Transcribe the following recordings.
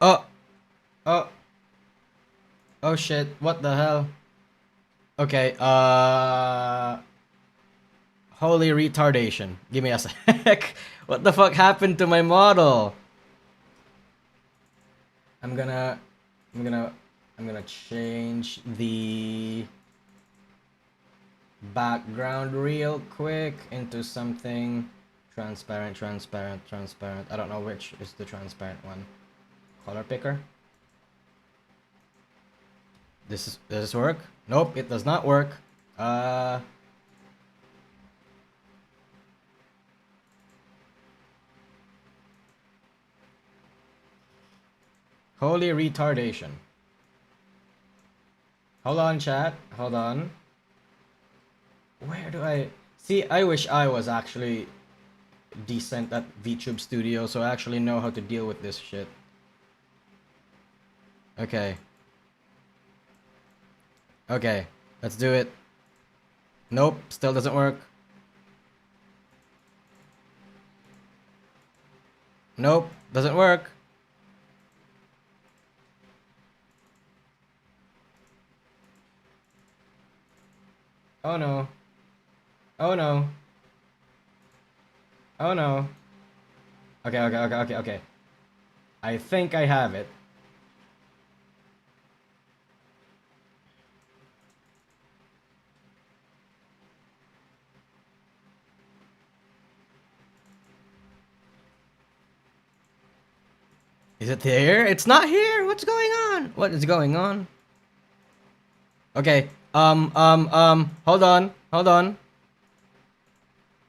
Oh, oh, oh shit, what the hell? Okay, holy retardation. Give me a sec. What the fuck happened to my model? I'm gonna, I'm gonna, I'm gonna change the background real quick into something transparent, transparent, transparent. I don't know which is the transparent one. Color picker. Does this work? Nope, it does not work. Holy retardation. Hold on, chat. Hold on. Where do I... See, I wish I was actually decent at VTube Studio, so I actually know how to deal with this shit. Okay. Okay, let's do it. Nope, still doesn't work. Nope, doesn't work. Oh no. Oh no. Oh no. Okay. I think I have it. Is it here? It's not here! What's going on? What is going on? Okay, hold on.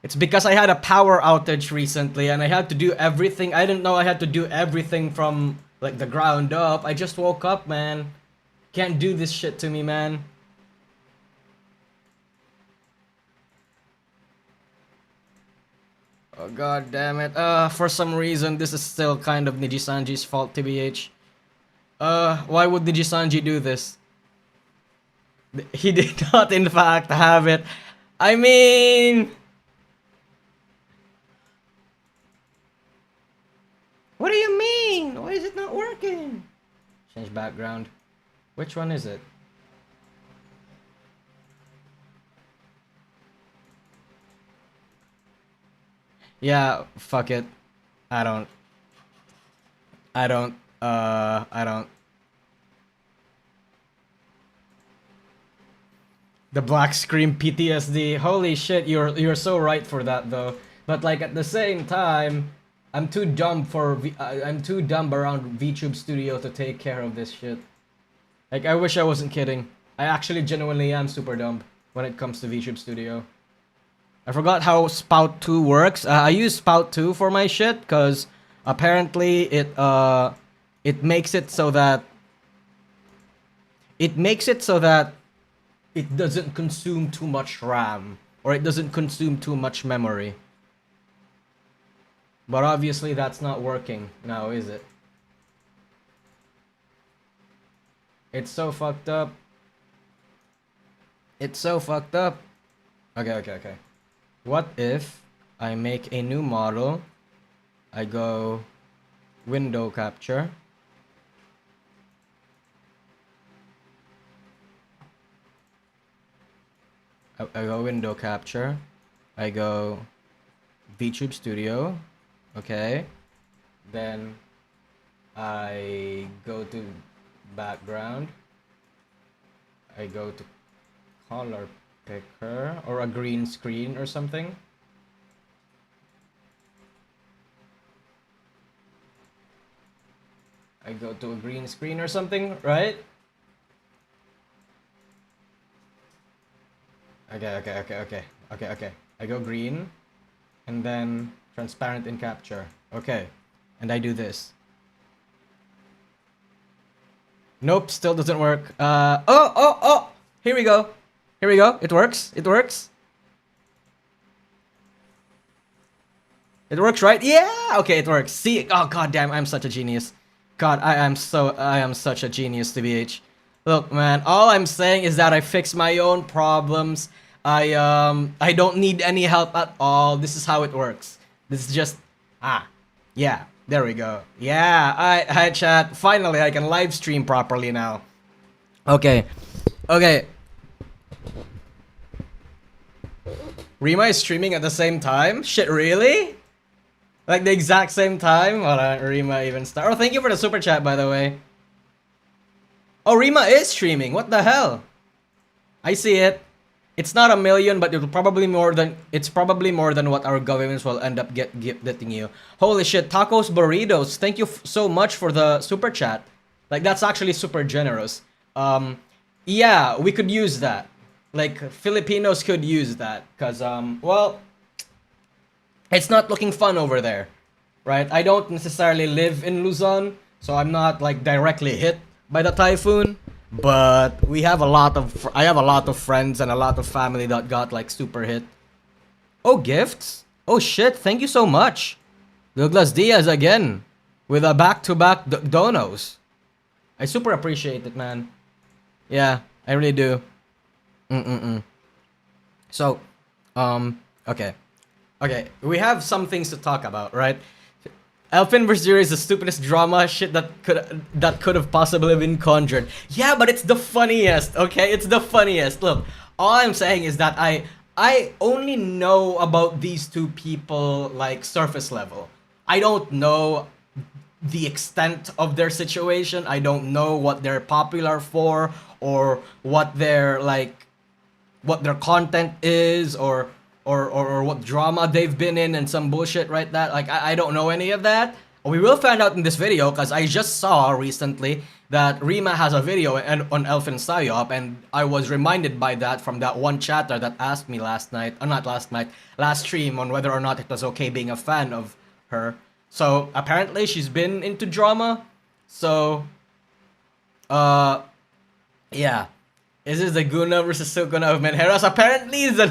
It's because I had a power outage recently and I had to do everything. I didn't know I had to do everything from, like, the ground up. I just woke up, man. Can't do this shit to me, man. Oh, god damn it. For some reason, this is still kind of Nijisanji's fault, TBH. Why would Nijisanji do this? He did not, in fact, have it. I mean... What do you mean? Why is it not working? Change background. Which one is it? Yeah, fuck it. I don't. I don't. The black screen PTSD. Holy shit, you're so right for that though. But like at the same time, I'm too dumb for I'm too dumb around VTube Studio to take care of this shit. Like I wish I wasn't kidding. I actually genuinely am super dumb when it comes to VTube Studio. I forgot how Spout 2 works. I use Spout 2 for my shit because apparently it makes it so that it doesn't consume too much RAM or it doesn't consume too much memory. But obviously that's not working now, is it? It's so fucked up. It's so fucked up. Okay. What if I make a new model? I go window capture. I go window capture. I go VTube Studio. Okay. Then I go to background. I go to color picker or a green screen or something. I go to a green screen or something, right? Okay. I go green, and then transparent in capture. Okay, and I do this. Nope, still doesn't work. Oh! Here we go. It works. It works, right? Yeah. Okay, it works. See? Oh god damn, I'm such a genius. God, I am such a genius, TBH. Look, man, all I'm saying is that I fix my own problems. I don't need any help at all. This is how it works. This is just yeah. There we go. Yeah, hi chat. Finally, I can live stream properly now. Okay. Rima is streaming at the same time? Shit, really? Like the exact same time? Well, Rima even start. Oh, thank you for the super chat, by the way. Oh, Rima is streaming. What the hell? I see it. It's not a million, but it's probably more than what our governments will end up getting you. Holy shit, tacos burritos. Thank you so much for the super chat. Like that's actually super generous. Yeah, we could use that. Like Filipinos could use that cuz well, it's not looking fun over there. Right? I don't necessarily live in Luzon, so I'm not like directly hit by the typhoon. But I have a lot of friends and a lot of family that got like super hit. Oh, gifts? Oh shit, thank you so much. Douglas Diaz again with a back-to-back donos. I super appreciate it, man. Yeah, I really do. So, okay, we have some things to talk about, right? Elfin vs. Zero is the stupidest drama shit that could have possibly been conjured. Yeah, but it's the funniest, okay? It's the funniest. Look, all I'm saying is that I only know about these two people like surface level. I don't know the extent of their situation. I don't know what they're popular for or what their content is or what drama they've been in and some bullshit, right? That like I don't know any of that. We will find out in this video because I just saw recently that Rima has a video on Elfin Psyop, and I was reminded by that from that one chatter that asked me last stream on whether or not it was okay being a fan of her. So apparently she's been into drama. So yeah. Is this the Guna versus Sukuna of Menheros? Apparently it's a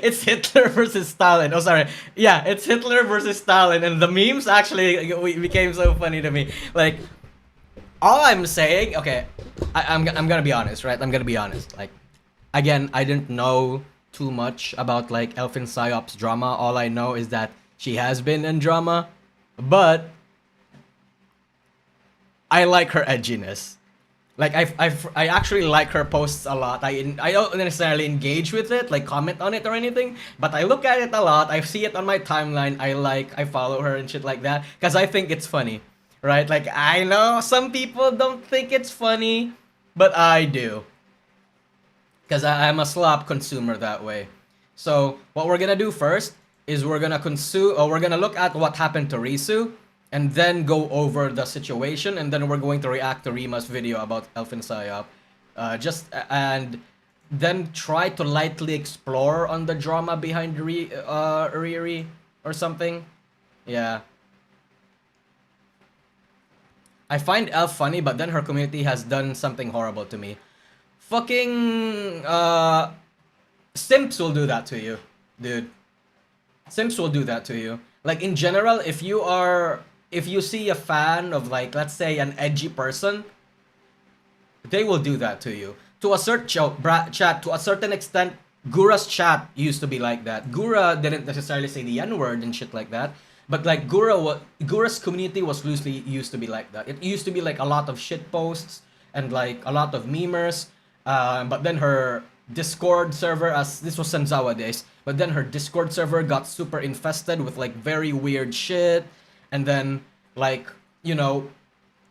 it's Hitler versus Stalin. Oh, sorry. Yeah, it's Hitler versus Stalin. And the memes actually became so funny to me. Like, all I'm saying, okay, I'm gonna be honest, right? I'm gonna be honest. Like, again, I didn't know too much about, like, Elfin Psyop's drama. All I know is that she has been in drama. But I like her edginess. Like I actually like her posts a lot. I don't necessarily engage with it, like comment on it or anything, but I look at it a lot. I see it on my timeline. I follow her and shit like that because I think it's funny, right? Like I know some people don't think it's funny, but I do because I'm a slop consumer that way. So what we're gonna do first is we're gonna look at what happened to Risu. And then go over the situation, and then we're going to react to Rima's video about Elfin Psyop. And then try to lightly explore on the drama behind Riri or something. Yeah. I find Elf funny, but then her community has done something horrible to me. Fucking simps will do that to you, dude. Simps will do that to you. Like in general, if you see a fan of, like, let's say an edgy person, they will do that to you. To a certain chat, to a certain extent, Gura's chat used to be like that. Gura didn't necessarily say the N-word and shit like that, but like Gura's community was loosely used to be like that. It used to be like a lot of shit posts and like a lot of memers. But then her Discord server, as this was Senzawa days, but then her Discord server got super infested with like very weird shit. And then, like, you know,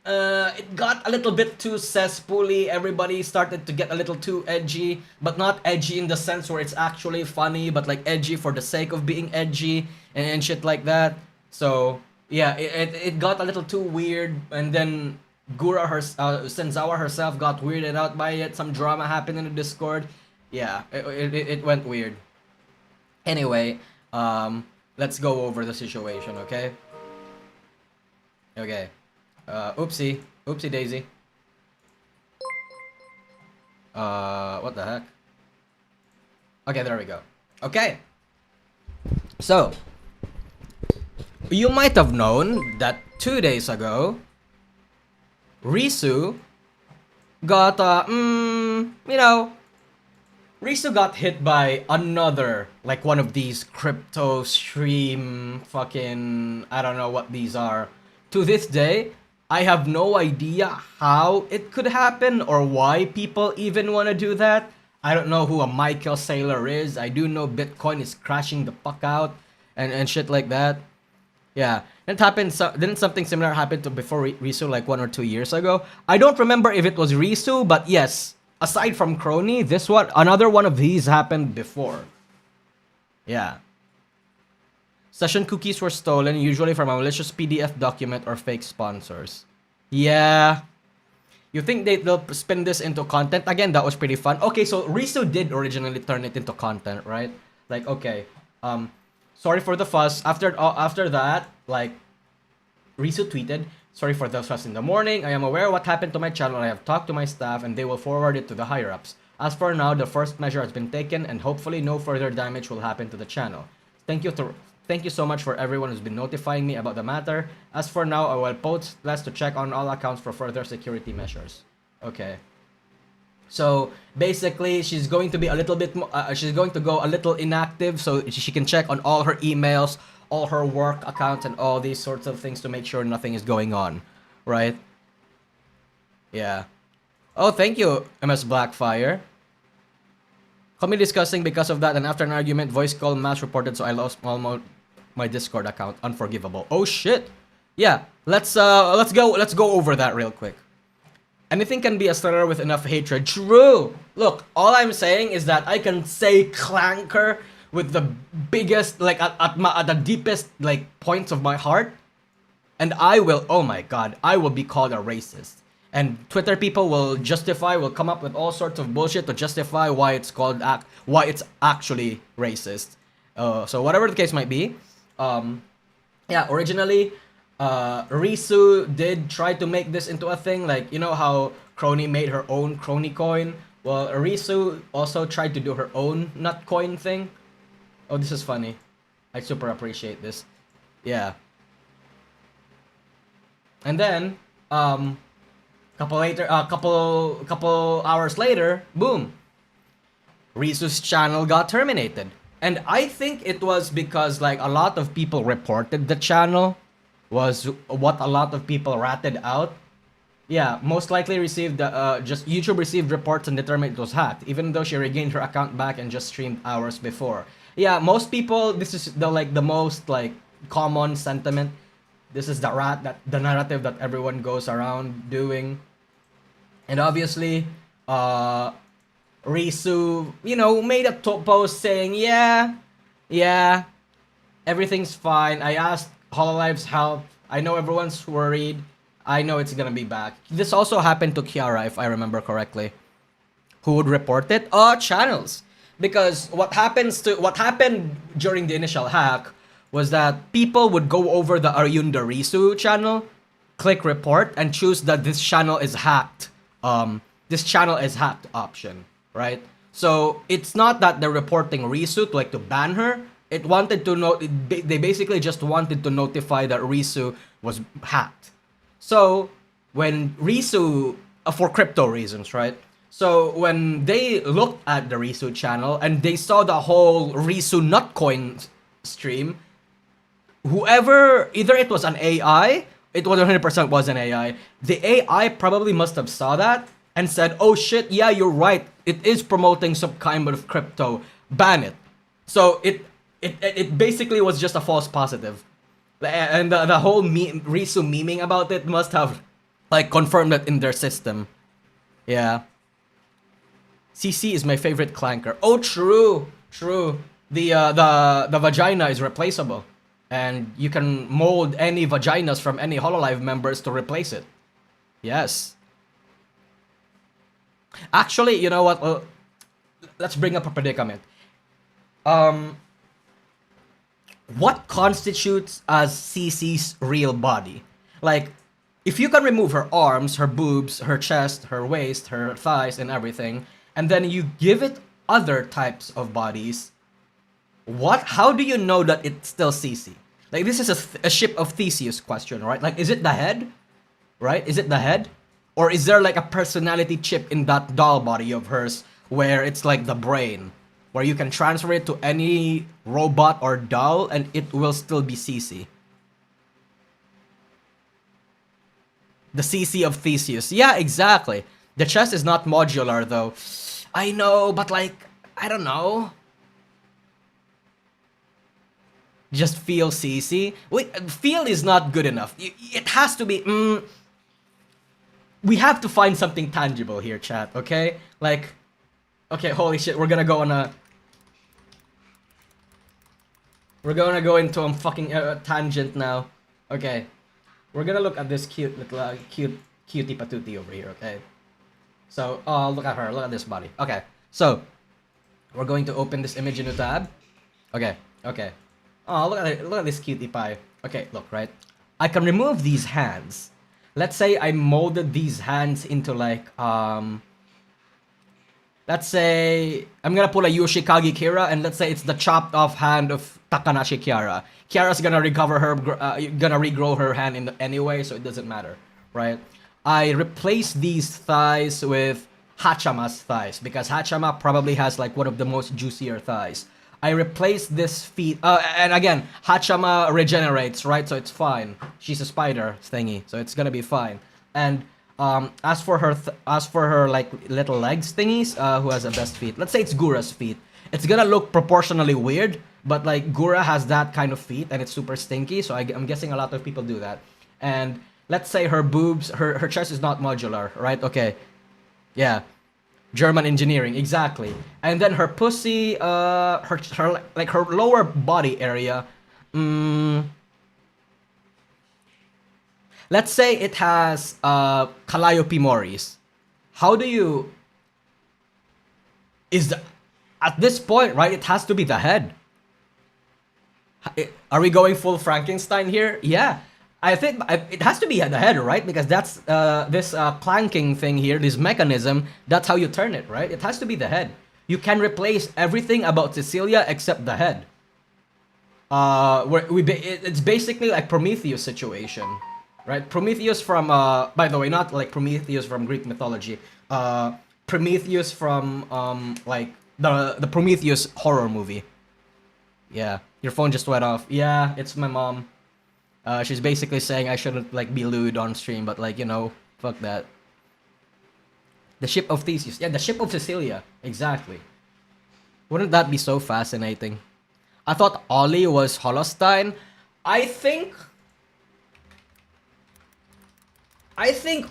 it got a little bit too cesspool-y. Everybody started to get a little too edgy, but not edgy in the sense where it's actually funny, but like edgy for the sake of being edgy and shit like that. So yeah, it got a little too weird, and then Senzawa herself got weirded out by it. Some drama happened in the Discord. Yeah, it went weird. Anyway, let's go over the situation, okay? Okay. Oopsie daisy. What the heck? Okay, there we go. Okay. So, you might have known that 2 days ago, Risu got, Risu got hit by another, like one of these crypto stream fucking, I don't know what these are. To this day, I have no idea how it could happen or why people even want to do that. I don't know who a Michael Saylor is. I do know Bitcoin is crashing the fuck out and shit like that. Yeah, it happened. Didn't something similar happen to before Risu like 1 or 2 years ago? I don't remember if it was Risu, but yes. Aside from Crony, this one, another one of these happened before. Yeah. Session cookies were stolen, usually from a malicious PDF document or fake sponsors. Yeah. You think they'll spin this into content? Again, that was pretty fun. Okay, so Risu did originally turn it into content, right? Like, okay. Sorry for the fuss. After that, like, Risu tweeted, "Sorry for the fuss in the morning. I am aware of what happened to my channel. I have talked to my staff and they will forward it to the higher-ups. As for now, the first measure has been taken and hopefully no further damage will happen to the channel. Thank you so much for everyone who's been notifying me about the matter. As for now, I will post less to check on all accounts for further security measures." Okay. So basically, she's going to be a little bit. She's going to go a little inactive, so she can check on all her emails, all her work accounts, and all these sorts of things to make sure nothing is going on, right? Yeah. Oh, thank you, MS Blackfire. Call me discussing because of that, and after an argument, voice call mass reported, so I lost almost my Discord account. Unforgivable. Oh shit. Yeah. Let's go over that real quick. Anything can be a starter with enough hatred. True. Look, all I'm saying is that I can say clanker with the biggest, like at the deepest like points of my heart, and I will. Oh my god, I will be called a racist. And Twitter people will come up with all sorts of bullshit to justify why it's actually racist. So whatever the case might be, yeah, originally, Risu did try to make this into a thing, like, you know how Crony made her own Crony coin? Well, Risu also tried to do her own Nutcoin thing. Oh, this is funny. I super appreciate this. Yeah. And then, couple hours later, boom, Risu's channel got terminated. And I think it was because like a lot of people reported the channel was what a lot of people ratted out. Yeah, most likely received just YouTube received reports and determined it was hacked, even though she regained her account back and just streamed hours before. Yeah, most people, this is the most like common sentiment. This is the narrative that everyone goes around doing. And obviously, Risu, made a post saying, yeah, everything's fine. I asked Hololive's help. I know everyone's worried. I know it's gonna be back. This also happened to Kiara, if I remember correctly. Who would report it? Channels. Because what happened during the initial hack was that people would go over the Aryunda Risu channel, click report, and choose that this channel is hacked. This channel is hacked option, right? So it's not that they're reporting Risu to ban her. It wanted to know. They basically just wanted to notify that Risu was hacked. So when Risu, for crypto reasons, right? So when they looked at the Risu channel and they saw the whole Risu Nutcoin stream, either it was an AI, it 100% was an AI. The AI probably must have saw that and said, "Oh shit, yeah, you're right. It is promoting some kind of crypto. Ban it." So it basically was just a false positive. And the whole Risu memeing about it must have confirmed it in their system. Yeah. CC is my favorite clanker. Oh, true. The vagina is replaceable, and you can mold any vaginas from any Hololive members to replace it. Yes. Actually, you know what? let's bring up a predicament. What constitutes as CC's real body? Like, if you can remove her arms, her boobs, her chest, her waist, her thighs, and everything, and then you give it other types of bodies, how do you know that it's still CC? Like, this is a ship of Theseus question, right? Like, is it the head? Right? Is it the head? Or is there like a personality chip in that doll body of hers where it's like the brain? Where you can transfer it to any robot or doll and it will still be CC. The CC of Theseus. Yeah, exactly. The chest is not modular though. I know, but like, I don't know. Just feel CC? Wait, feel is not good enough. It has to be... we have to find something tangible here, chat, okay? Like... Okay, holy shit, we're gonna go on a... We're gonna go into a fucking tangent now. Okay. We're gonna look at this cute little cutie patootie over here, okay? So, look at her, look at this body. Okay, so we're going to open this image in a tab. Okay, okay. Oh, look at this cutie pie. Okay, look, right? I can remove these hands. Let's say I molded these hands into like let's say I'm gonna pull a Yoshikage Kira, and let's say it's the chopped off hand of Takanashi Kiara. Kiara's gonna recover her, gonna regrow her hand in anyway, so it doesn't matter, right? I replace these thighs with Hachama's thighs because Hachama probably has like one of the most juicier thighs. I replace this feet, and again, Hachama regenerates, right? So it's fine. She's a spider thingy, so it's gonna be fine. And as for her like little legs thingies, who has the best feet? Let's say it's Gura's feet. It's gonna look proportionally weird, but like Gura has that kind of feet, and it's super stinky. So I'm guessing a lot of people do that. And let's say her boobs, her chest is not modular, right? Okay, yeah. German engineering, exactly. And then her pussy, her like her lower body area. Let's say it has Calliope Moris. How do you? At this point, right? It has to be the head. Are we going full Frankenstein here? Yeah. I think it has to be the head, right? Because that's this clanking thing here, this mechanism. That's how you turn it, right? It has to be the head. You can replace everything about Cecilia except the head. It's basically like Prometheus situation, right? Prometheus from by the way, not like Prometheus from Greek mythology. Prometheus from like the Prometheus horror movie. Yeah, your phone just went off. Yeah, it's my mom. She's basically saying I shouldn't like be lewd on stream, but like, you know, fuck that. The ship of Theseus. Yeah, the ship of Cecilia. Exactly. Wouldn't that be so fascinating? I thought Ollie was Holstein. I think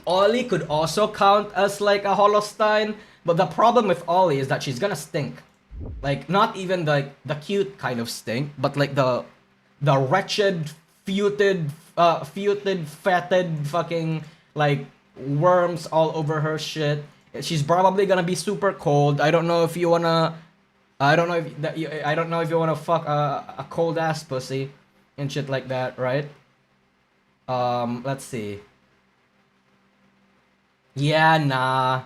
Ollie could also count as like a Holstein, but the problem with Ollie is that she's gonna stink. Like, not even the cute kind of stink, but like the wretched, fetid, fucking like worms all over her shit. She's probably gonna be super cold. I don't know if you wanna fuck a cold ass pussy and shit like that, right? Let's see. Yeah, nah.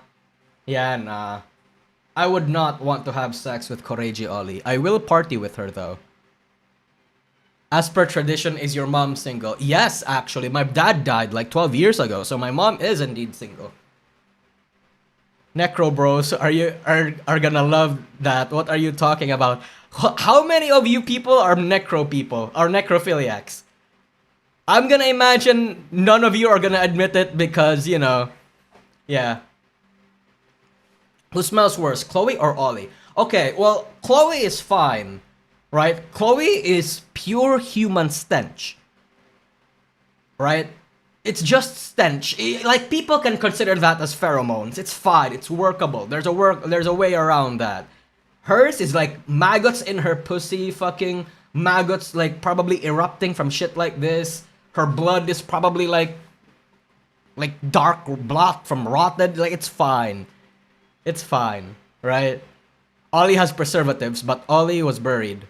I would not want to have sex with Koreji Ollie. I will party with her though. As per tradition, is your mom single? Yes, actually. My dad died like 12 years ago, so my mom is indeed single. Necro bros, are gonna love that. What are you talking about? How many of you people are necro people? Are necrophiliacs? I'm gonna imagine none of you are gonna admit it because, you know, yeah. Who smells worse, Chloe or Ollie? Okay, well, Chloe is fine. Right? Chloe is pure human stench. Right? It's just stench. Like, people can consider that as pheromones. It's fine. It's workable. There's a way around that. Hers is like maggots in her pussy, fucking maggots like probably erupting from shit like this. Her blood is probably like dark blood from rotted. Like, it's fine. It's fine, right? Ollie has preservatives, but Ollie was buried.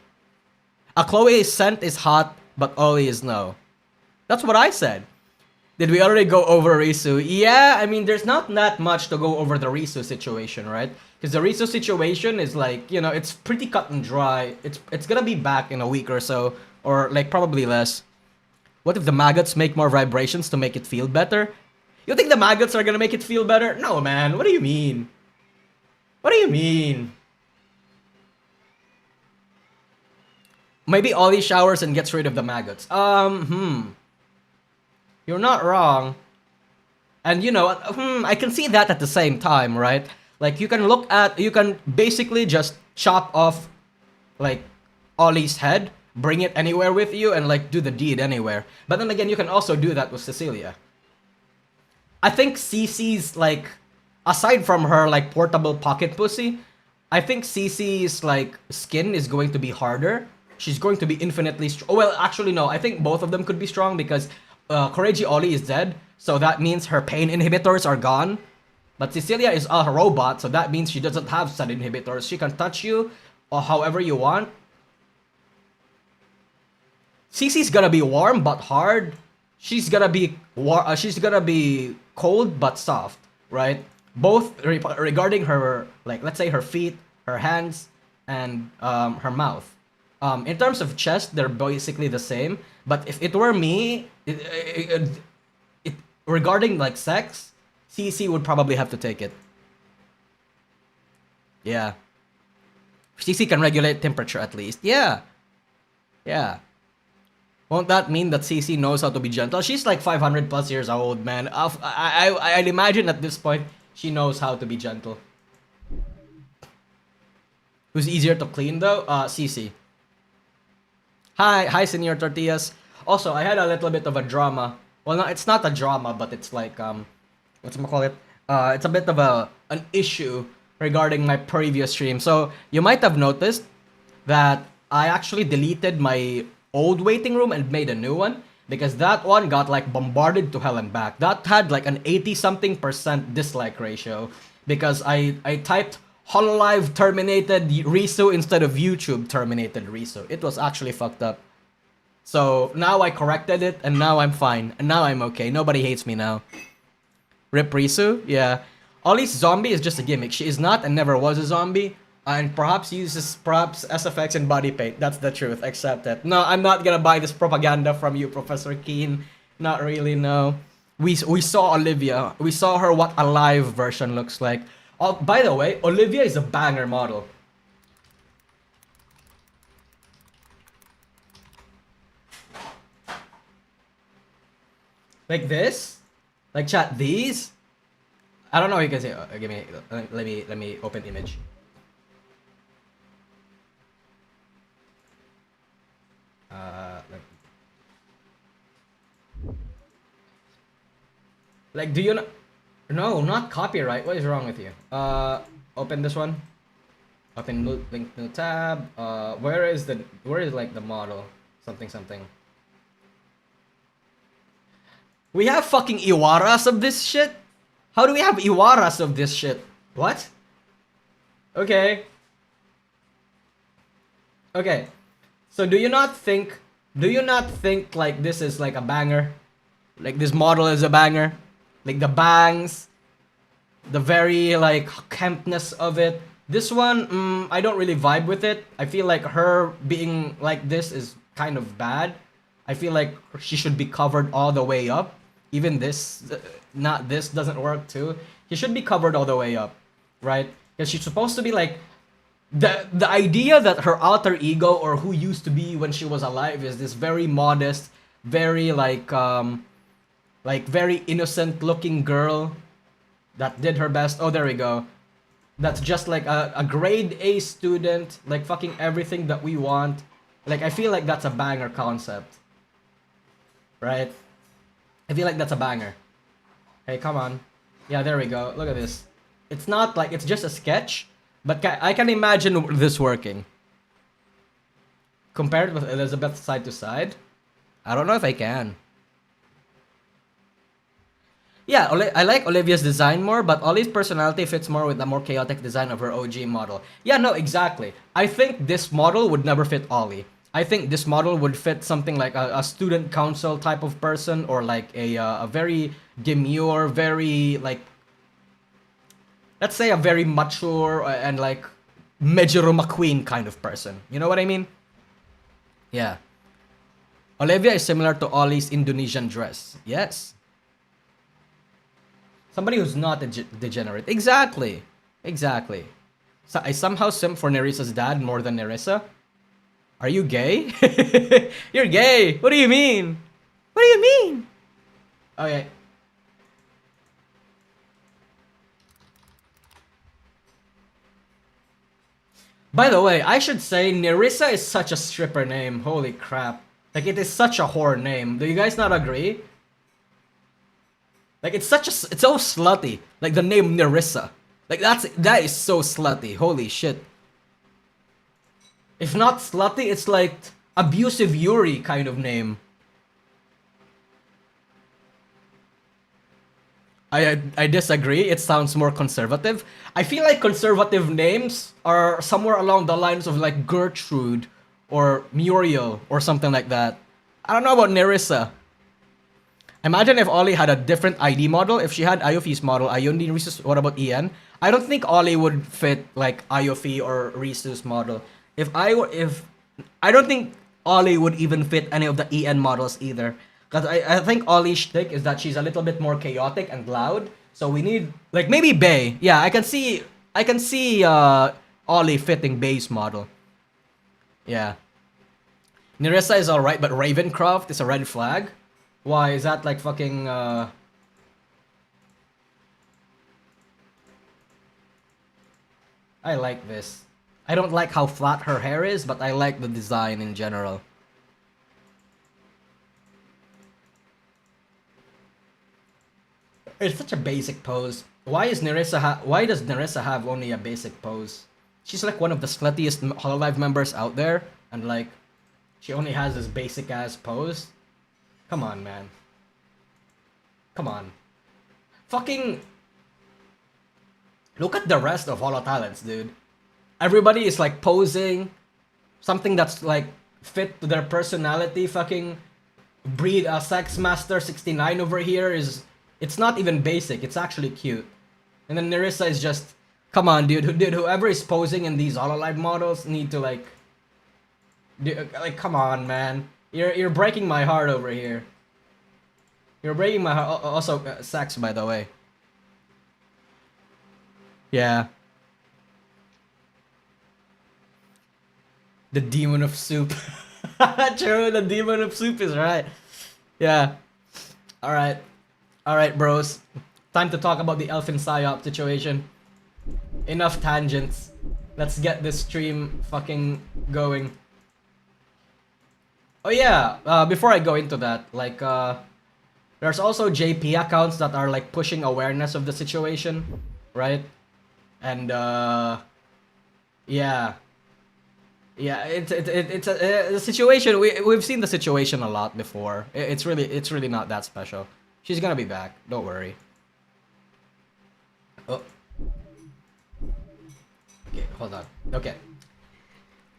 A Chloe's scent is hot, but Ollie is no. That's what I said. Did we already go over Risu? Yeah, I mean, there's not that much to go over the Risu situation, right? Because the Risu situation is like, you know, it's pretty cut and dry. It's gonna be back in a week or so, or like probably less. What if the maggots make more vibrations to make it feel better? You think the maggots are gonna make it feel better? No, man. What do you mean? What do you mean? Maybe Ollie showers and gets rid of the maggots. You're not wrong. And you know, I can see that at the same time, right? Like you can basically just chop off like Ollie's head, bring it anywhere with you, and like do the deed anywhere. But then again, you can also do that with Cecilia. I think Cece's like, aside from her like portable pocket pussy, I think Cece's like skin is going to be harder. She's going to be infinitely strong. Oh, well, actually, no. I think both of them could be strong because Koreji Ollie is dead. So that means her pain inhibitors are gone. But Cecilia is a robot, so that means she doesn't have sun inhibitors. She can touch you or however you want. Cece's gonna be warm but hard. She's gonna be cold but soft, right? Both regarding her, like, let's say her feet, her hands, and her mouth. In terms of chest, they're basically the same. But if it were me, regarding like sex, CC would probably have to take it. Yeah. CC can regulate temperature at least. Yeah. Yeah. Won't that mean that CC knows how to be gentle? She's like 500 plus years old, man. I'd imagine at this point, she knows how to be gentle. Who's easier to clean though? CC. Hi, Senor Tortillas. Also, I had a little bit of a drama. Well, no, it's not a drama, but it's like, whatchamacallit? It's a bit of an issue regarding my previous stream. So, you might have noticed that I actually deleted my old waiting room and made a new one because that one got like bombarded to hell and back. That had like an 80-something% dislike ratio because I typed Hololive terminated Risu instead of YouTube terminated Risu. It was actually fucked up. So now I corrected it and now I'm fine. And now I'm okay. Nobody hates me now. Rip Risu? Yeah. Ollie's zombie is just a gimmick. She is not and never was a zombie. And perhaps uses SFX and body paint. That's the truth. Accept it. No, I'm not gonna buy this propaganda from you, Professor Keen. Not really, no. We saw Olivia. We saw her what a live version looks like. Oh, by the way, Olivia is a banger model. Like this? Like chat, these? I don't know if you can see. Give me, let me open image. Like, do you know? No, not copyright. What is wrong with you? Open this one. Open link new tab. Where is like the model? Something. We have fucking Iwaras of this shit? How do we have Iwaras of this shit? What? Okay. Okay. So do you not think like this is like a banger? Like this model is a banger? Like the bangs, the very like campness of it. This one, I don't really vibe with it. I feel like her being like this is kind of bad. I feel like she should be covered all the way up. Even this, not this doesn't work too. She should be covered all the way up, right? Because she's supposed to be like, the idea that her alter ego or who used to be when she was alive is this very modest, very like very innocent looking girl that did her best. Oh, there we go. That's just like a grade A student, like fucking everything that we want. Like, I feel like that's a banger concept. Right? I feel like that's a banger. Hey, come on. Yeah, there we go. Look at this. It's not like, it's just a sketch, but I can imagine this working. Compared with Elizabeth side to side, I don't know if I can. Yeah, I like Olivia's design more, but Ollie's personality fits more with the more chaotic design of her OG model. Yeah, no, exactly. I think this model would never fit Ollie. I think this model would fit something like a student council type of person, or like a very demure, very like, let's say a very mature and like Mejiro McQueen kind of person. You know what I mean? Yeah. Olivia is similar to Ollie's Indonesian dress. Yes. Somebody who's not a degenerate. Exactly. Exactly. So I somehow simp for Nerissa's dad more than Nerissa. Are you gay? You're gay. What do you mean? What do you mean? Okay. By the way, I should say Nerissa is such a stripper name. Holy crap. Like, it is such a whore name. Do you guys not agree? Like, it's so slutty. Like, the name Nerissa. Like, that is so slutty. Holy shit. If not slutty, it's like abusive Yuri kind of name. I disagree. It sounds more conservative. I feel like conservative names are somewhere along the lines of like Gertrude or Muriel or something like that. I don't know about Nerissa. Imagine if Ollie had a different ID model. If she had Iofi's model, Ayundi, Risu, what about Ian? I don't think Ollie would fit like Iofi or Risu's model. I don't think Ollie would even fit any of the EN models either. Because I think Ollie's shtick is that she's a little bit more chaotic and loud. So we need, like, maybe Bae. Yeah, I can see Ollie fitting Bae's model. Yeah. Nerissa is alright, but Ravencroft is a red flag. Why? Is that like fucking I like this. I don't like how flat her hair is, but I like the design in general. It's such a basic pose. Why does Nerissa have only a basic pose? She's like one of the sluttiest Hololive members out there, and like, she only has this basic ass pose. Come on, man. Come on. Fucking look at the rest of Holo Talents, dude. Everybody is like posing something that's like fit to their personality. Fucking breed a sex master 69 over here is, it's not even basic, it's actually cute. And then Nerissa is just, come on, dude. Whoever is posing in these Hololive models need to like, like, come on, man. You're breaking my heart over here. You're breaking my heart. Also, sex, by the way. Yeah. The demon of soup. True, the demon of soup is right. Yeah. Alright. Alright, bros. Time to talk about the Elfin Psyop situation. Enough tangents. Let's get this stream fucking going. Oh yeah, before I go into that, like, there's also JP accounts that are like pushing awareness of the situation, right? And yeah. Yeah, it's a situation. We've seen the situation a lot before. It's really not that special. She's gonna be back. Don't worry. Oh. Okay, hold on. Okay.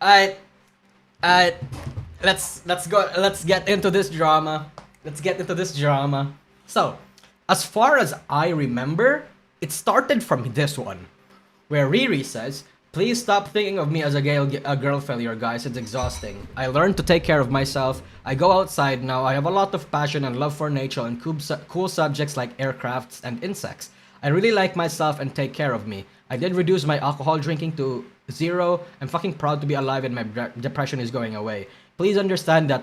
Alright. Let's go. Let's get into this drama. So, as far as I remember, it started from this one, where Riri says, "Please stop thinking of me as a girl failure, guys. It's exhausting. I learned to take care of myself. I go outside now. I have a lot of passion and love for nature and cool subjects like aircrafts and insects. I really like myself and take care of me. I did reduce my alcohol drinking to 0. I'm fucking proud to be alive and my depression is going away. Please understand that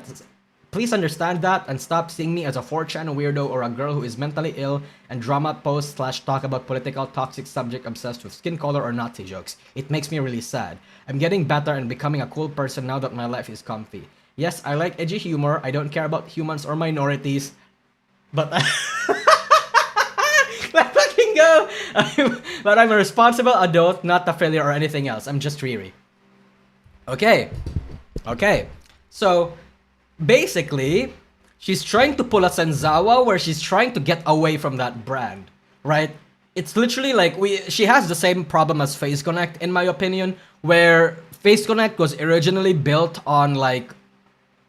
and stop seeing me as a 4chan weirdo or a girl who is mentally ill and drama post / talk about political toxic subject obsessed with skin color or Nazi jokes. It makes me really sad. I'm getting better and becoming a cool person now that my life is comfy. Yes, I like edgy humor. I don't care about humans or minorities, but let fucking go. But I'm a responsible adult, not a failure or anything else. I'm just Riri." Okay. So basically, She's trying to pull a Senzawa where she's trying to get away from that brand, right? It's literally like she has the same problem as Face Connect, in my opinion, where Face Connect was originally built on like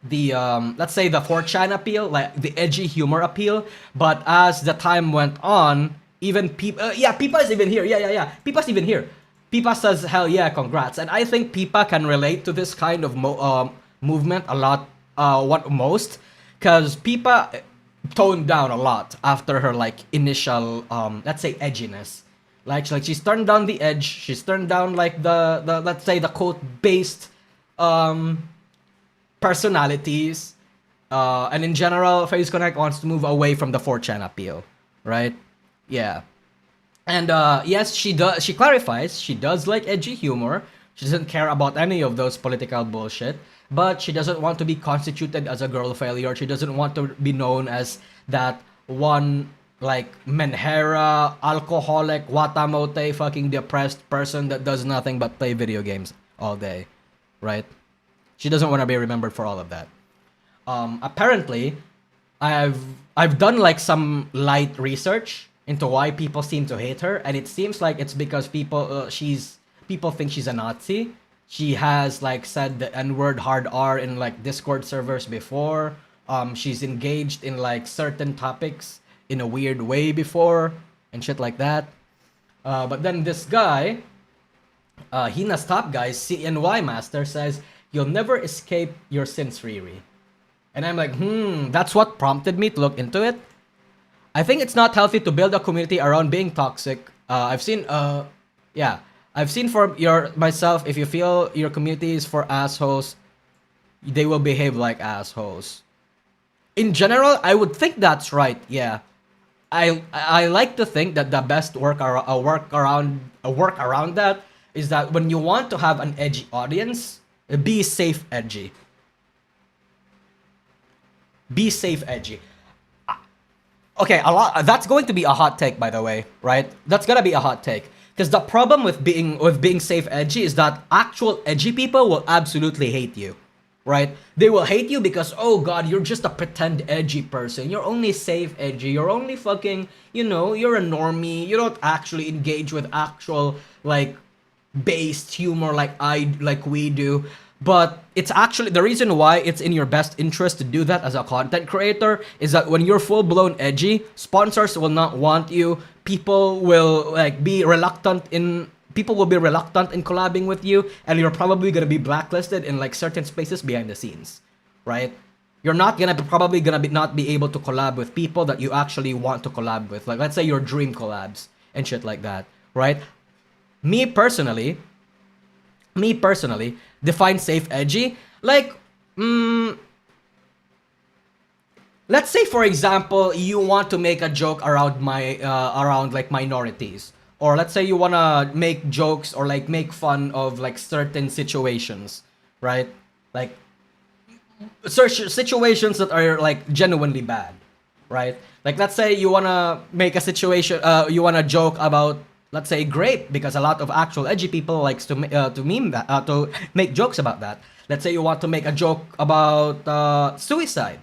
the let's say the 4chan appeal, like the edgy humor appeal, but as the time went on, even people Pipa is even here. Pipa's even here. Pipa says hell yeah, congrats. And I think Pipa can relate to this kind of movement a lot, what most, because Pipa toned down a lot after her like initial let's say edginess. Like she's turned down the edge, she's turned down like the let's say the quote based personalities, and in general Face Connect wants to move away from the 4chan appeal, right? Yeah. And yes, she clarifies she does like edgy humor. She doesn't care about any of those political bullshit, but she doesn't want to be constituted as a girl failure. She doesn't want to be known as that one like menhera, alcoholic, watamote, fucking depressed person that does nothing but play video games all day, right? She doesn't want to be remembered for all of that. Apparently, I've done like some light research into why people seem to hate her, and it seems like it's because people think she's a Nazi. She has like said the N-word hard R in like Discord servers before. She's engaged in like certain topics in a weird way before and shit like that. But then this guy, Hina's top guy, CNY Master, says you'll never escape your sins, Riri. And I'm like, that's what prompted me to look into it. I think it's not healthy to build a community around being toxic. I've seen for myself, if you feel your community is for assholes, they will behave like assholes. In general, I would think that's right. Yeah, I like to think that the best work around that is that when you want to have an edgy audience, be safe edgy. Be safe edgy. Okay, that's going to be a hot take, by the way, right? That's gonna be a hot take. Because the problem with being safe edgy is that actual edgy people will absolutely hate you, right? They will hate you because, oh god, you're just a pretend edgy person. You're only safe edgy. You're only fucking, you're a normie. You don't actually engage with actual, like, based humor like we do. But it's actually, the reason why it's in your best interest to do that as a content creator is that when you're full-blown edgy, sponsors will not want you. People will be reluctant in collabing with you, and you're probably gonna be blacklisted in like certain spaces behind the scenes, right? You're not not be able to collab with people that you actually want to collab with. Like, let's say your dream collabs and shit like that, right? Me personally, define safe edgy like, let's say for example you want to make a joke around around like minorities, or let's say you want to make jokes or like make fun of like certain situations, right? Like situations that are like genuinely bad, right? Like, let's say you want to make a situation, you want to joke about, let's say, grape, because a lot of actual edgy people likes to meme that, to make jokes about that. Let's say you want to make a joke about suicide.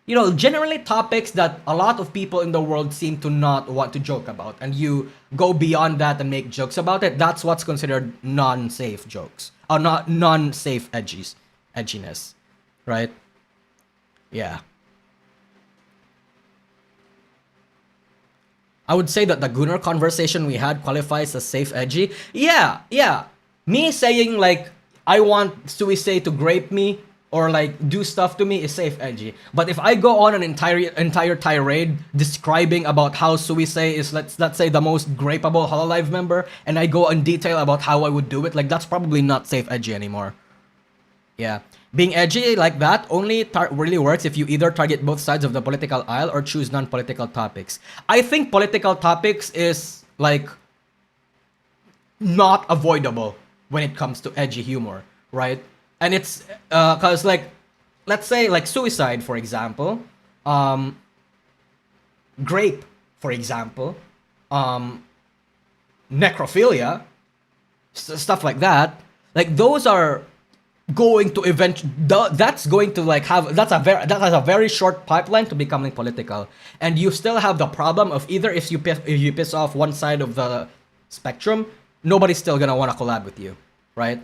Generally topics that a lot of people in the world seem to not want to joke about, and you go beyond that and make jokes about it. That's what's considered non-safe jokes, or not non-safe edginess, right? Yeah. I would say that the Gunnar conversation we had qualifies as safe edgy. Yeah. Me saying like, I want Suisei to grape me or like do stuff to me is safe edgy. But if I go on an entire tirade describing about how Suisei is, let's say, the most grapeable Hololive member, and I go in detail about how I would do it, like, that's probably not safe edgy anymore. Yeah. Being edgy like that only really works if you either target both sides of the political aisle or choose non-political topics. I think political topics is, like, not avoidable when it comes to edgy humor, right? And it's, cause, like, let's say, like, suicide, for example, grape, for example, necrophilia, stuff like that. Like, those are going to that's going to like have that has a very short pipeline to becoming political, and you still have the problem of either if you piss off one side of the spectrum, nobody's still gonna want to collab with you, right?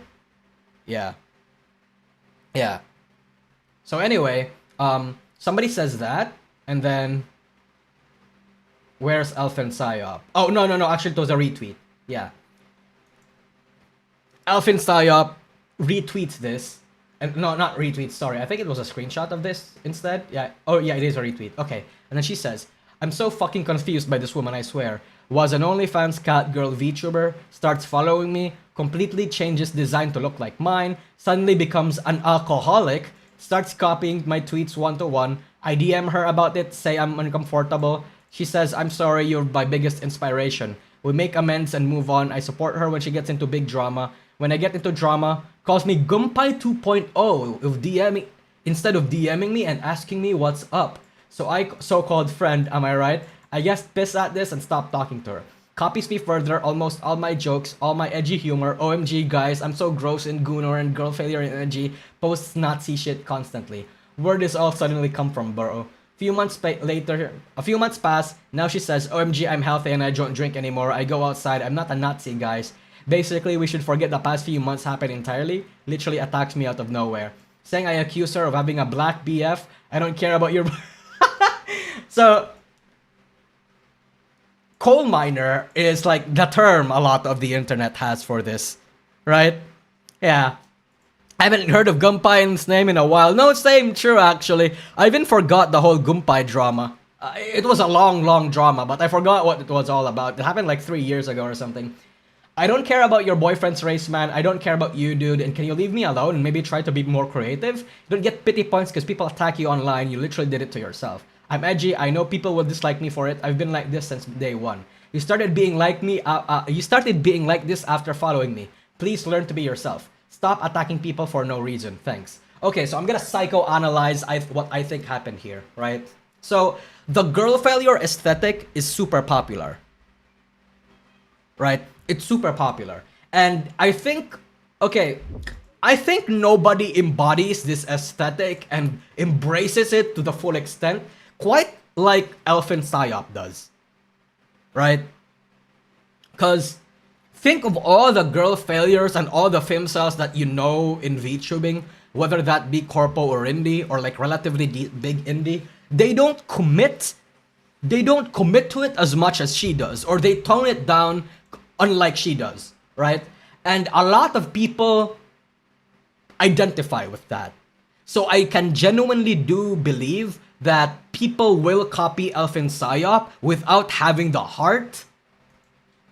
Yeah. So anyway, somebody says that, and then where's Elfin Psyop? Oh no, actually it was a retweet. Yeah. Elfin Psyop retweets this, and no, not retweets, sorry, I think it was a screenshot of this instead. Yeah, oh yeah, it is a retweet. Okay, and then she says, I'm so fucking confused by this woman, I swear. Was an OnlyFans cat girl VTuber, starts following me, completely changes design to look like mine, suddenly becomes an alcoholic, starts copying my tweets one-to-one. I DM her about it, say I'm uncomfortable. She says, I'm sorry, you're my biggest inspiration. We make amends and move on. I support her when she gets into big drama. When I get into drama, calls me Gunpai 2.0 of DMing, instead of DMing me and asking me what's up. So I, so-called friend, am I right? I guess piss at this and stop talking to her. Copies me further, almost all my jokes, all my edgy humor. OMG guys, I'm so gross in Gunor and girl failure energy. Posts Nazi shit constantly. Where does all suddenly come from, bro? A few months pass, now she says, OMG, I'm healthy and I don't drink anymore. I go outside, I'm not a Nazi, guys. Basically, we should forget the past few months happened entirely. Literally attacks me out of nowhere. Saying I accuse her of having a black BF. I don't care about your... So, coal miner is like the term a lot of the internet has for this, right? Yeah. I haven't heard of Gunpai's name in a while. No, same, true actually. I even forgot the whole Gunpai drama. It was a long drama, but I forgot what it was all about. It happened like 3 years ago or something. I don't care about your boyfriend's race, man. I don't care about you, dude. And can you leave me alone and maybe try to be more creative? You don't get pity points because people attack you online. You literally did it to yourself. I'm edgy. I know people will dislike me for it. I've been like this since day one. You started being like me. You started being like this after following me. Please learn to be yourself. Stop attacking people for no reason. Thanks. Okay, so I'm gonna psychoanalyze what I think happened here, right? So the girl failure aesthetic is super popular, right? It's super popular. And I think, okay, I think nobody embodies this aesthetic and embraces it to the full extent, quite like Elfin Psyop does, right? Because think of all the girl failures and all the femcels that you know in VTubing, whether that be corpo or indie or like relatively big indie, they don't commit to it as much as she does, or they tone it down unlike she does, right? And a lot of people identify with that. So I can genuinely do believe that people will copy Elfin Psyop without having the heart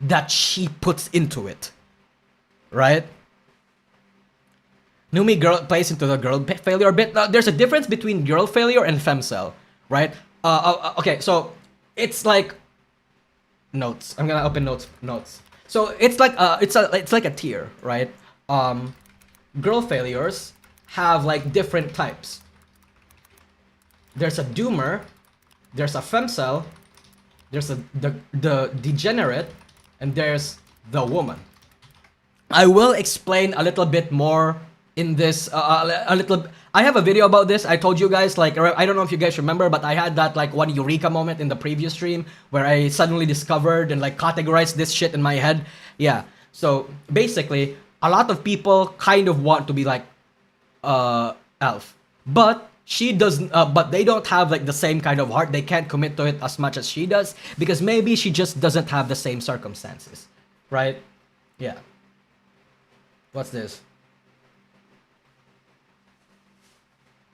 that she puts into it, right? Numi girl plays into the girl failure bit. There's a difference between girl failure and femcel, right? Okay, so it's like notes. I'm gonna open notes. So it's like it's like a tier, right? Girl failures have like different types. There's a doomer, there's a femcel, there's the degenerate, and there's the woman. I will explain a little bit more in this, I have a video about this. I told you guys, like, I don't know if you guys remember, but I had that like one eureka moment in the previous stream where I suddenly discovered and like categorized this shit in my head. Yeah, so basically, a lot of people kind of want to be like Elf, but she doesn't, but they don't have like the same kind of heart. They can't commit to it as much as she does because maybe she just doesn't have the same circumstances, right? Yeah. What's this?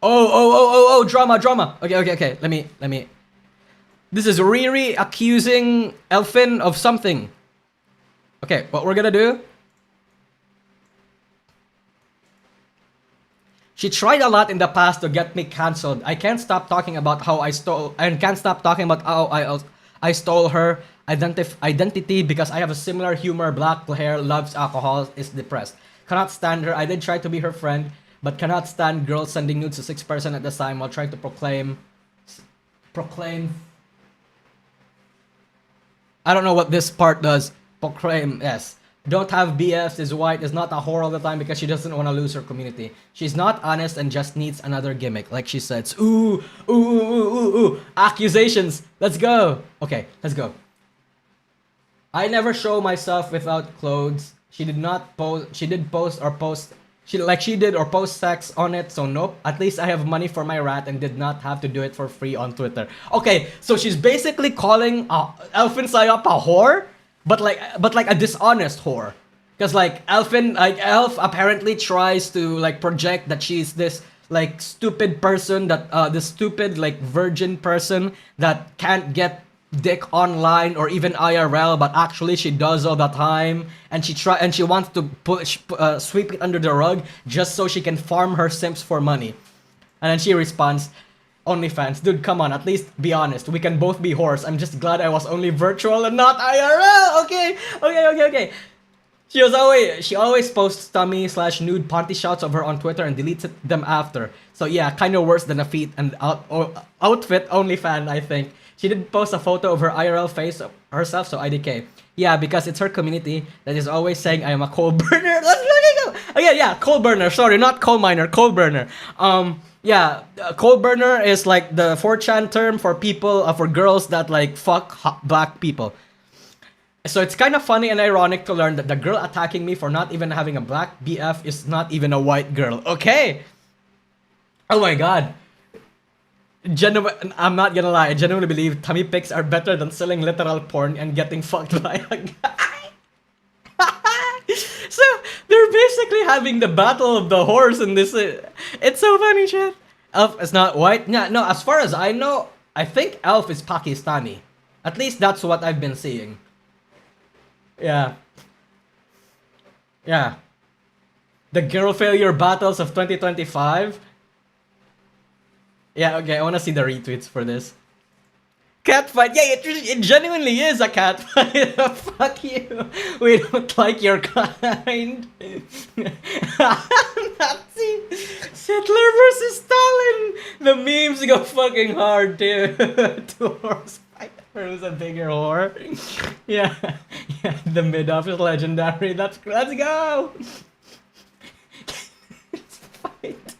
Oh, drama. Okay. Let me. This is Riri accusing Elfin of something. Okay, what we're gonna do. She tried a lot in the past to get me cancelled. I can't stop talking about how I stole, and can't stop talking about how I stole her identity because I have a similar humor, black hair, loves alcohol, is depressed. Cannot stand her. I did try to be her friend, but cannot stand girls sending nudes to 6% at the time while trying to proclaim. I don't know what this part does. Proclaim, yes. don't have BFs, is white, is not a whore all the time because she doesn't want to lose her community. She's not honest and just needs another gimmick. Like she says, ooh, ooh, ooh, ooh, ooh, ooh. Accusations. Let's go. Okay, let's go. I never show myself without clothes. She did not post. She did post or post. She did or post sex on it. So nope. At least I have money for my rat and did not have to do it for free on Twitter. Okay, so she's basically calling Elfin Sayop a whore, but like a dishonest whore. Cause like Elf apparently tries to like project that she's this like stupid person that this stupid like virgin person that can't get dick online or even IRL, but actually she does all the time, and she wants to sweep it under the rug just so she can farm her simps for money. And then she responds, OnlyFans, dude, come on, at least be honest. We can both be whores. I'm just glad I was only virtual and not IRL. Okay. She always posts tummy/nude panty shots of her on Twitter and deletes them after. So yeah, kind of worse than a feet and outfit OnlyFan, I think. She did post a photo of her IRL face of herself, so IDK. Yeah, because it's her community that is always saying I am a coal burner. Let's go. Okay, yeah, coal burner. Sorry, not coal miner, coal burner. Coal burner is like the 4chan term for people, for girls that like fuck black people. So it's kind of funny and ironic to learn that the girl attacking me for not even having a black BF is not even a white girl. Okay. Oh my god. I'm not gonna lie, I genuinely believe tummy pics are better than selling literal porn and getting fucked by a guy. So they're basically having the battle of the horse in this. It's so funny, shit. Elf is not white. Yeah, no, as far as I know, I think Elf is Pakistani. At least that's what I've been seeing. Yeah. The girl failure battles of 2025. Yeah, okay, I wanna see the retweets for this. Catfight, yeah, it genuinely is a catfight. Fuck you. We don't like your kind. Nazi. Hitler versus Stalin. The memes go fucking hard, dude. Two horse fight. Who's a bigger whore? Yeah, the mid-off is legendary. Let's go. Let's fight.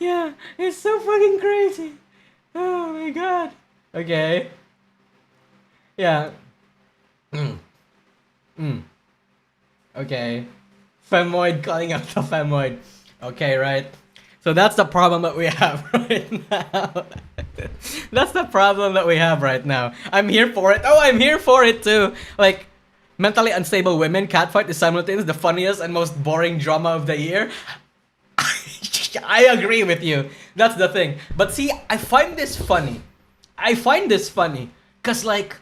Yeah, it's so fucking crazy. Oh my god. Okay. Yeah. Okay. Femoid calling out the femoid. Okay, right. So that's the problem that we have right now. That's the problem that we have right now. I'm here for it. Oh, I'm here for it too. Like, mentally unstable women catfight is simultaneously the funniest and most boring drama of the year. I agree with you. That's the thing. But see, I find this funny. Cause like,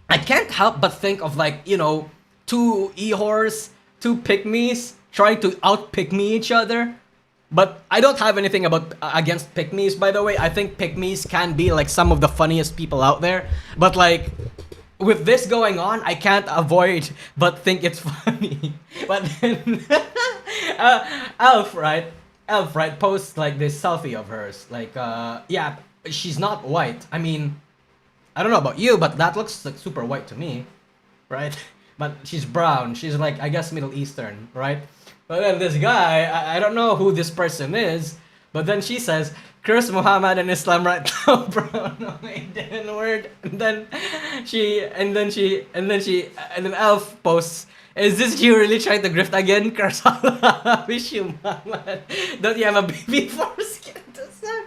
I can't help but think of like, you know, two e-whores, two pygmies trying to out-pygmy each other. But I don't have anything against pygmies, by the way. I think pygmies can be like some of the funniest people out there. But like, with this going on, I can't avoid but think it's funny. But then Elf, right, posts like this selfie of hers. Like, yeah, she's not white. I mean, I don't know about you, but that looks like super white to me, right? But she's brown. She's like, I guess Middle Eastern, right? But then this guy, I don't know who this person is, but then she says, curse Muhammad and Islam right now, bro. No, it didn't work. And then Elf posts, is this you really trying to grift again? Curse Allah. Wish you, Muhammad. Don't you have a baby foreskin to suck?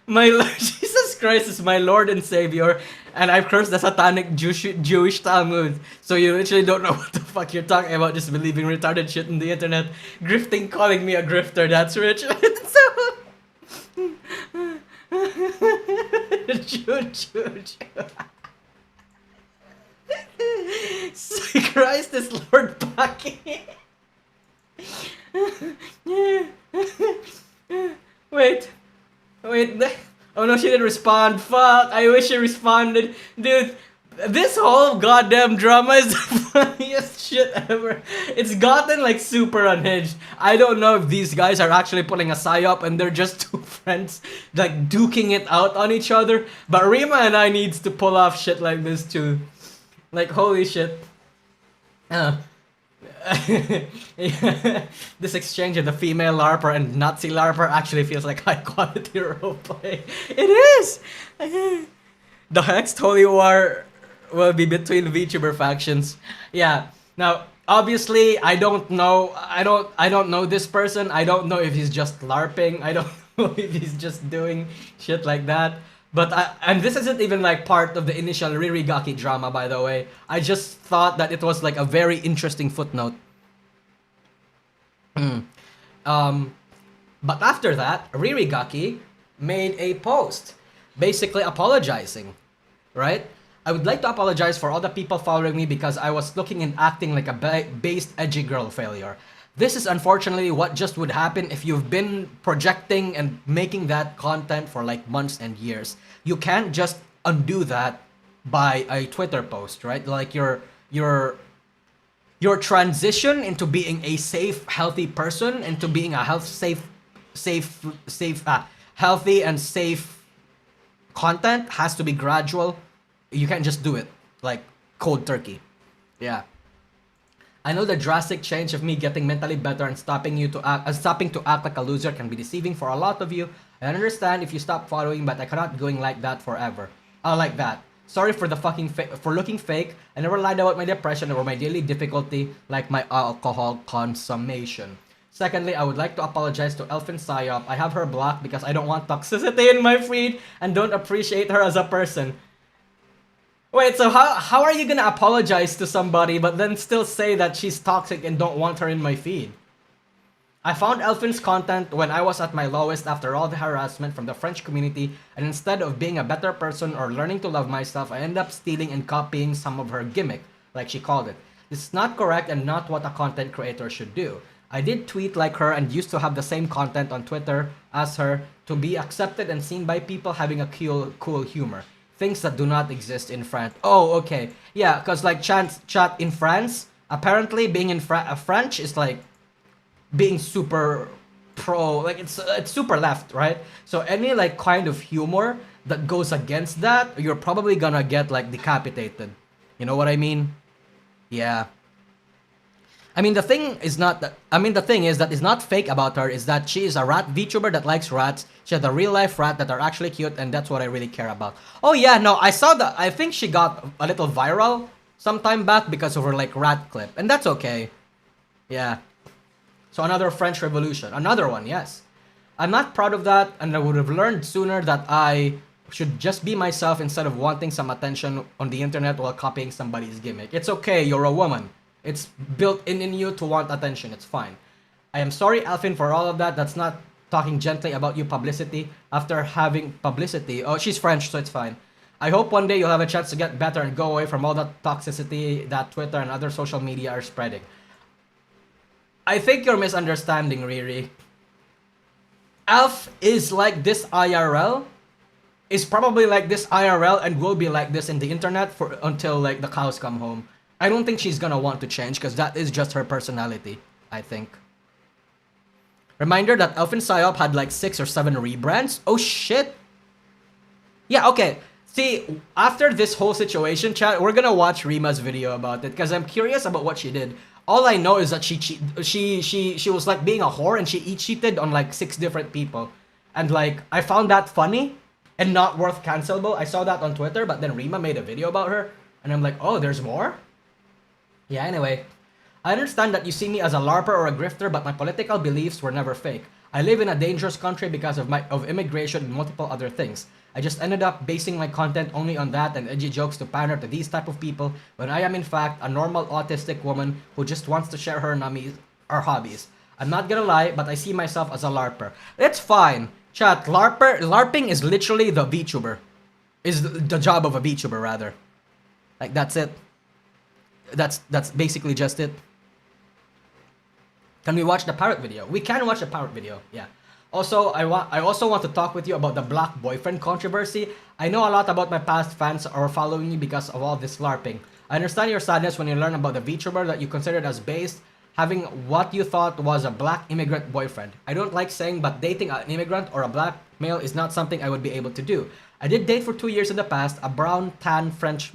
My Lord, Jesus Christ is my Lord and Savior, and I've cursed the satanic Jewish Talmud. So you literally don't know what the fuck you're talking about, just believing retarded shit on the internet. Grifting, calling me a grifter, that's rich. So Christ is Lord Paki. Wait. Oh no, she didn't respond. Fuck, I wish she responded. Dude, this whole goddamn drama is the funniest shit ever. It's gotten like super unhinged. I don't know if these guys are actually putting a psyop and they're just two friends like duking it out on each other. But Rima and I needs to pull off shit like this too. Like, holy shit. Uh, this exchange of the female LARPer and Nazi LARPer actually feels like high quality roleplay. It is! The next Holy War will be between VTuber factions. Yeah. Now, obviously, I don't know. I don't know this person. I don't know if he's just LARPing. I don't know if he's just doing shit like that. But and this isn't even like part of the initial Ririgaki drama, by the way. I just thought that it was like a very interesting footnote. But after that, Ririgaki made a post basically apologizing, right? I would like to apologize for all the people following me because I was looking and acting like a based edgy girl failure. This is unfortunately what just would happen if you've been projecting and making that content for like months and years. You can't just undo that by a Twitter post, right? Like your transition into being a safe, healthy person, into being a healthy and safe content has to be gradual. You can't just do it like cold turkey. Yeah. I know the drastic change of me getting mentally better and stopping to act like a loser can be deceiving for a lot of you. I understand if you stop following, but I cannot going like that forever. Like that. Sorry for the fucking for looking fake. I never lied about my depression or my daily difficulty, like my alcohol consummation. Secondly, I would like to apologize to Elfin Psyop. I have her blocked because I don't want toxicity in my feed and don't appreciate her as a person. Wait, so how are you gonna apologize to somebody but then still say that she's toxic and don't want her in my feed? I found Elfin's content when I was at my lowest after all the harassment from the French community, and instead of being a better person or learning to love myself, I end up stealing and copying some of her gimmick, like she called it. This is not correct and not what a content creator should do. I did tweet like her and used to have the same content on Twitter as her to be accepted and seen by people having a cool humor. Things that do not exist in France. Oh, okay. Yeah, because like chat in France, apparently being in French is like being super pro, like it's super left, right? So any like kind of humor that goes against that, you're probably gonna get like decapitated. You know what I mean? Yeah. I mean, the thing is that is not fake about her is that she is a rat VTuber that likes rats. She has a real life rat that are actually cute, and that's what I really care about. Oh yeah, no, I saw that. I think she got a little viral sometime back because of her like rat clip, and that's okay. Yeah. So another French Revolution, another one, yes. I'm not proud of that, and I would have learned sooner that I should just be myself instead of wanting some attention on the internet while copying somebody's gimmick. It's okay, you're a woman. It's built in you to want attention. It's fine. I am sorry, Alfin, for all of that. That's not talking gently about you publicity after having publicity. Oh, she's French, so it's fine. I hope one day you'll have a chance to get better and go away from all that toxicity that Twitter and other social media are spreading. I think you're misunderstanding, Riri. Alf is like this IRL, is probably like this IRL and will be like this in the internet for until like the cows come home. I don't think she's gonna want to change because that is just her personality, I think. Reminder that Elfin Psyop had like 6 or 7 rebrands. Oh shit. Yeah, okay. See, after this whole situation, chat, we're gonna watch Rima's video about it because I'm curious about what she did. All I know is that she was like being a whore and she cheated on like 6 different people. And like, I found that funny and not worth cancelable. I saw that on Twitter, but then Rima made a video about her. And I'm like, oh, there's more? Yeah, anyway. I understand that you see me as a LARPer or a grifter, but my political beliefs were never fake. I live in a dangerous country because of immigration and multiple other things. I just ended up basing my content only on that and edgy jokes to pander to these type of people when I am in fact a normal autistic woman who just wants to share her hobbies. I'm not gonna lie, but I see myself as a LARPer. It's fine. Chat, LARPing is literally the VTuber. Is the job of a VTuber, rather. Like, that's it. That's basically just it. Can we watch the parrot video? We can watch the parrot video, yeah. Also, I also want to talk with you about the black boyfriend controversy. I know a lot about my past fans are following you because of all this LARPing. I understand your sadness when you learn about the VTuber that you considered as based, having what you thought was a black immigrant boyfriend. I don't like saying, but dating an immigrant or a black male is not something I would be able to do. I did date for 2 years in the past, a brown, tan, French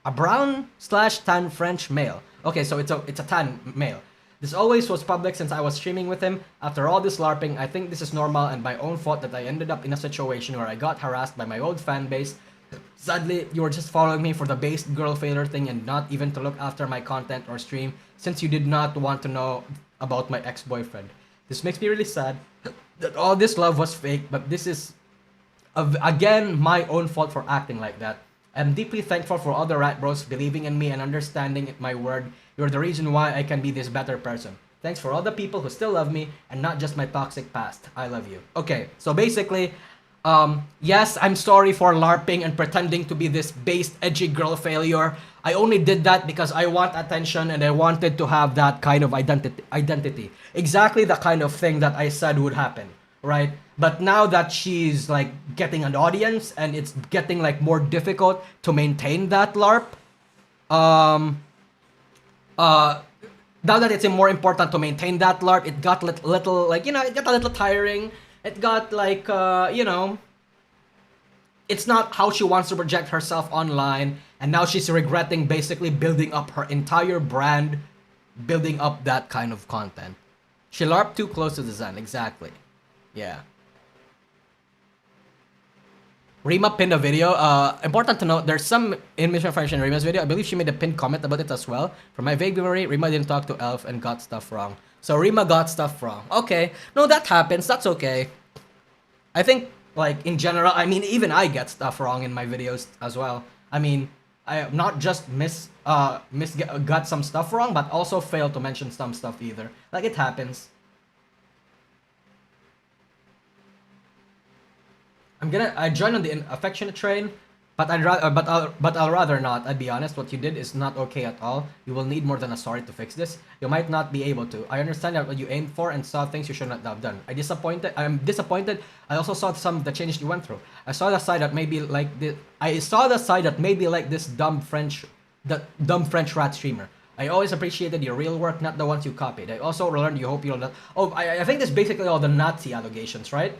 A brown/tan French male. Okay, so it's a tan male. This always was public since I was streaming with him. After all this LARPing, I think this is normal and my own fault that I ended up in a situation where I got harassed by my old fan base. Sadly, you were just following me for the based girl failure thing and not even to look after my content or stream since you did not want to know about my ex-boyfriend. This makes me really sad that all this love was fake, but this is, again, my own fault for acting like that. I'm deeply thankful for all the rat bros believing in me and understanding my word. You're the reason why I can be this better person. Thanks for all the people who still love me and not just my toxic past. I love you. Okay, so basically, yes, I'm sorry for LARPing and pretending to be this based edgy girl failure. I only did that because I want attention and I wanted to have that kind of identity. Exactly the kind of thing that I said would happen, right? But now that she's like getting an audience and it's getting like more difficult to maintain that LARP, now that it's more important to maintain that LARP, it got little like, you know, it got a little tiring. It got like, you know, it's not how she wants to project herself online. And now she's regretting basically building up her entire brand, building up that kind of content. She LARPed too close to the Zen, exactly. Yeah. Rima pinned a video. Important to note, there's some misinformation in Rima's video. I believe she made a pinned comment about it as well. From my vague memory, Rima didn't talk to Elf and got stuff wrong. So Rima got stuff wrong. Okay. No, that happens. That's okay. I think, like, in general, I mean, even I get stuff wrong in my videos as well. I mean, I have not just got some stuff wrong, but also failed to mention some stuff either. Like, it happens. I joined on the affectionate train, but I'll rather not. I'd be honest, what you did is not okay at all. You will need more than a sorry to fix this. You might not be able to. I understand that what you aimed for and saw things you should not have done. I'm disappointed. I also saw some of the changes you went through. I saw the side that maybe like this. I saw the side that maybe like this dumb French rat streamer. I always appreciated your real work, not the ones you copied. I also learned you hope you'll not. Oh, I think this basically all the Nazi allegations, right?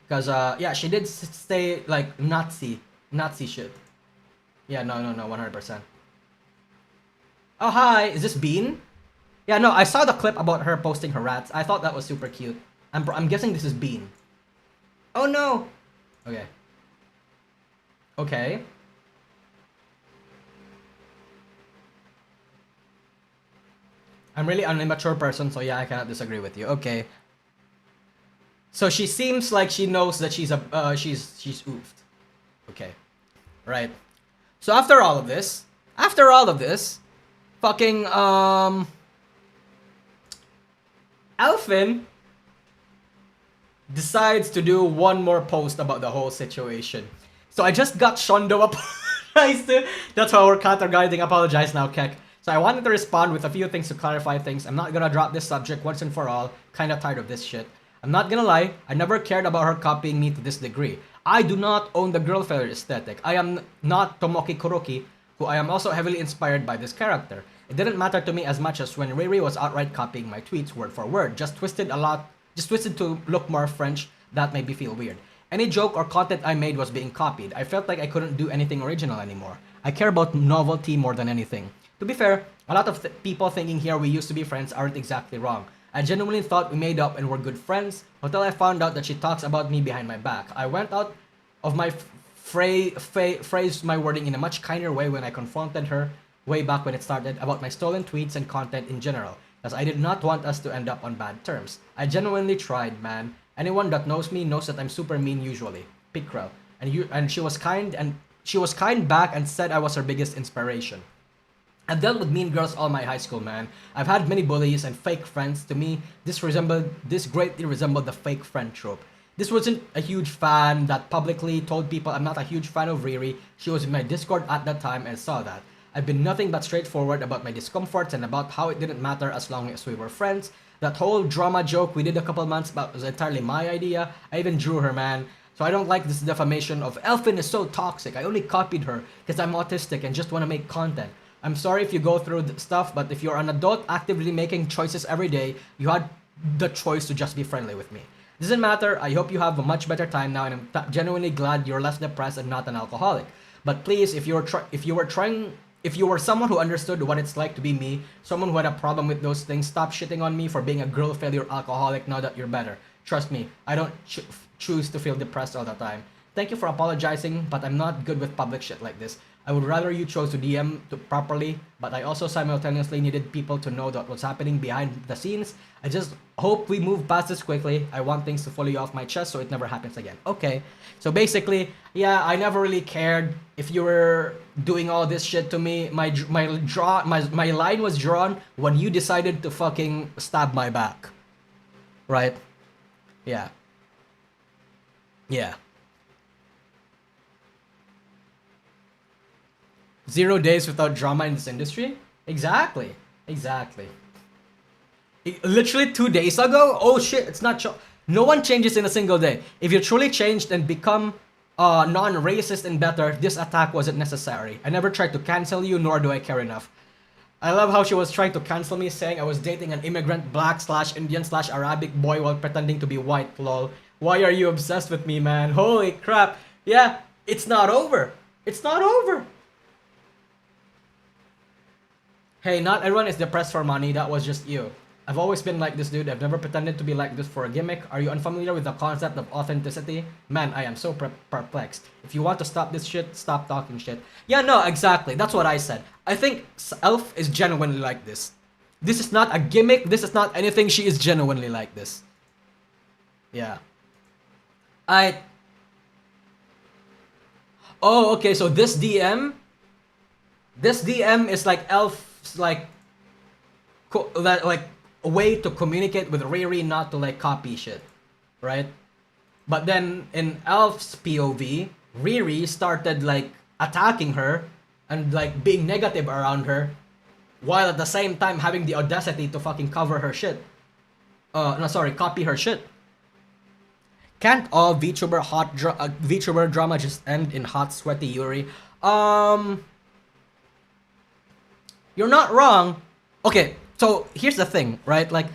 Because, yeah, she did say, like, Nazi shit. Yeah, no, 100%. Oh, hi, is this Bean? Yeah, no, I saw the clip about her posting her rats. I thought that was super cute. I'm guessing this is Bean. Oh, no. Okay. Okay. I'm really an immature person, so yeah, I cannot disagree with you. Okay. So she seems like she knows that she's oofed. Okay. Right. So after all of this, fucking Alfin decides to do one more post about the whole situation. So I just got Shondo apologized to. That's why we're counter-guiding. Apologize now, Kek. So I wanted to respond with a few things to clarify things. I'm not gonna drop this subject once and for all. Kinda tired of this shit. I'm not gonna lie, I never cared about her copying me to this degree. I do not own the girl failure aesthetic. I am not Tomoki Kuroki, who I am also heavily inspired by this character. It didn't matter to me as much as when Riri was outright copying my tweets word for word, just twisted to look more French. That made me feel weird. Any joke or content I made was being copied. I felt like I couldn't do anything original anymore. I care about novelty more than anything. To be fair, a lot of people thinking here we used to be friends aren't exactly wrong. I genuinely thought we made up and were good friends until I found out that she talks about me behind my back. I went out of my phrased my wording in a much kinder way when I confronted her way back when it started about my stolen tweets and content in general, as I did not want us to end up on bad terms. I genuinely tried, man. Anyone that knows me knows that I'm super mean usually. Pickrell. And she was kind back and said I was her biggest inspiration. I've dealt with mean girls all my high school, man. I've had many bullies and fake friends. To me, this greatly resembled the fake friend trope. This wasn't a huge fan that publicly told people I'm not a huge fan of Riri. She was in my Discord at that time and saw that. I've been nothing but straightforward about my discomforts and about how it didn't matter as long as we were friends. That whole drama joke we did a couple months back was entirely my idea. I even drew her, man. So I don't like this defamation of Elfin is so toxic. I only copied her because I'm autistic and just want to make content. I'm sorry if you go through stuff, but if you're an adult actively making choices every day, you had the choice to just be friendly with me. Doesn't matter, I hope you have a much better time now, and I'm genuinely glad you're less depressed and not an alcoholic. But please, if you were trying if you were someone who understood what it's like to be me, someone who had a problem with those things, stop shitting on me for being a girl failure alcoholic now that you're better. Trust me, I don't choose to feel depressed all the time. Thank you for apologizing, but I'm not good with public shit like this. I would rather you chose to DM properly, but I also simultaneously needed people to know that what's happening behind the scenes. I just hope we move past this quickly. I want things to fully off my chest so it never happens again. Okay, so basically, yeah, I never really cared if you were doing all this shit to me. My line was drawn when you decided to fucking stab my back. Right? Yeah. Yeah. 0 days without drama in this industry? Exactly. Exactly. Literally 2 days ago? Oh shit, it's not... No one changes in a single day. If you truly changed and become non-racist and better, this attack wasn't necessary. I never tried to cancel you, nor do I care enough. I love how she was trying to cancel me, saying I was dating an immigrant black/Indian/Arabic boy while pretending to be white, lol. Why are you obsessed with me, man? Holy crap. Yeah, it's not over. It's not over. Hey, not everyone is depressed for money, that was just you. I've always been like this, dude. I've never pretended to be like this for a gimmick. Are you unfamiliar with the concept of authenticity? Man, I am so perplexed. If you want to stop this shit, stop talking shit. Yeah, no, exactly. That's what I said. I think Elf is genuinely like this. This is not a gimmick. This is not anything. She is genuinely like this. Yeah. Oh, okay, so this DM is like Elf's like a way to communicate with Riri, not to like copy shit, right? But then in Elf's POV, Riri started like attacking her and like being negative around her, while at the same time having the audacity to fucking cover her shit. Copy her shit. Can't all VTuber drama just end in hot, sweaty Yuri? You're not wrong. Okay, so here's the thing, right? Like,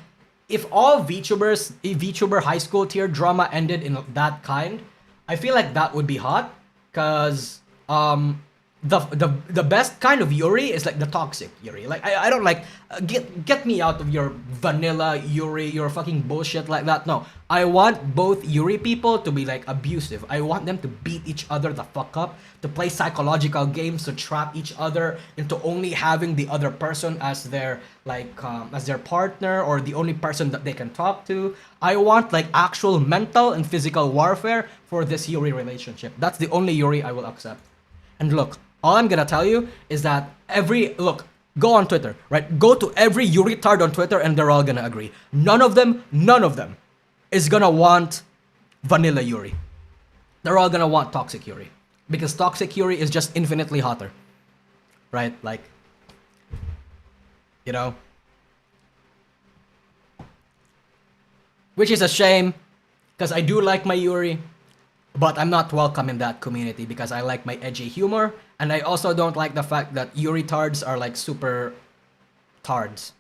if all VTuber high school tier drama ended in that kind, I feel like that would be hot, cause the best kind of Yuri is like the toxic Yuri. Like I don't like get me out of your vanilla Yuri, your fucking bullshit like that. No, I want both Yuri people to be like abusive. I want them to beat each other the fuck up, to play psychological games, to trap each other into only having the other person as their as their partner or the only person that they can talk to. I want like actual mental and physical warfare for this Yuri relationship. That's the only Yuri I will accept. And look, all I'm gonna tell you is that go on Twitter, right? Go to every Yuri tard on Twitter and they're all gonna agree. None of them is gonna want vanilla Yuri. They're all gonna want toxic Yuri. Because toxic Yuri is just infinitely hotter. Right? Like, you know? Which is a shame, because I do like my Yuri, but I'm not welcome in that community because I like my edgy humor, and I also don't like the fact that Yuri tards are like super tards.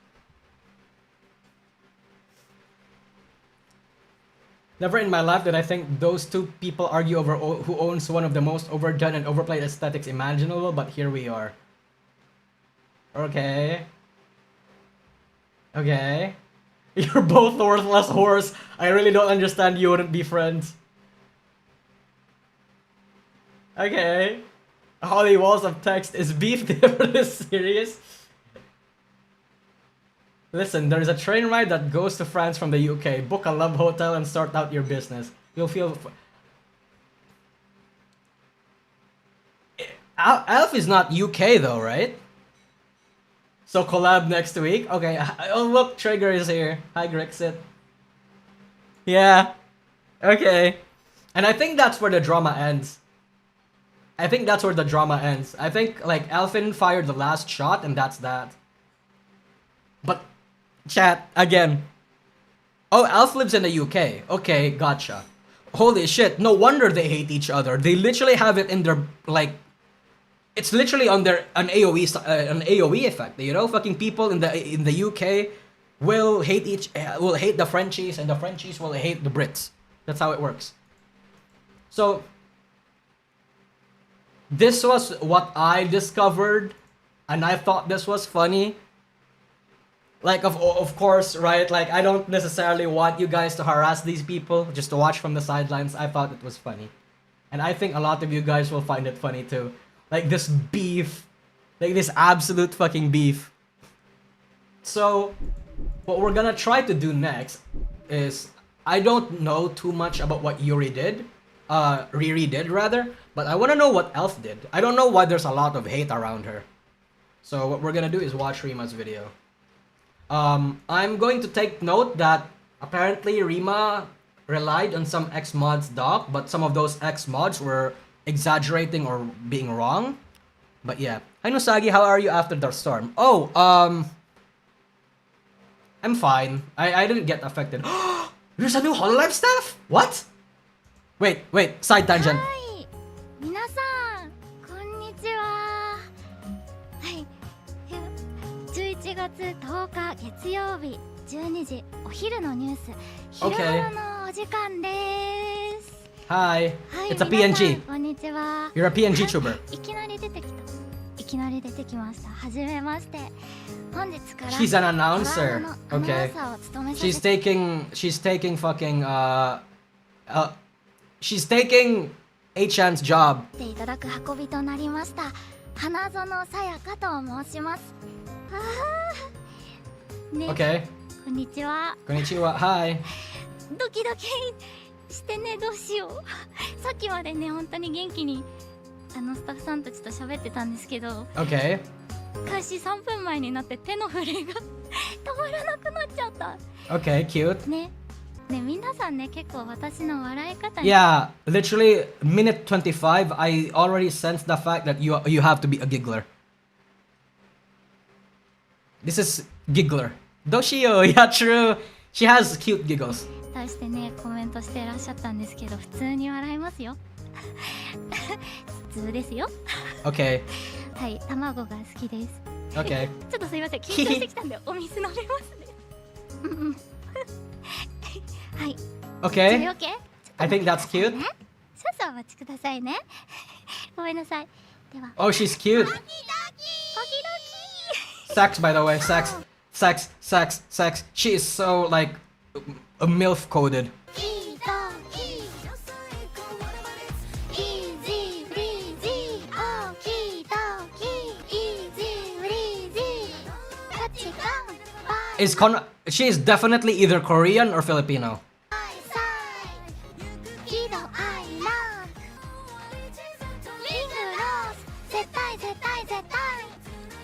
Never in my life did I think those two people argue over who owns one of the most overdone and overplayed aesthetics imaginable, but here we are. Okay. Okay. You're both worthless whores. I really don't understand you wouldn't be friends. Okay. Holy walls of text. Is beef ever this serious? Listen, there's a train ride that goes to France from the UK. Book a love hotel and sort out your business. You'll feel... Elf is not UK though, right? So collab next week? Okay, oh look, Trigger is here. Hi Grexit. Yeah. Okay. And I think that's where the drama ends. I think that's where the drama ends. I think like Elfin fired the last shot and that's that. But chat again. Oh, Elf lives in the UK. Okay, gotcha. Holy shit, no wonder they hate each other. They literally have it in their like it's literally on their an AoE effect, you know? Fucking people in the UK will hate the Frenchies and the Frenchies will hate the Brits. That's how it works. So this was what I discovered and I thought this was funny. Like, of course, right? Like, I don't necessarily want you guys to harass these people, just to watch from the sidelines. I thought it was funny. And I think a lot of you guys will find it funny too. Like, this beef. Like, this absolute fucking beef. So, what we're gonna try to do next is... I don't know too much about what Yuri did. Riri did, rather. But I want to know what Elf did. I don't know why there's a lot of hate around her. So what we're gonna do is watch Rima's video. I'm going to take note that apparently Rima relied on some X-Mods doc, but some of those X-Mods were exaggerating or being wrong. But yeah. Hi Nusagi, how are you after the storm? Oh, I'm fine. I didn't get affected. There's a new HoloLive staff? What? Wait, side tangent. 皆さんこんにちは。はい。11月10日月曜日12時お昼のニュース昼頃のお時間です。Hi. はい、 It's a PNG. こんにちは。 You're a PNG tuber. いきなり出てきた。いきなり出てきました。はじめまして。本日から She's an announcer. Okay. アナウンサーを務めさせ She's て taking fucking she's taking A-chan's job. いただく運びとなりました花園さやかと申します。ね、 Okay. こんにちは。 Konnichiwa. Hi. ドキドキしてね、どうしよう。さっきまでね本当に元気にスタッフさんたちと喋ってたんですけど、 Okay. 開始3分前になって手の震えが止まらなくなっちゃった。 Okay, cute. ね、皆さんね結構私の笑い方に Yeah, literally minute 25 I already sensed the fact that you have to be a giggler. This is giggler. Doshio, yeah, true. She has cute giggles. 対してねコメントしてらっしゃったんですけど、普通に笑いますよ。普通ですよ。 Okay. はい、卵が好きです。 Okay. ちょっとすいません、緊張してきたんでお水飲めますね。うんうん。はい。 Okay. オッケー。 I think that's cute. ね、少々お待ちくださいね。ごめんなさい。では。 Oh, she's cute. ドキドキ。 Sex, by the way. Sex. She is so, like, a MILF coded. キドキ。イージーブリージー。オーキードキ。イージーブリージー。タッチガン。She is definitely either Korean or Filipino. 喜怒哀楽。リングロース。絶対絶対絶対。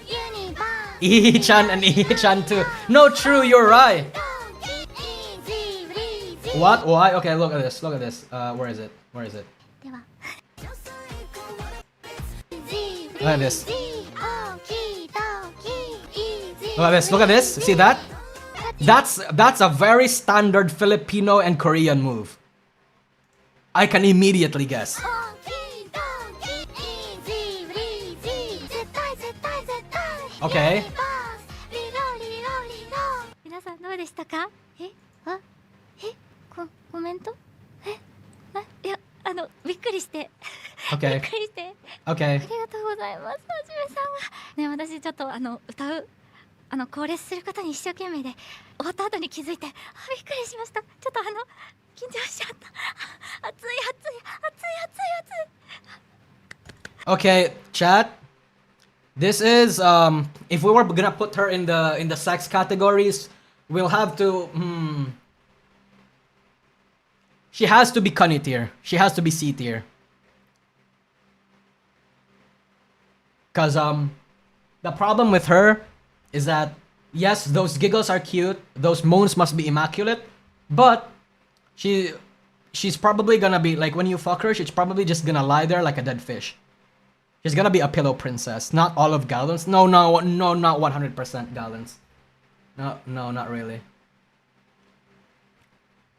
ユニバー。Ii-chan and Ii-chan too. No, true, you're right. What? Why? Okay, look at this. Where is it? では。 Look at this. Look at this. See that? That's a very standard Filipino and Korean move. I can immediately guess. Okay. 皆さんどうでしたか？コメント？いやびっくりして。Okay. びっくりして。 Okay. ありがとうございます。はじめさんが。ね、私ちょっと歌うコーレスすることに一生懸命で終わった後に気づいて、びっくりしました。ちょっと緊張しちゃった。熱い。 Okay, chat. This is if we were gonna put her in the sex categories, we'll have to she has to be Kunny tier. She has to be C tier. Cause the problem with her is that yes, those giggles are cute, those moans must be immaculate, but she's probably gonna be like, when you fuck her, she's probably just gonna lie there like a dead fish. She's gonna be a pillow princess. Not all of Gallons. No, not 100% Gallons. No, not really.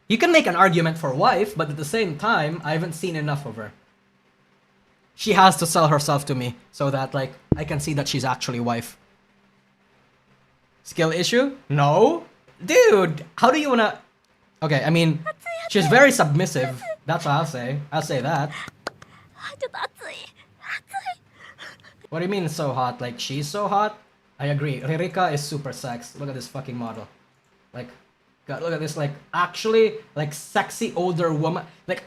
You can make an argument for wife, but at the same time, I haven't seen enough of her. She has to sell herself to me so that, like, I can see that she's actually wife. Skill issue? No? Dude, how do you wanna... Okay, I mean, she's very submissive. That's what I'll say. I'll say that. What do you mean so hot? Like she's so hot? I agree. Ririka is super sex. Look at this fucking model. Like, God, look at this, like, actually, like, sexy older woman. Like,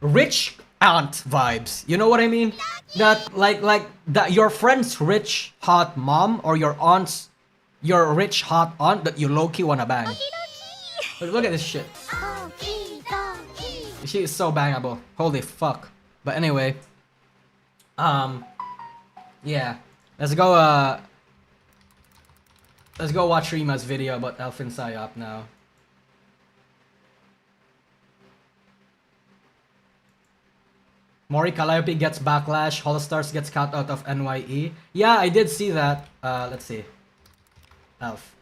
rich aunt vibes. You know what I mean? That, like, that your friend's rich, hot mom, or your rich, hot aunt that you low-key wanna bang. Look at this shit. She is so bangable. Holy fuck. But anyway. Yeah. Let's go watch Rima's video about Elfin Psyop now. Mori Calliope gets backlash, Holostars gets cut out of NYE. Yeah, I did see that. Let's see. Elf.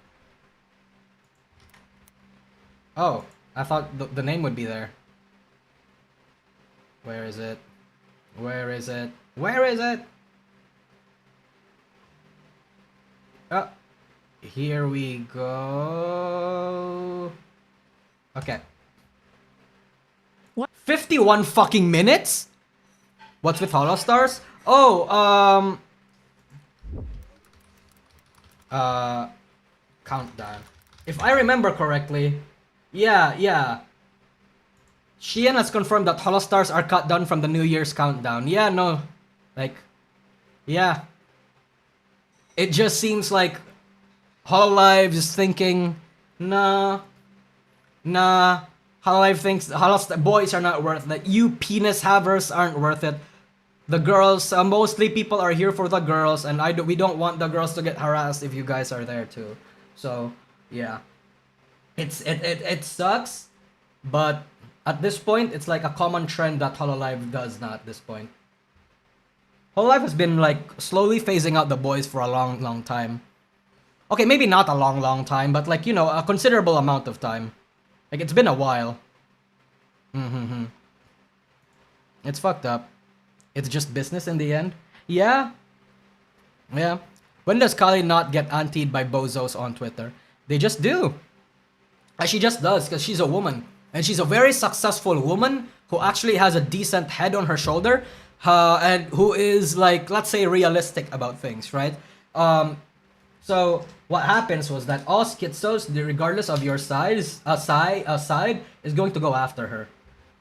Oh, I thought the name would be there. Where is it? Where is it? Where is it? Oh, here we go. Okay. What? 51 fucking minutes? What's with Holostars? Oh, countdown. If I remember correctly, yeah. Sheehan has confirmed that Holostars are cut down from the New Year's countdown. Yeah, no. Like, yeah. It just seems like Hololive is thinking, nah. Hololive thinks boys are not worth it. You penis havers aren't worth it. The girls, mostly people are here for the girls, and we don't want the girls to get harassed if you guys are there too. So, yeah. It sucks, but at this point, it's like a common trend that Hololive does not at this point. Hololive has been like slowly phasing out the boys for a long time. Okay, maybe not a long time, but like, you know, a considerable amount of time. Like, it's been a while. It's fucked up. It's just business in the end. Yeah. When does Kali not get antied by bozos on Twitter? They just do. She just does, because she's a woman. And she's a very successful woman who actually has a decent head on her shoulder. And who is, like, let's say, realistic about things, right? So what happens was that all schizos, regardless of your side, is going to go after her.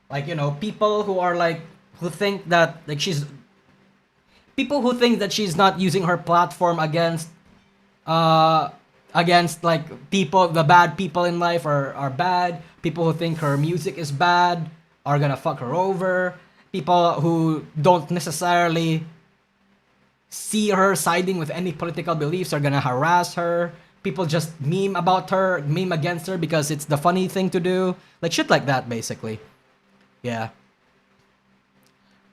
Like, you know, people who are like, who think that like she's not using her platform against like people, the bad people in life are bad. People who think her music is bad are gonna fuck her over. People who don't necessarily see her siding with any political beliefs are gonna harass her. People just meme about her, meme against her because it's the funny thing to do. Like shit like that, basically. Yeah.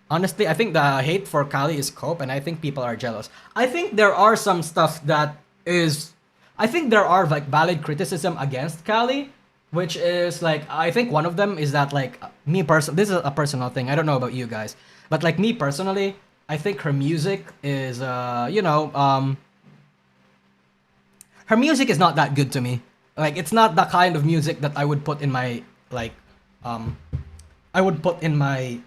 Honestly, I think the hate for Kali is cope, and I think people are jealous. I think there are some stuff that is... I think there are like valid criticism against Kali, which is like, I think one of them is that like, me personally, this is a personal thing, I don't know about you guys, but like me personally, I think her music is, her music is not that good to me. Like, it's not the kind of music that I would put in my, like, I would put in my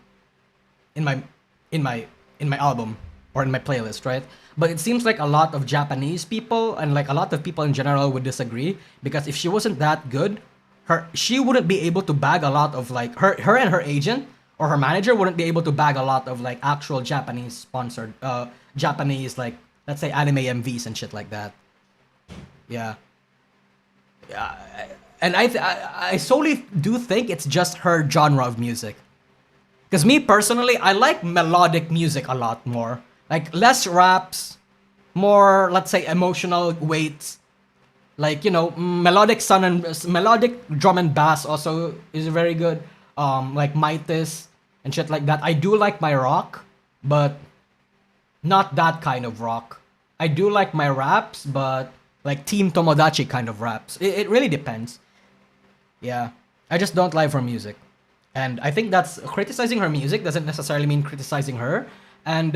album or in my playlist, right? But it seems like a lot of Japanese people and like a lot of people in general would disagree, because if she wasn't that good, she wouldn't be able to bag a lot of like her and her agent or her manager wouldn't be able to bag a lot of like actual Japanese sponsored Japanese, like, let's say anime MVs and shit like that. Yeah. And I solely do think it's just her genre of music. Because me personally, I like melodic music a lot more. Like, less raps, more, let's say, emotional weights. Like, you know, melodic drum and bass also is very good. Like Mightis and shit like that. I do like my rock, but not that kind of rock. I do like my raps, but like Team Tomodachi kind of raps. It really depends. Yeah. I just don't like her music. And I think that's criticizing her music doesn't necessarily mean criticizing her. And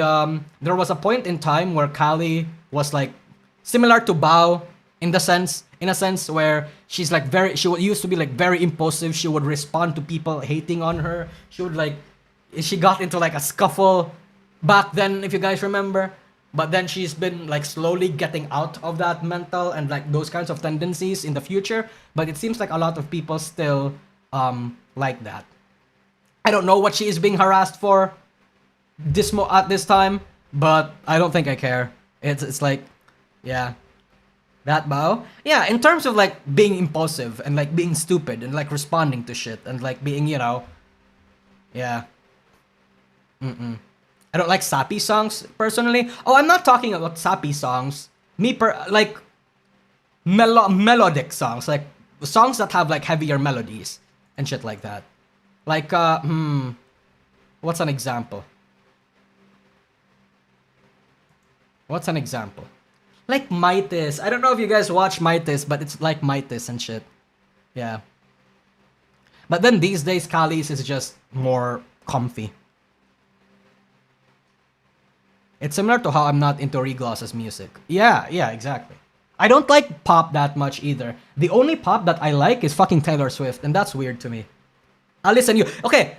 there was a point in time where Kali was like similar to Bao in a sense where she's like she used to be like very impulsive. She would respond to people hating on her. She got into like a scuffle back then, if you guys remember. but then she's been like slowly getting out of that mental and like those kinds of tendencies in the future. But it seems like a lot of people still like that. I don't know what she is being harassed for at this time, but I don't think I care. It's like, yeah, that bow. Yeah, in terms of like being impulsive and like being stupid and like responding to shit and like being, you know, yeah. I don't like sappy songs personally. Oh, I'm not talking about sappy songs. Like melodic songs, like songs that have like heavier melodies and shit like that. Like what's an example? What's an example? Like Mightis. I don't know if you guys watch Mightis, but it's like Mightis and shit. Yeah. But then these days, Kali's is just more comfy. It's similar to how I'm not into Regloss's music. Yeah, exactly. I don't like pop that much either. The only pop that I like is fucking Taylor Swift, and that's weird to me. I'll listen you. Okay,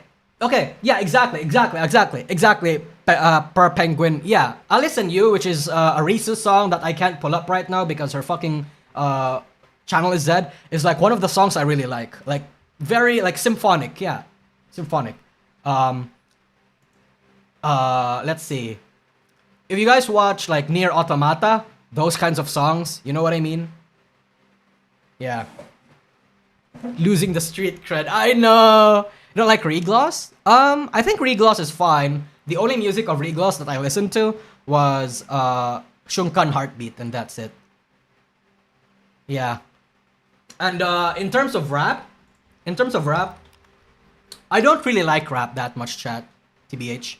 yeah, exactly. Per Penguin. Yeah, I'll listen you, which is a Risu song that I can't pull up right now because her fucking channel is dead. Is like one of the songs I really like. Like very like symphonic. Yeah, symphonic. Let's see. If you guys watch like Near Automata, those kinds of songs, you know what I mean? Yeah. Losing the street cred. I know. You don't like Regloss? I think Regloss is fine. The only music of Regloss that I listened to was Shunkan Heartbeat, and that's it. Yeah. And in terms of rap, I don't really like rap that much, chat, TBH.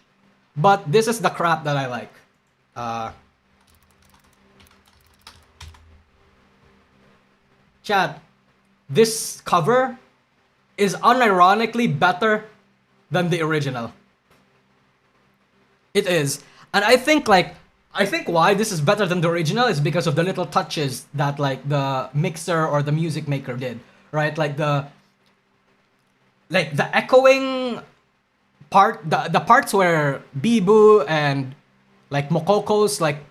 But this is the crap that I like. Chat, this cover is unironically better than the original. It is. And I think why this is better than the original is because of the little touches that like the mixer or the music maker did, right? Like the echoing part, the parts where Bibu and like Mokoko's like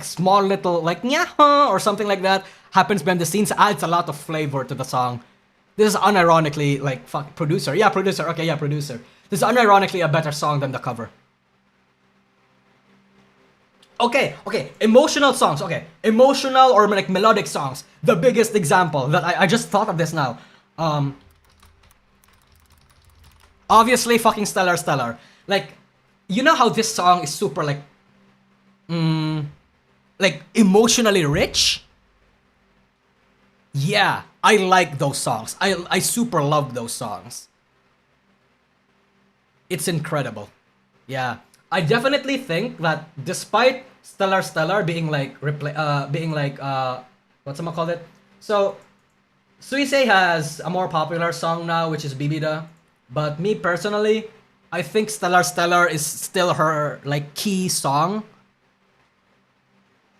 small little like nyaha or something like that happens behind the scenes, adds a lot of flavor to the song. This is unironically like producer. Yeah, producer. Okay, yeah, producer. This is unironically a better song than the cover. Okay, emotional songs. Okay, emotional or like melodic songs. The biggest example that I just thought of this now. Obviously, fucking Stellar. Like, you know how this song is super like emotionally rich? Yeah, I like those songs. I super love those songs. It's incredible. Yeah. I definitely think that despite Stellar being like what's I'm gonna call it? So Suisei has a more popular song now, which is Bibida. But me personally, I think Stellar is still her like key song.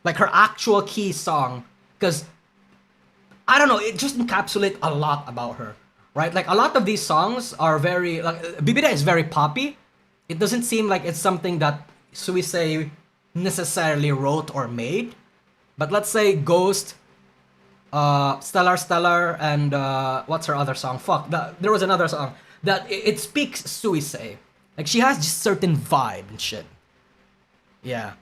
Like her actual key song. Because I don't know, it just encapsulates a lot about her. Right? Like a lot of these songs are very like Bibida is very poppy. It doesn't seem like it's something that Suisei necessarily wrote or made. But let's say Ghost, Stellar, and what's her other song? There was another song that it speaks Suisei. Like she has just certain vibe and shit. Yeah.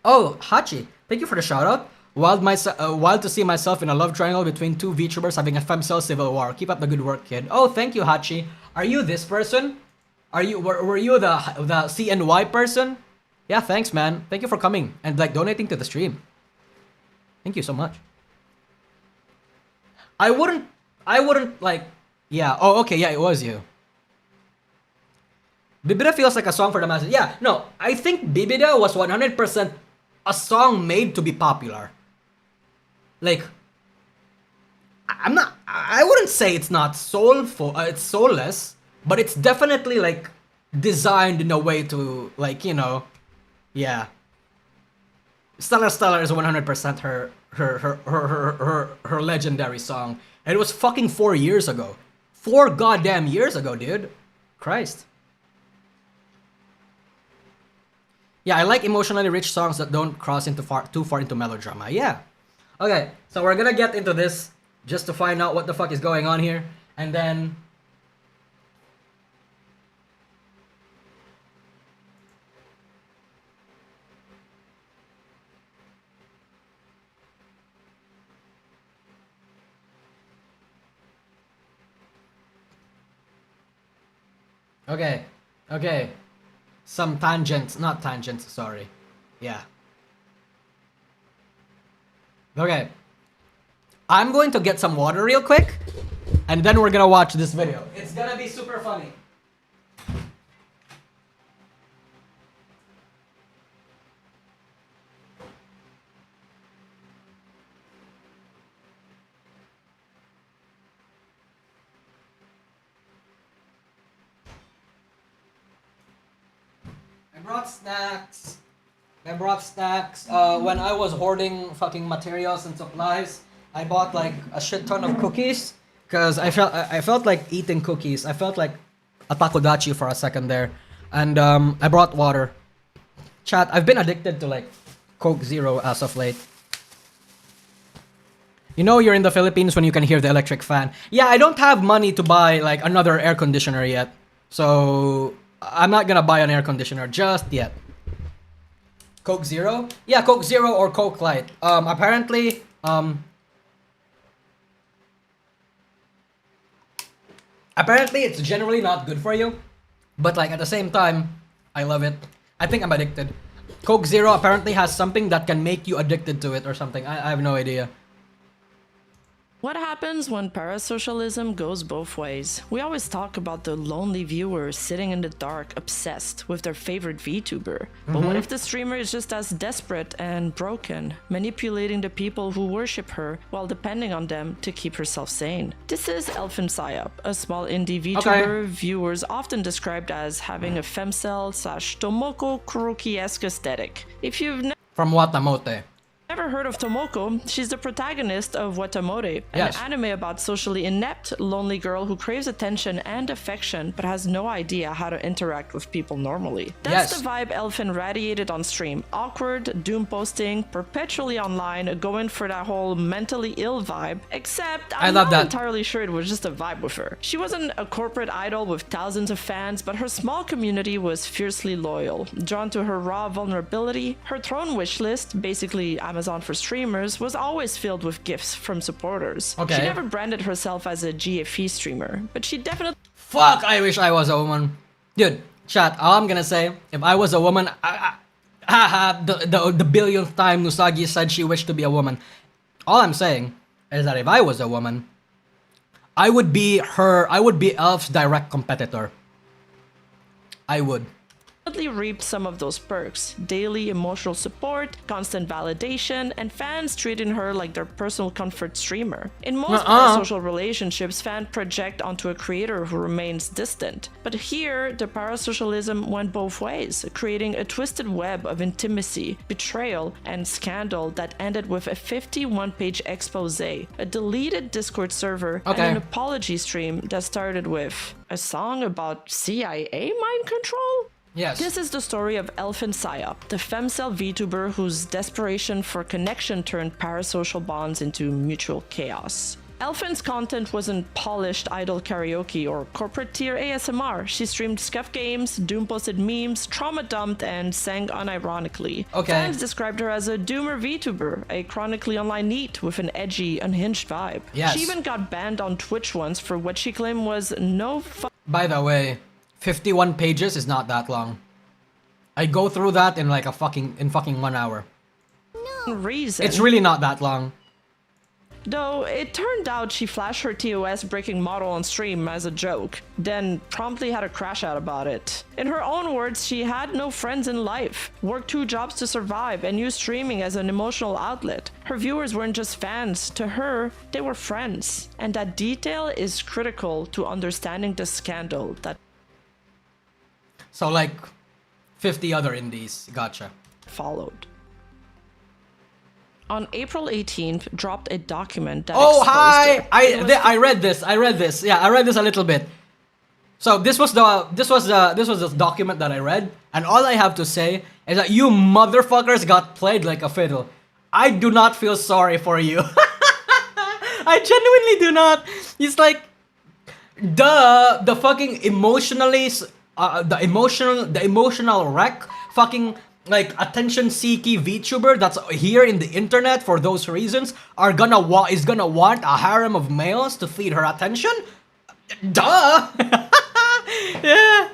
Oh, Hachi, thank you for the shout out. Wild to see myself in a love triangle between two VTubers having a Femcel civil war. Keep up the good work, kid. Oh, thank you, Hachi. Are you this person? Were you the CNY person? Yeah, thanks, man. Thank you for coming and like donating to the stream. Thank you so much. I wouldn't like. Yeah. Oh, okay. Yeah, it was you. Bibida feels like a song for the masses. Yeah. No, I think Bibida was 100% a song made to be popular. Like, I wouldn't say it's not soulful. It's soulless, but it's definitely like designed in a way to like, you know, yeah. Stellar is 100% her legendary song, and it was fucking 4 years ago. 4 goddamn years ago, dude. Christ. Yeah, I like emotionally rich songs that don't cross into too far into melodrama. Yeah. Okay, so we're gonna get into this just to find out what the fuck is going on here, and then. Okay, okay. Some tangents, not tangents, sorry. Yeah. Okay. I'm going to get some water real quick, and then we're gonna watch this video. It's gonna be super funny. I brought snacks. When I was hoarding fucking materials and supplies, I bought like a shit ton of cookies because I felt like eating cookies. I felt like a takodachi for a second there, and I brought water. Chat, I've been addicted to like Coke Zero as of late. You know you're in the Philippines when you can hear the electric fan. Yeah, I don't have money to buy like another air conditioner yet, so I'm not gonna buy an air conditioner just yet. Coke Zero? Yeah, Coke Zero or Coke Light. Apparently, it's generally not good for you, but like at the same time, I love it. I think I'm addicted. Coke Zero apparently has something that can make you addicted to it or something. I have no idea. What happens when parasocialism goes both ways? We always talk about the lonely viewer sitting in the dark, obsessed with their favorite VTuber. But what if the streamer is just as desperate and broken, manipulating the people who worship her while depending on them to keep herself sane? This is Elfin Psyop, a small indie VTuber viewers often described as having a Femcel / Tomoko Kuroki-esque aesthetic. If you've From Watamote. never heard of Tomoko, she's the protagonist of Watamote, an anime about socially inept, lonely girl who craves attention and affection but has no idea how to interact with people normally. That's the vibe Elfin radiated on stream. Awkward, doom posting, perpetually online, going for that whole mentally ill vibe, except I'm not entirely sure it was just a vibe with her. She wasn't a corporate idol with thousands of fans, but her small community was fiercely loyal. Drawn to her raw vulnerability, her throne wish list, basically Amazon for streamers, was always filled with gifts from supporters. She never branded herself as a GFE streamer, but she definitely— Fuck, I wish I was a woman. Dude, chat, all I'm gonna say, if I was a woman, the billionth time Nusagi said she wished to be a woman. All I'm saying is that if I was a woman, I would be Elf's direct competitor. I would. reaped some of those perks: daily emotional support, constant validation, and fans treating her like their personal comfort streamer. In most parasocial relationships, fans project onto a creator who remains distant. But here, the parasocialism went both ways, creating a twisted web of intimacy, betrayal, and scandal that ended with a 51-page expose, a deleted Discord server, and an apology stream that started with a song about CIA mind control? Yes. This is the story of Elfin Psyop, the Femcel VTuber whose desperation for connection turned parasocial bonds into mutual chaos. Elfin's content wasn't polished idol karaoke or corporate tier ASMR. She streamed scuff games, doom-posted memes, trauma-dumped, and sang unironically. Fans described her as a doomer VTuber, a chronically online neat with an edgy, unhinged vibe. She even got banned on Twitch once for what she claimed was By the way, 51 pages is not that long. I go through that in like in fucking 1 hour. reason. It's really not that long. Though it turned out she flashed her TOS breaking model on stream as a joke, then promptly had a crash out about it. In her own words, she had no friends in life, worked 2 jobs to survive, and used streaming as an emotional outlet. Her viewers weren't just fans, to her, they were friends. And that detail is critical to understanding the scandal that— So like 50 other indies, gotcha. —followed. On April 18th, dropped a document that I read this. Yeah, I read this a little bit. So this was the document that I read, and all I have to say is that you motherfuckers got played like a fiddle. I do not feel sorry for you. I genuinely do not. It's like the fucking the emotional wreck, fucking like attention seeky VTuber that's here in the internet for those reasons is gonna want a harem of males to feed her attention. Duh. Yeah.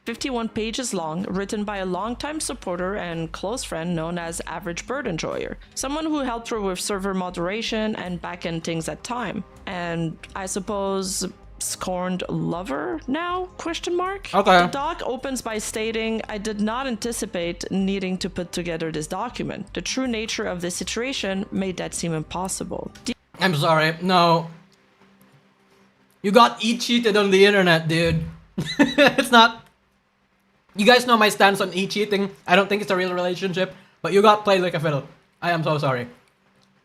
51 pages long, written by a longtime supporter and close friend known as Average Bird Enjoyer, someone who helped her with server moderation and back-end things at time. And I suppose scorned lover now? Question mark? Okay. The doc opens by stating, I did not anticipate needing to put together this document. The true nature of this situation made that seem impossible. I'm sorry, no. You got cheated on the internet, dude. It's not. You guys know my stance on cheating. I don't think it's a real relationship, but you got played like a fiddle. I am so sorry.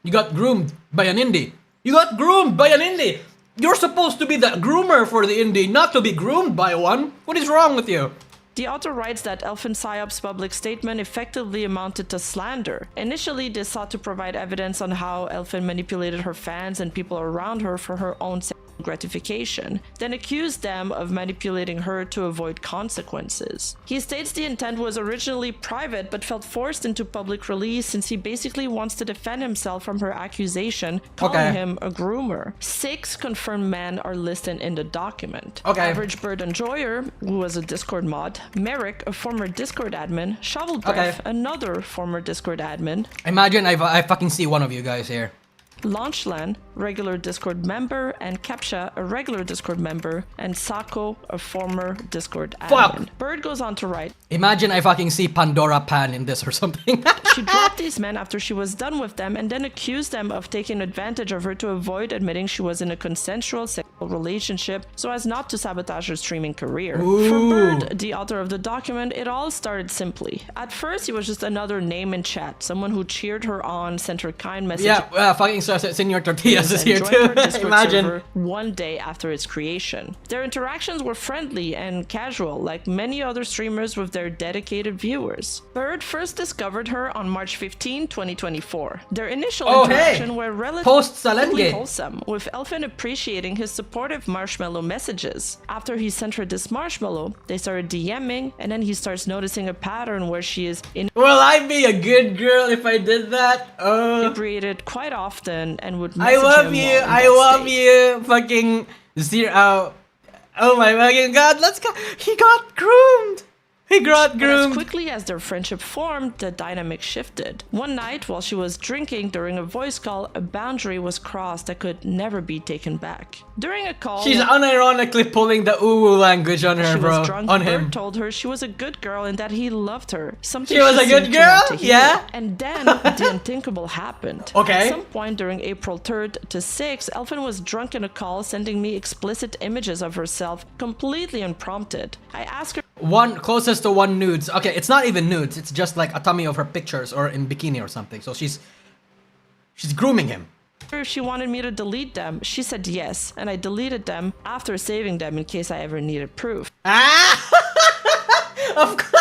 You got groomed by an indie. You got groomed by an indie. You're supposed to be the groomer for the indie, not to be groomed by one. What is wrong with you? The author writes that Elfin Psyop's public statement effectively amounted to slander. Initially, this sought to provide evidence on how Elfin manipulated her fans and people around her for her own sexual gratification, then accused them of manipulating her to avoid consequences. He states the intent was originally private but felt forced into public release since he basically wants to defend himself from her accusation, calling him a groomer. 6 confirmed men are listed in the document. Average Bird Enjoyer, who was a Discord mod, Merrick, a former Discord admin, Shovel Breath, another former Discord admin. Imagine I fucking see one of you guys here. Launchland, regular Discord member, and Captcha, a regular Discord member, and Sako, a former Discord admin. Bird goes on to write, imagine I fucking see Pandora Pan in this or something. She dropped these men after she was done with them and then accused them of taking advantage of her to avoid admitting she was in a consensual sexual relationship so as not to sabotage her streaming career. For Bird, the author of the document, it all started simply. At first, he was just another name in chat, someone who cheered her on, sent her kind messages. Yeah, fucking Senor Tortillas is here too. Imagine. One day after its creation. Their interactions were friendly and casual, like many other streamers with their dedicated viewers. Bird first discovered her on March 15, 2024. Their initial interaction were relatively wholesome, with Elfin appreciating his supportive marshmallow messages. After he sent her this marshmallow, they started DMing, and then he starts noticing a pattern where she is Will I be a good girl if I did that? inebriated quite often and would message him I love you, fucking zero. Oh my fucking god, let's go. He got groomed. He got groomed. As quickly as their friendship formed, the dynamic shifted. One night, while she was drinking during a voice call, a boundary was crossed that could never be taken back. During a call, she's unironically pulling the uwu language on her, bro. Was drunk, on Bird him. Told her she was a good girl and that he loved her. Something she was a good girl? Yeah? And then the unthinkable happened. Okay. At some point during April 3rd to 6th, Elfin was drunk in a call, sending me explicit images of herself, completely unprompted. I asked her closest to one nudes. Okay, it's not even nudes. It's just like a tummy of her pictures or in bikini or something. So she's grooming him. If she wanted me to delete them, she said yes, and I deleted them after saving them in case I ever needed proof. Of course.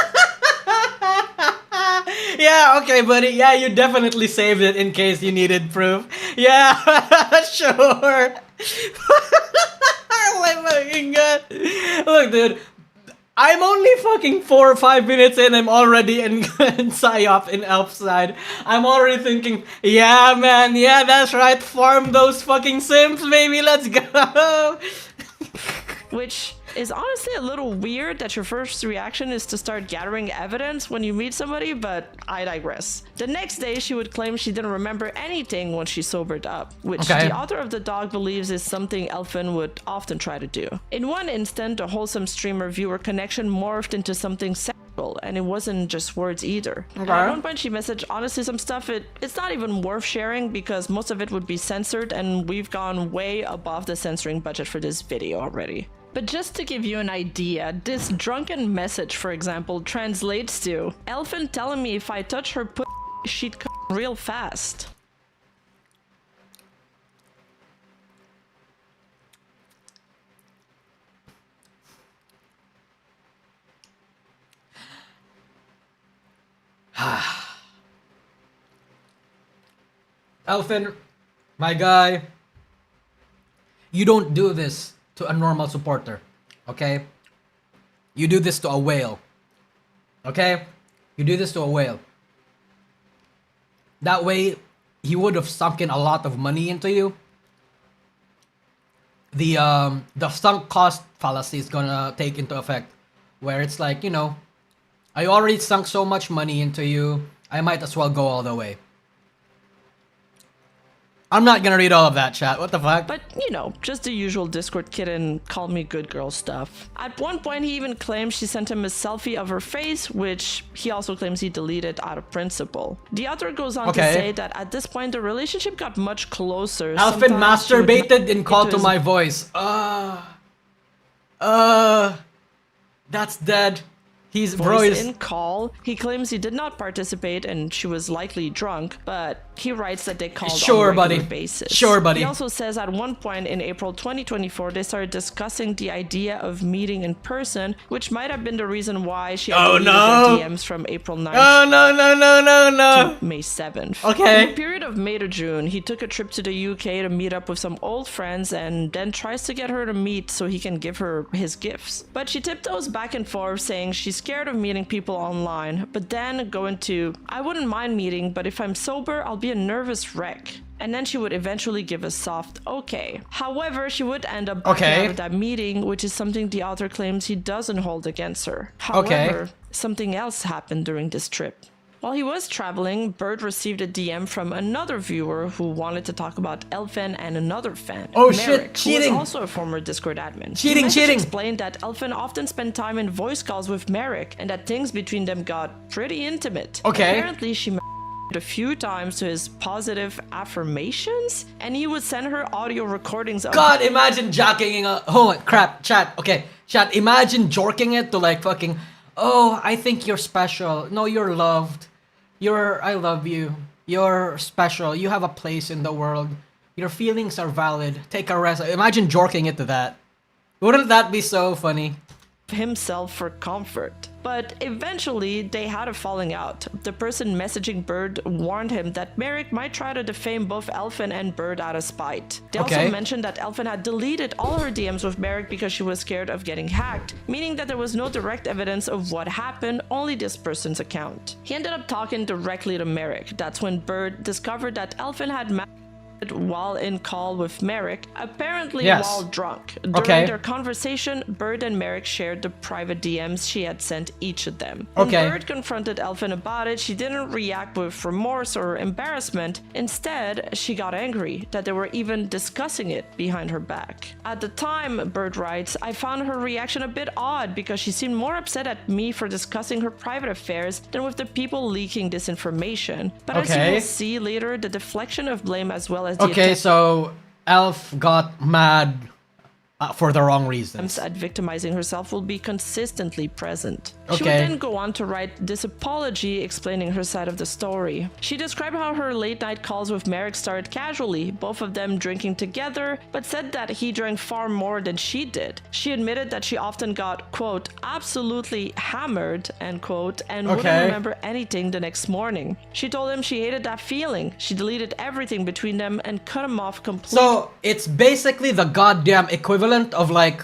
Yeah, okay, buddy. Yeah, you definitely saved it in case you needed proof. Yeah, sure. Oh my fucking god. Look, dude. I'm only fucking 4 or 5 minutes in, I'm already in Psyop in Elf's side. I'm already thinking, yeah man, yeah that's right, farm those fucking simps baby, let's go! Which is honestly a little weird that your first reaction is to start gathering evidence when you meet somebody, but I digress. The next day, she would claim she didn't remember anything when she sobered up, which the author of the dog believes is something Elfin would often try to do. In one instant, a wholesome streamer-viewer connection morphed into something sexual, and it wasn't just words either. At one point, she messaged, honestly, some stuff it's not even worth sharing because most of it would be censored, and we've gone way above the censoring budget for this video already. But just to give you an idea, this drunken message, for example, translates to Elfin telling me if I touch her she'd come real fast. Elfin, my guy, you don't do this to a normal supporter, okay? You do this to a whale, okay? You do this to a whale. That way, he would have sunk in a lot of money into you. The sunk cost fallacy is gonna take into effect, where it's like, you know, I already sunk so much money into you, I might as well go all the way. I'm not gonna read all of that, chat. What the fuck? But, you know, just the usual Discord kitten, call me good girl stuff. At one point, he even claims she sent him a selfie of her face, which he also claims he deleted out of principle. The author goes on to say that at this point, the relationship got much closer. Elfin masturbated in call to my voice. That's dead. He's in call. He claims he did not participate and she was likely drunk, but he writes that they called on a regular basis. Sure, buddy. He also says at one point in April 2024, they started discussing the idea of meeting in person, which might have been the reason why she had deleted their DMs from April 9th to May 7th. Okay. In the period of May to June, he took a trip to the UK to meet up with some old friends and then tries to get her to meet so he can give her his gifts. But she tiptoes back and forth, saying she's scared of meeting people online, but then go into, I wouldn't mind meeting, but if I'm sober, I'll be a nervous wreck. And then she would eventually give a soft okay. However, she would end up backing out of that meeting, which is something the author claims he doesn't hold against her. However, something else happened during this trip. While he was traveling, Bird received a DM from another viewer who wanted to talk about Elfin and another fan, Merrick, cheating! who was also a former Discord admin. Cheating! Explained that Elfin often spent time in voice calls with Merrick and that things between them got pretty intimate. Apparently, she a few times to his positive affirmations, and he would send her audio recordings of— God, imagine jacking oh crap, chat. Okay, chat, imagine jorking it to like fucking, oh, I think you're special. No, you're loved. I love you. You're special. You have a place in the world. Your feelings are valid. Take a rest. Imagine jorking it to that. Wouldn't that be so funny? Himself for comfort. But eventually, they had a falling out. The person messaging Bird warned him that Merrick might try to defame both Elfin and Bird out of spite. They also mentioned that Elfin had deleted all her DMs with Merrick because she was scared of getting hacked, meaning that there was no direct evidence of what happened, only this person's account. He ended up talking directly to Merrick. That's when Bird discovered that Elfin had while in call with Merrick, apparently while drunk. During their conversation, Bird and Merrick shared the private DMs she had sent each of them. When Bird confronted Elfin about it, she didn't react with remorse or embarrassment. Instead, she got angry that they were even discussing it behind her back. At the time, Bird writes, I found her reaction a bit odd because she seemed more upset at me for discussing her private affairs than with the people leaking this information. But as you will see later, the deflection of blame as well as so Elf got mad for the wrong reasons. At victimizing herself will be consistently present. She would then go on to write this apology explaining her side of the story. She described how her late night calls with Merrick started casually, both of them drinking together, but said that he drank far more than she did. She admitted that she often got, quote, absolutely hammered, end quote, and wouldn't remember anything the next morning. She told him she hated that feeling. She deleted everything between them and cut him off completely. So it's basically the goddamn equivalent of like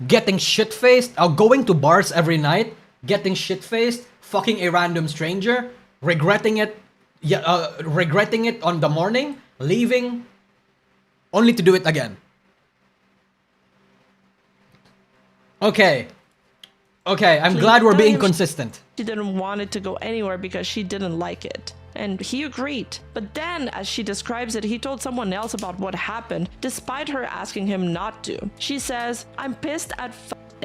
getting shit-faced, going to bars every night, getting shit-faced, fucking a random stranger, regretting it on the morning, leaving, only to do it again. Okay, I'm glad we're being consistent. She didn't want it to go anywhere because she didn't like it. And he agreed. But then, as she describes it, he told someone else about what happened, despite her asking him not to. She says, I'm pissed at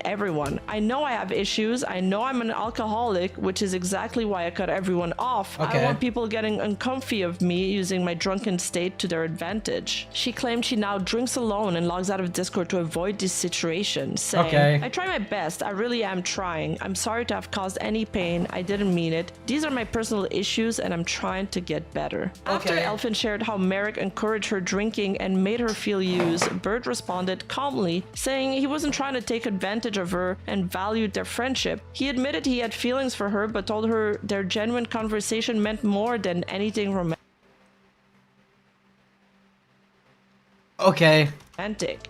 everyone. I know I have issues. I know I'm an alcoholic, which is exactly why I cut everyone off. I don't want people getting uncomfy of me using my drunken state to their advantage. She claimed she now drinks alone and logs out of Discord to avoid this situation, saying, I try my best. I really am trying. I'm sorry to have caused any pain. I didn't mean it. These are my personal issues and I'm trying to get better. After Elfin shared how Merrick encouraged her drinking and made her feel used, Bird responded calmly, saying he wasn't trying to take advantage of her and valued their friendship. He admitted he had feelings for her, but told her their genuine conversation meant more than anything romantic. Okay.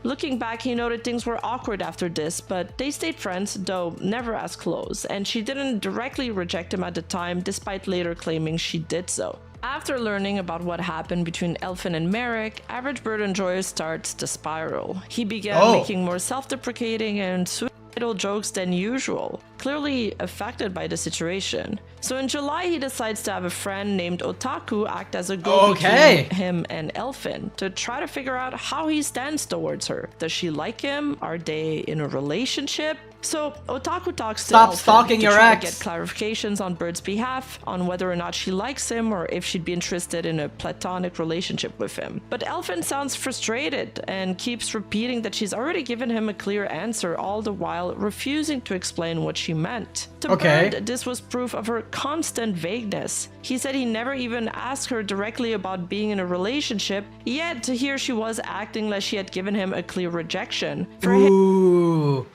Looking back, he noted things were awkward after this, but they stayed friends, though never as close, and she didn't directly reject him at the time, despite later claiming she did so. After learning about what happened between Elfin and Merrick, Average Bird Enjoyer starts to spiral. He began making more self-deprecating and suicidal jokes than usual, clearly affected by the situation. So in July, he decides to have a friend named Otaku act as a go between him and Elfin to try to figure out how he stands towards her. Does she like him? Are they in a relationship? So Otaku talks to Elfin to try to get clarifications on Bird's behalf on whether or not she likes him or if she'd be interested in a platonic relationship with him. But Elfin sounds frustrated and keeps repeating that she's already given him a clear answer, all the while refusing to explain what she meant. To Bird, this was proof of her constant vagueness. He said he never even asked her directly about being in a relationship, yet here she was acting like she had given him a clear rejection. For Ooh.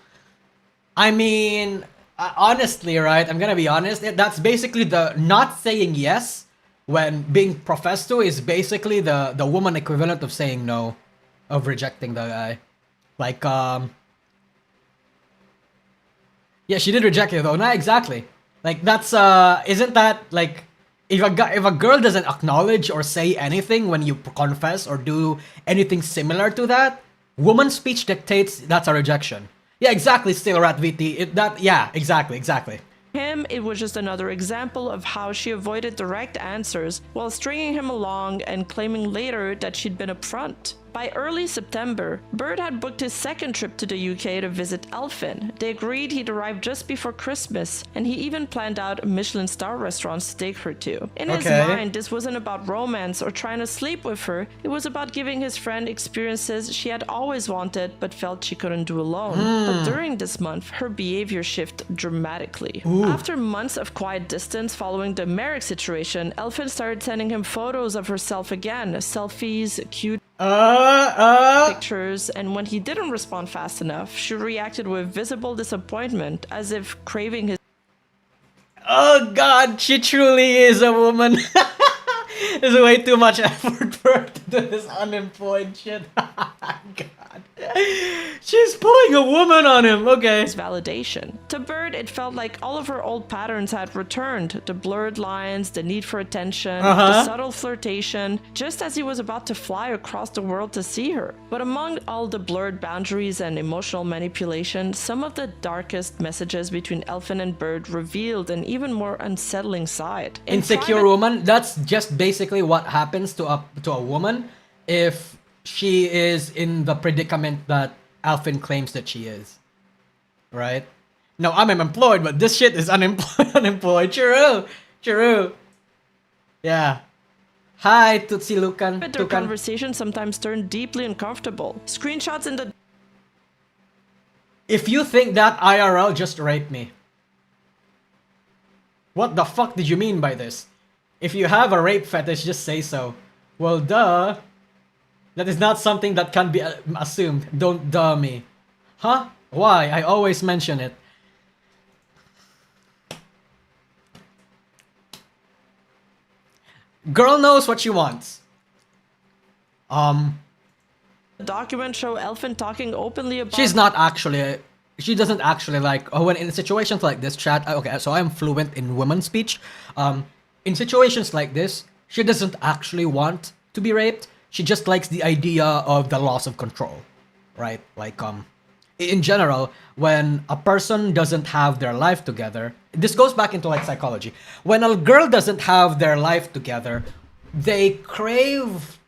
I mean, honestly, right? I'm gonna be honest. That's basically the not saying yes when being professed to is basically the woman equivalent of saying no, of rejecting the guy. Like, yeah, she did reject it though. Not exactly. Like that's isn't that like if a girl doesn't acknowledge or say anything when you confess or do anything similar to that, woman speech dictates that's a rejection. Yeah, exactly, still Rat VT. Yeah, exactly. Him, it was just another example of how she avoided direct answers while stringing him along and claiming later that she'd been upfront. By early September, Bird had booked his second trip to the UK to visit Elfin. They agreed he'd arrive just before Christmas, and he even planned out Michelin star restaurants to take her to. In his mind, this wasn't about romance or trying to sleep with her, it was about giving his friend experiences she had always wanted but felt she couldn't do alone. But during this month, her behavior shifted dramatically. After months of quiet distance following the Merrick situation, Elfin started sending him photos of herself again, selfies, cute pictures, and when he didn't respond fast enough, she reacted with visible disappointment, as if craving his— Oh god, she truly is a woman. There's way too much effort for her to do this unemployed shit. God. She's pulling a woman on him, okay. His validation. To Bird, it felt like all of her old patterns had returned. The blurred lines, the need for attention, the subtle flirtation, just as he was about to fly across the world to see her. But among all the blurred boundaries and emotional manipulation, some of the darkest messages between Elfin and Bird revealed an even more unsettling side. Insecure woman, that's just basically what happens to a woman if she is in the predicament that Elfin claims that she is. Right? No, I'm employed, but this shit is unemployed. True. Yeah. Hi, Tutsi Lucan. But their conversation sometimes turned deeply uncomfortable. Screenshots in the— If you think that IRL, just rape me. What the fuck did you mean by this? If you have a rape fetish, just say so. Well, duh. That is not something that can be assumed. Don't duh me. Huh? Why? I always mention it. Girl knows what she wants. Document show Elfin talking openly about— She's not actually... She doesn't actually like... Oh, when in situations like this, chat... Okay, so I'm fluent in women's speech. In situations like this, she doesn't actually want to be raped. She just likes the idea of the loss of control, right? Like, in general, when a person doesn't have their life together, this goes back into like psychology. When a girl doesn't have their life together, they crave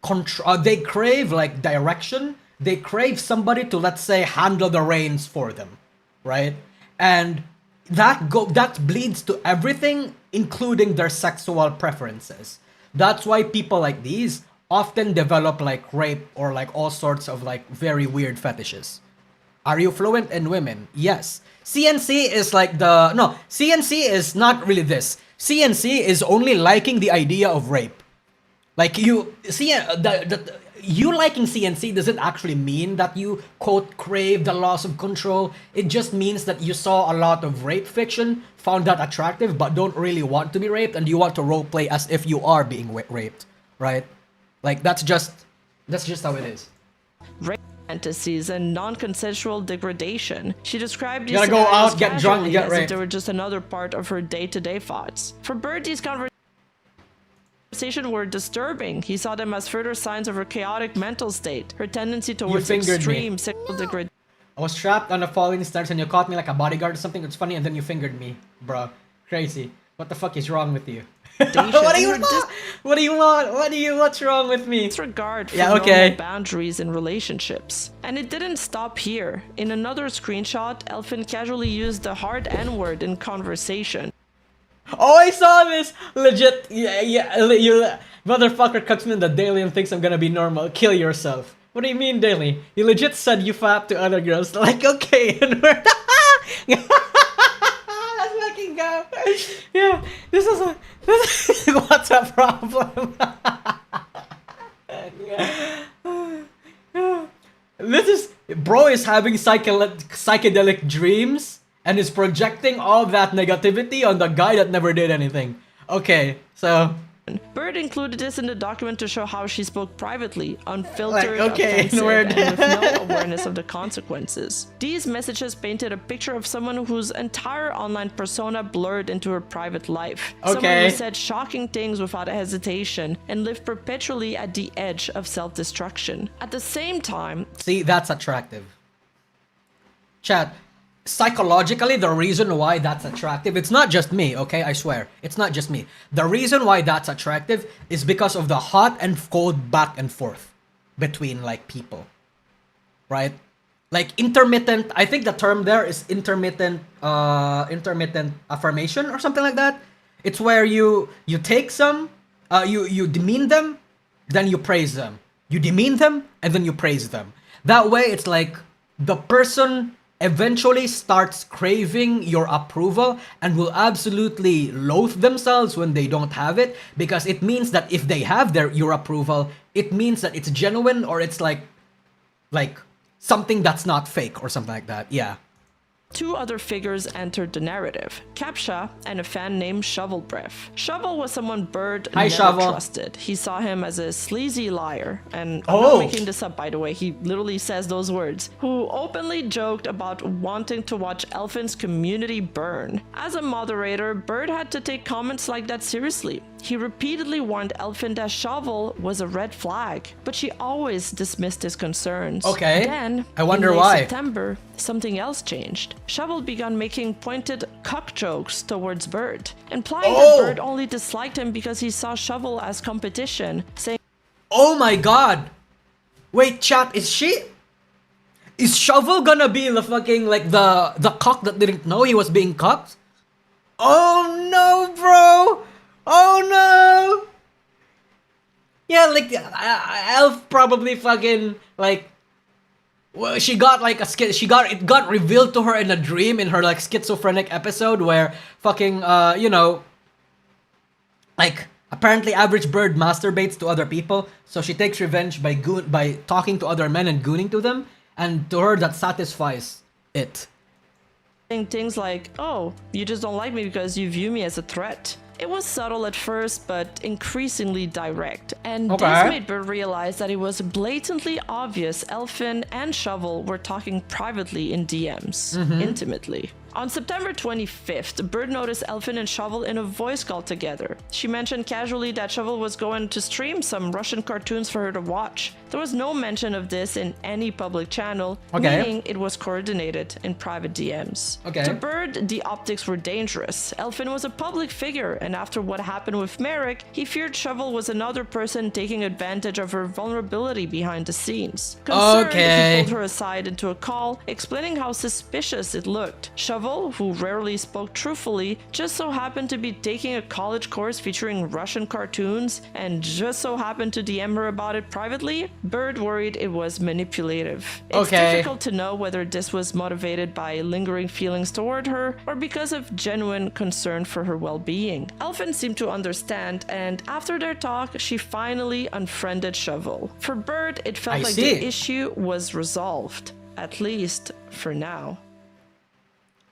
control. They crave like direction. They crave somebody to, let's say, handle the reins for them, right? And that bleeds to everything, including their sexual preferences. That's why people like these often develop like rape or like all sorts of like very weird fetishes. Are you fluent in women? Yes. CNC is like no, CNC is not really this. CNC is only liking the idea of rape. Like you see, you liking CNC doesn't actually mean that you quote crave the loss of control. It just means that you saw a lot of rape fiction, found that attractive, but don't really want to be raped, and you want to roleplay as if you are being raped, right? Like that's just That's just how it is. rape fantasies, and non-consensual degradation. She described these Gotta go scenarios out, get drunk, and get casually as if raped. they were just another part of her day-to-day thoughts. For Bird, these conversations were disturbing. He saw them as further signs of her chaotic mental state, her tendency towards fingered extreme me. sexual degradation. I was trapped on the falling stairs and you caught me like a bodyguard or something. It's funny, and then you fingered me, bro. Crazy. What the fuck is wrong with you? What do you want? What do you want? What's wrong with me? Disregard for Yeah, okay. normal boundaries in relationships. And it didn't stop here. In another screenshot, Elfin casually used the hard N-word in conversation. Oh, I saw this! Legit, you motherfucker cuts me in the daily and thinks I'm gonna be normal. Kill yourself. What do you mean, daily? You legit said you fap to other girls. Like, okay, and we're... Let's fucking go. Yeah, this is what's a problem? This is... Bro is having psychedelic dreams and is projecting all that negativity on the guy that never did anything. Okay, so... Bird included this in the document to show how she spoke privately, unfiltered, okay, offensive, word. and with no awareness of the consequences. These messages painted a picture of someone whose entire online persona blurred into her private life. Someone Okay. who said shocking things without hesitation and lived perpetually at the edge of self-destruction. At the same time, See, that's attractive. Chat, psychologically, the reason why that's attractive, it's not just me, okay? I swear. It's not just me. The reason why that's attractive is because of the hot and cold back and forth between, like, people. Right? Like, intermittent, I think the term there is intermittent affirmation or something like that. It's where you take some, you demean them, then you praise them. You demean them, and then you praise them. That way, it's like the person eventually starts craving your approval and will absolutely loathe themselves when they don't have it, because it means that if they have your approval, it means that it's genuine, or it's like something that's not fake or something like that. Yeah. two other figures entered the narrative, Capsha and a fan named Shovel Breath. Shovel was someone Bird never trusted. He saw him as a sleazy liar, and I'm not making this up, by the way, he literally says those words, who openly joked about wanting to watch Elfin's community burn. As a moderator, Bird had to take comments like that seriously. He repeatedly warned Elfin that Shovel was a red flag, but she always dismissed his concerns. Okay. Then, I wonder in late why. September, something else changed. Shovel began making pointed cuck jokes towards Bird, implying that Bird only disliked him because he saw Shovel as competition, saying, "Oh my god! Wait, chat, is Shovel gonna be the fucking, like, the cock that didn't know he was being cucked? Oh no, bro! Oh no! Yeah, like, Elf probably fucking, like, well, she got like it got revealed to her in a dream in her, like, schizophrenic episode where fucking, you know, like, apparently Average Bird masturbates to other people, so she takes revenge by talking to other men and gooning to them, and to her that satisfies it. things like, oh, you just don't like me because you view me as a threat. It was subtle at first, but increasingly direct, and this made Bird realize that it was blatantly obvious Elfin and Shovel were talking privately in DMs, intimately. On September 25th, Bird noticed Elfin and Shovel in a voice call together. She mentioned casually that Shovel was going to stream some Russian cartoons for her to watch. There was no mention of this in any public channel, meaning it was coordinated in private DMs. To Bird, the optics were dangerous. Elfin was a public figure, and after what happened with Merrick, he feared Shovel was another person taking advantage of her vulnerability behind the scenes. Concerned, he pulled her aside into a call, explaining how suspicious it looked. Shovel, who rarely spoke truthfully, just so happened to be taking a college course featuring Russian cartoons, and just so happened to DM her about it privately. Bird worried it was manipulative. It's difficult to know whether this was motivated by lingering feelings toward her, or because of genuine concern for her well-being. Elfin seemed to understand, and after their talk, she finally unfriended Shovel. For Bird, it felt like the issue was resolved, at least for now.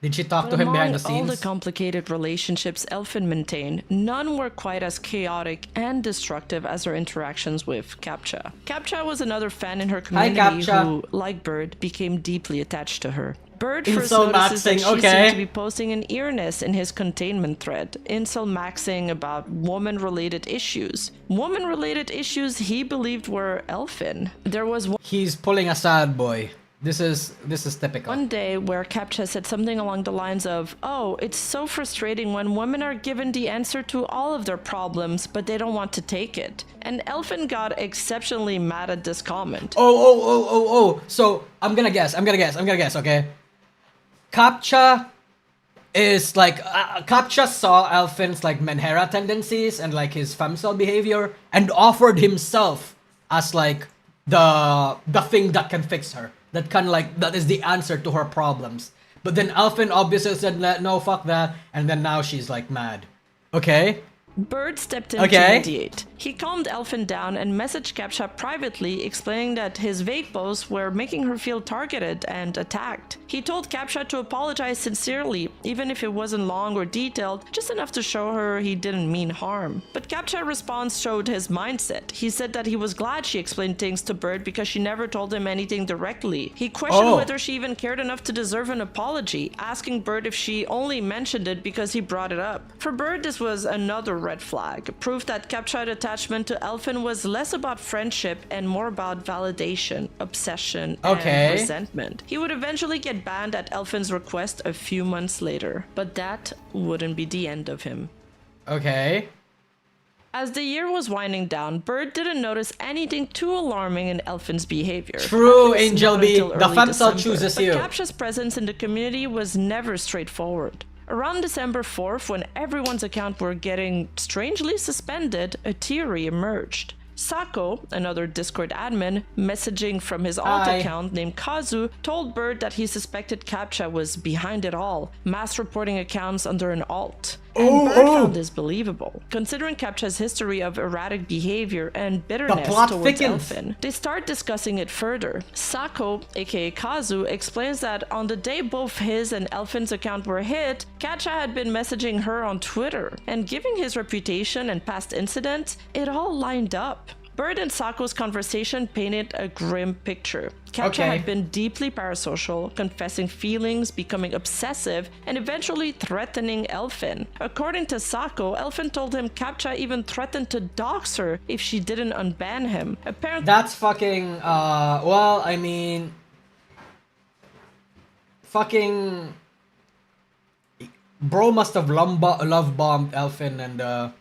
Did she talk But to him behind the among all the scenes? complicated relationships Elfin maintained, none were quite as chaotic and destructive as her interactions with Captcha. Captcha was another fan in her community Captcha. who, like Bird, became deeply attached to her. Bird Incel first notices that maxing, she okay. seemed to be posting an earnest in his containment thread, incel maxing about woman-related issues. Woman-related issues he believed were Elfin. There was He's pulling a sad boy. This is typical. one day where Captcha said something along the lines of, "Oh, it's so frustrating when women are given the answer to all of their problems, but they don't want to take it." And Elfin got exceptionally mad at this comment. Oh. So I'm gonna guess, okay? Captcha is like, Captcha saw Elfin's like Menhera tendencies and like his Femcel behavior and offered himself as like the thing that can fix her. That kind of like, that is the answer to her problems. But then Elfin obviously said, no, fuck that. And then now she's like mad. Okay? Bird stepped in to mediate. He calmed Elfin down and messaged Captcha privately, explaining that his vague posts were making her feel targeted and attacked. He told Captcha to apologize sincerely, even if it wasn't long or detailed, just enough to show her he didn't mean harm. But Captcha's response showed his mindset. He said that he was glad she explained things to Bird because she never told him anything directly. He questioned whether she even cared enough to deserve an apology, asking Bird if she only mentioned it because he brought it up. For Bird, this was another red flag, proof that Captcha's attachment to Elfin was less about friendship and more about validation, obsession, and resentment. He would eventually get banned at Elfin's request a few months later, but that wouldn't be the end of him. Okay. As the year was winding down, Bird didn't notice anything too alarming in Elfin's behavior. True, Angel B. The Femcel chooses you. But Captcha's presence in the community was never straightforward. Around December 4th, when everyone's account were getting strangely suspended, a theory emerged. Sako, another Discord admin, messaging from his alt account named Kazu, told Bird that he suspected Captcha was behind it all, mass reporting accounts under an alt. And Bird found this believable, considering Captcha's history of erratic behavior and bitterness towards Elfin. They start discussing it further. Sako, aka Kazu, explains that on the day both his and Elfin's account were hit, Captcha had been messaging her on Twitter, and given his reputation and past incidents, it all lined up. Bird and Sako's conversation painted a grim picture. Captcha had been deeply parasocial, confessing feelings, becoming obsessive, and eventually threatening Elfin. According to Sako, Elfin told him Captcha even threatened to dox her if she didn't unban him. Apparently, that's fucking, well, I mean, fucking, bro must have love bombed Elfin, and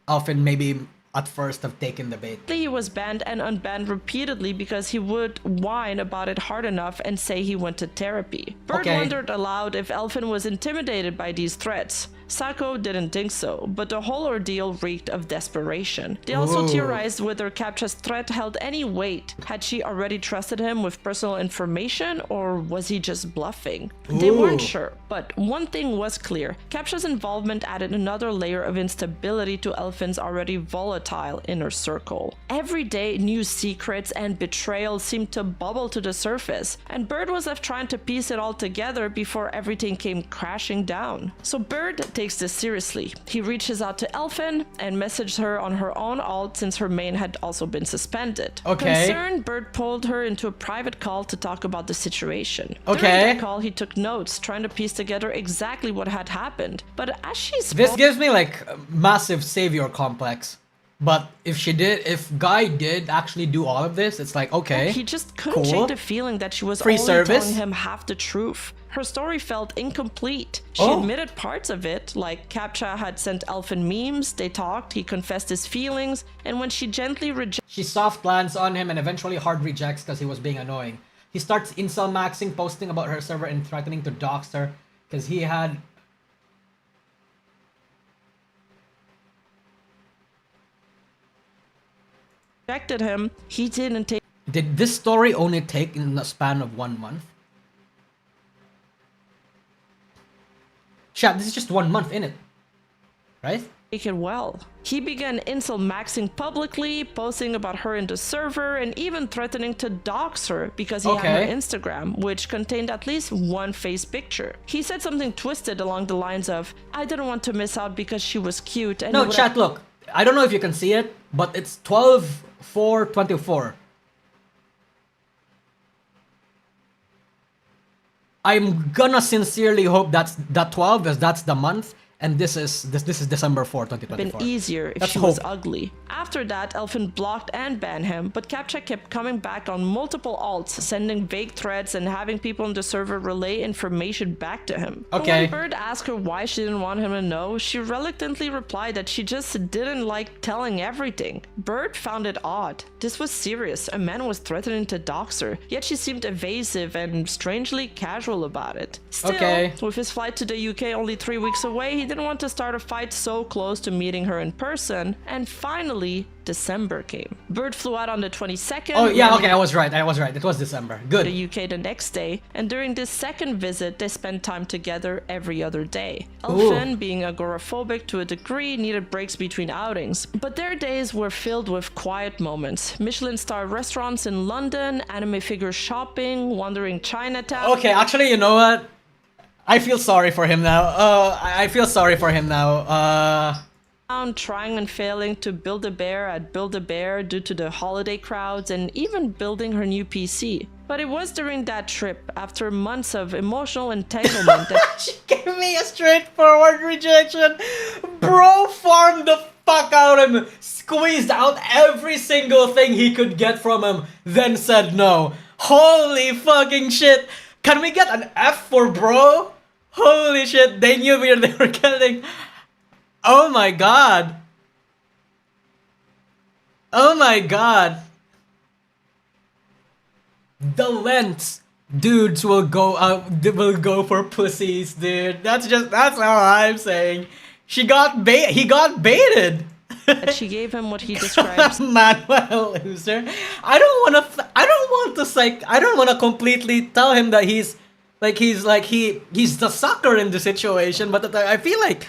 Elfin maybe at first have taken the bait. He was banned and unbanned repeatedly because he would whine about it hard enough and say he went to therapy. Bird wondered aloud if Elfin was intimidated by these threats. Sako didn't think so, but the whole ordeal reeked of desperation. They also theorized whether Captcha's threat held any weight. Had she already trusted him with personal information, or was he just bluffing? They weren't sure, but one thing was clear. Captcha's involvement added another layer of instability to Elfin's already volatile inner circle. Every day, new secrets and betrayals seemed to bubble to the surface, and Bird was left trying to piece it all together before everything came crashing down. So Bird takes this seriously. He reaches out to Elfin and messaged her on her own alt since her main had also been suspended. Concerned, Bird pulled her into a private call to talk about the situation. During that call, he took notes, trying to piece together exactly what had happened. But as she spoke... This gives me like a massive savior complex. But if Guy did actually do all of this, it's like, okay, he just couldn't shake the feeling that she was free only service, telling him half the truth. Her story felt incomplete. She admitted parts of it, like Captcha had sent Elfin memes, they talked, he confessed his feelings, and when she gently she soft lands on him and eventually hard rejects because he was being annoying. He starts incel maxing, posting about her server and threatening to dox her because he had... rejected him, he didn't take... Did this story only take in the span of 1 month? Chat, this is just 1 month in it, right? take it well. He began insult maxing publicly, posting about her in the server, and even threatening to dox her because he had her Instagram, which contained at least one face picture. He said something twisted along the lines of, "I didn't want to miss out because she was cute." And no, chat, look. I don't know if you can see it, but it's 12/4/24. I'm gonna sincerely hope that 12 is that's the month, and this is December 4, 2024. Been easier if she was ugly. After that, Elfin blocked and banned him, but Captcha kept coming back on multiple alts, sending vague threats and having people on the server relay information back to him. But when Bird asked her why she didn't want him to know, she reluctantly replied that she just didn't like telling everything. Bird found it odd. This was serious. A man was threatening to dox her, yet she seemed evasive and strangely casual about it. Still, with his flight to the UK only 3 weeks away, he didn't want to start a fight so close to meeting her in person, and finally, December came. Bird flew out on the 22nd. Oh yeah, okay, I was right. It was December. Good. The UK the next day, and during this second visit, they spent time together every other day. Elfin, being agoraphobic to a degree, needed breaks between outings, but their days were filled with quiet moments. Michelin star restaurants in London, anime figure shopping, wandering Chinatown. Okay, actually, you know what? I feel sorry for him now. I feel sorry for him now. Trying and failing to build a bear at Build-A-Bear due to the holiday crowds, and even building her new PC. But it was during that trip, after months of emotional entanglement, that she gave me a straightforward rejection. Bro farmed the fuck out of him, squeezed out every single thing he could get from him, then said no. Holy fucking shit. Can we get an F for bro? Holy shit, they knew they were getting... Oh my god. Oh my god. The lengths dudes will go for pussies, dude. That's all I'm saying. He got baited. She gave him what he describes. Manuel loser. I don't want to completely tell him that he's the sucker in the situation, but I feel like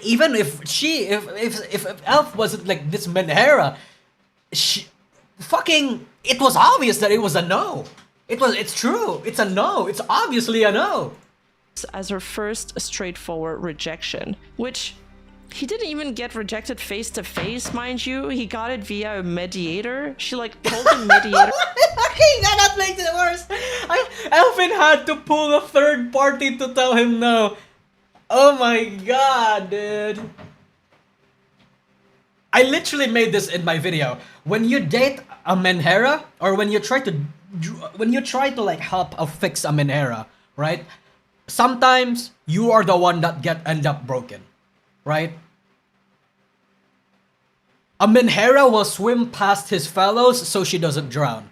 even if Elf wasn't like this Menhera, it was obvious that it was a no. It's true. It's a no. It's obviously a no. As her first straightforward rejection, which he didn't even get rejected face to face, mind you. He got it via a mediator. She told the mediator. Okay, that makes it worse. Elfin had to pull a third party to tell him no. Oh my god, dude. I literally made this in my video. When you date a Menhera, or when you try to like help or fix a Menhera, right? Sometimes you are the one that end up broken, right? A Menhera will swim past his fellows so she doesn't drown.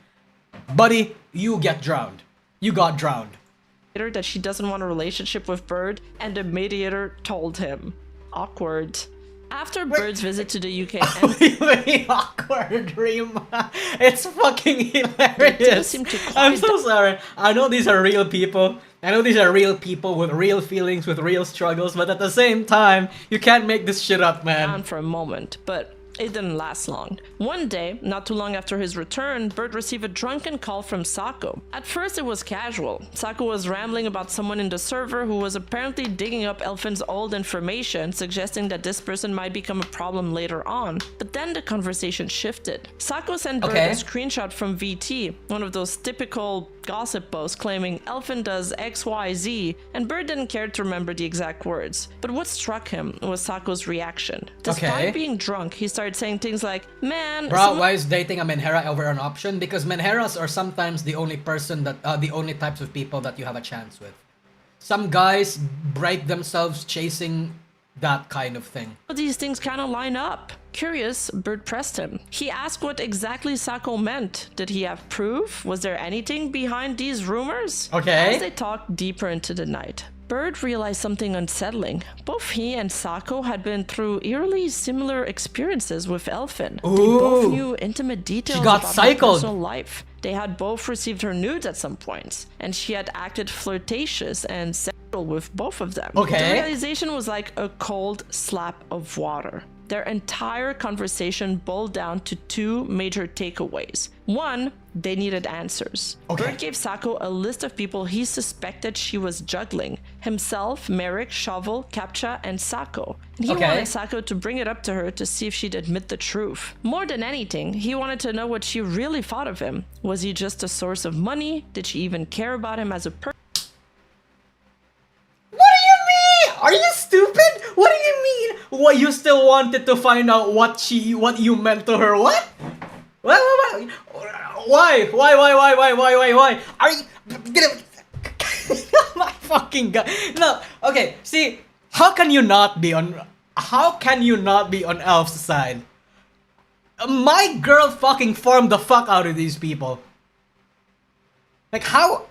Buddy, you get drowned. You got drowned. That she doesn't want a relationship with Bird, and the mediator told him. Awkward. After Bird's visit to the UK, Wait, awkward, Rima. It's fucking hilarious. I'm so sorry. I know these are real people. I know these are real people with real feelings, with real struggles, but at the same time, you can't make this shit up, man. Down for a moment, but it didn't last long. One day, not too long after his return, Bird received a drunken call from Sako. At first it was casual. Sako was rambling about someone in the server who was apparently digging up Elfin's old information, suggesting that this person might become a problem later on. But then the conversation shifted. Sako sent Bird a screenshot from VT, one of those typical gossip posts claiming Elfin does XYZ, and Bird didn't care to remember the exact words. But what struck him was Sako's reaction. Despite being drunk, he started saying things like, "Man, bro, why is dating a Menhera ever an option? Because Menheras are sometimes the only the only types of people that you have a chance with. Some guys break themselves chasing that kind of thing. These things kind of line up." Curious, Bird pressed him. He asked what exactly Sako meant. Did he have proof? Was there anything behind these rumors? As they talked deeper into the night, Bird realized something unsettling. Both he and Sako had been through eerily similar experiences with Elfin. They both knew intimate details about her personal life. They had both received her nudes at some point, and she had acted flirtatious and with both of them. Okay. The realization was like a cold slap of water. Their entire conversation boiled down to two major takeaways. One, they needed answers. Okay. Bert gave Sako a list of people he suspected she was juggling. Himself, Merrick, Shovel, Captcha, and Sako. And he wanted Sako to bring it up to her to see if she'd admit the truth. More than anything, he wanted to know what she really thought of him. Was he just a source of money? Did she even care about him as a person? What do you mean? Are you stupid? What do you mean? What, you still wanted to find out what you meant to her? What? What? Why? Why? Are you oh my fucking god. No, okay, see, how can you not be on Elf's side? My girl fucking farmed the fuck out of these people. Like how?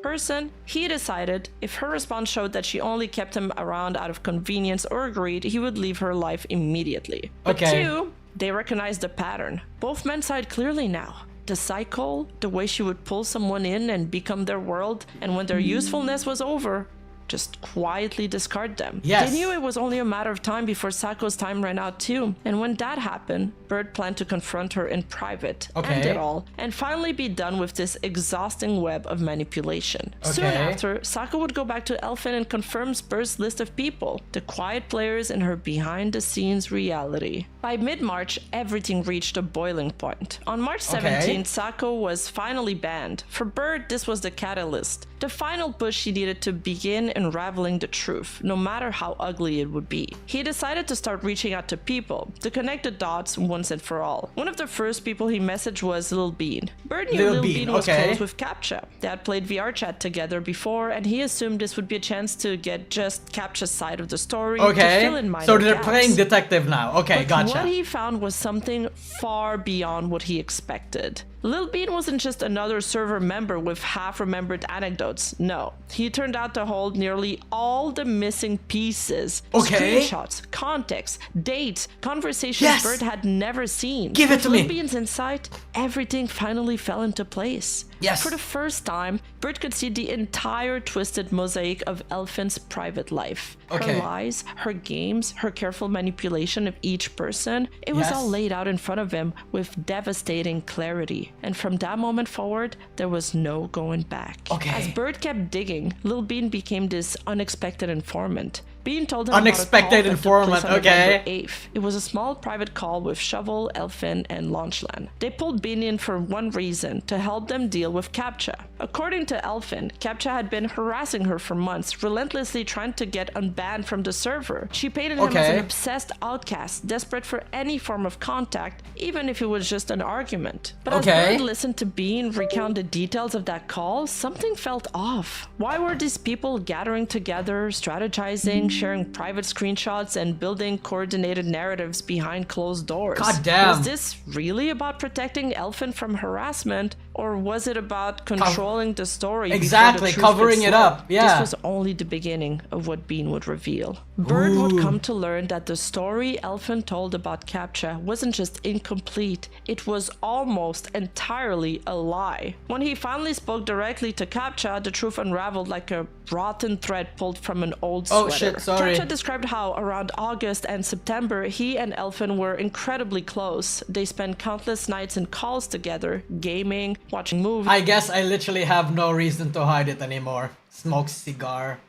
Person, he decided if her response showed that she only kept him around out of convenience or greed, he would leave her life immediately. But two, they recognized the pattern. Both men saw it clearly now. The cycle, the way she would pull someone in and become their world, and when their usefulness was over, just quietly discard them. Yes. They knew it was only a matter of time before Sako's time ran out too. And when that happened, Bert planned to confront her in private, end it all, and finally be done with this exhausting web of manipulation. Soon after, Sako would go back to Elfin and confirms Bert's list of people, the quiet players in her behind-the-scenes reality. By mid-March, everything reached a boiling point. On March 17th, Sako was finally banned. For Bert, this was the catalyst, the final push she needed to begin unraveling the truth, no matter how ugly it would be. He decided to start reaching out to people, to connect the dots once and for all. One of the first people he messaged was Lil Bean. Bert knew Lil Bean was close with Captcha. They had played VR chat together before, and he assumed this would be a chance to get just Captcha's side of the story to fill in minor so they're gaps. playing detective now. But what he found was something far beyond what he expected. Lil Bean wasn't just another server member with half-remembered anecdotes. No, he turned out to hold nearly all the missing pieces. Screenshots, context, dates, conversations Bert had never seen. Give it to me. Lil Bean's insight, everything finally fell into place. Yes. For the first time, Bert could see the entire twisted mosaic of Elfin's private life. Her lies, her games, her careful manipulation of each person. It was all laid out in front of him with devastating clarity. And from that moment forward, there was no going back. As Bert kept digging, Lil Bean became this unexpected informant. Bean told him unexpected informant, on November 8th. It was a small private call with Shovel, Elfin, and Launchland. They pulled Bean in for one reason, to help them deal with Captcha. According to Elfin, Captcha had been harassing her for months, relentlessly trying to get unbanned from the server. She painted him as an obsessed outcast, desperate for any form of contact, even if it was just an argument. But as Bert listened to Bean recount the details of that call, something felt off. Why were these people gathering together, strategizing, sharing private screenshots, and building coordinated narratives behind closed doors? God damn. Was this really about protecting Elfin from harassment, or was it about controlling the story? Exactly, covering it up. This was only the beginning of what Bean would reveal. Bert would come to learn that the story Elfin told about Captcha wasn't just incomplete, it was almost entirely a lie. When he finally spoke directly to Captcha, the truth unraveled like a rotten thread pulled from an old sweater. Captcha described how around August and September, he and Elfin were incredibly close. They spent countless nights and calls together, gaming, watching movies. I guess I literally have no reason to hide it anymore. Smoke cigar.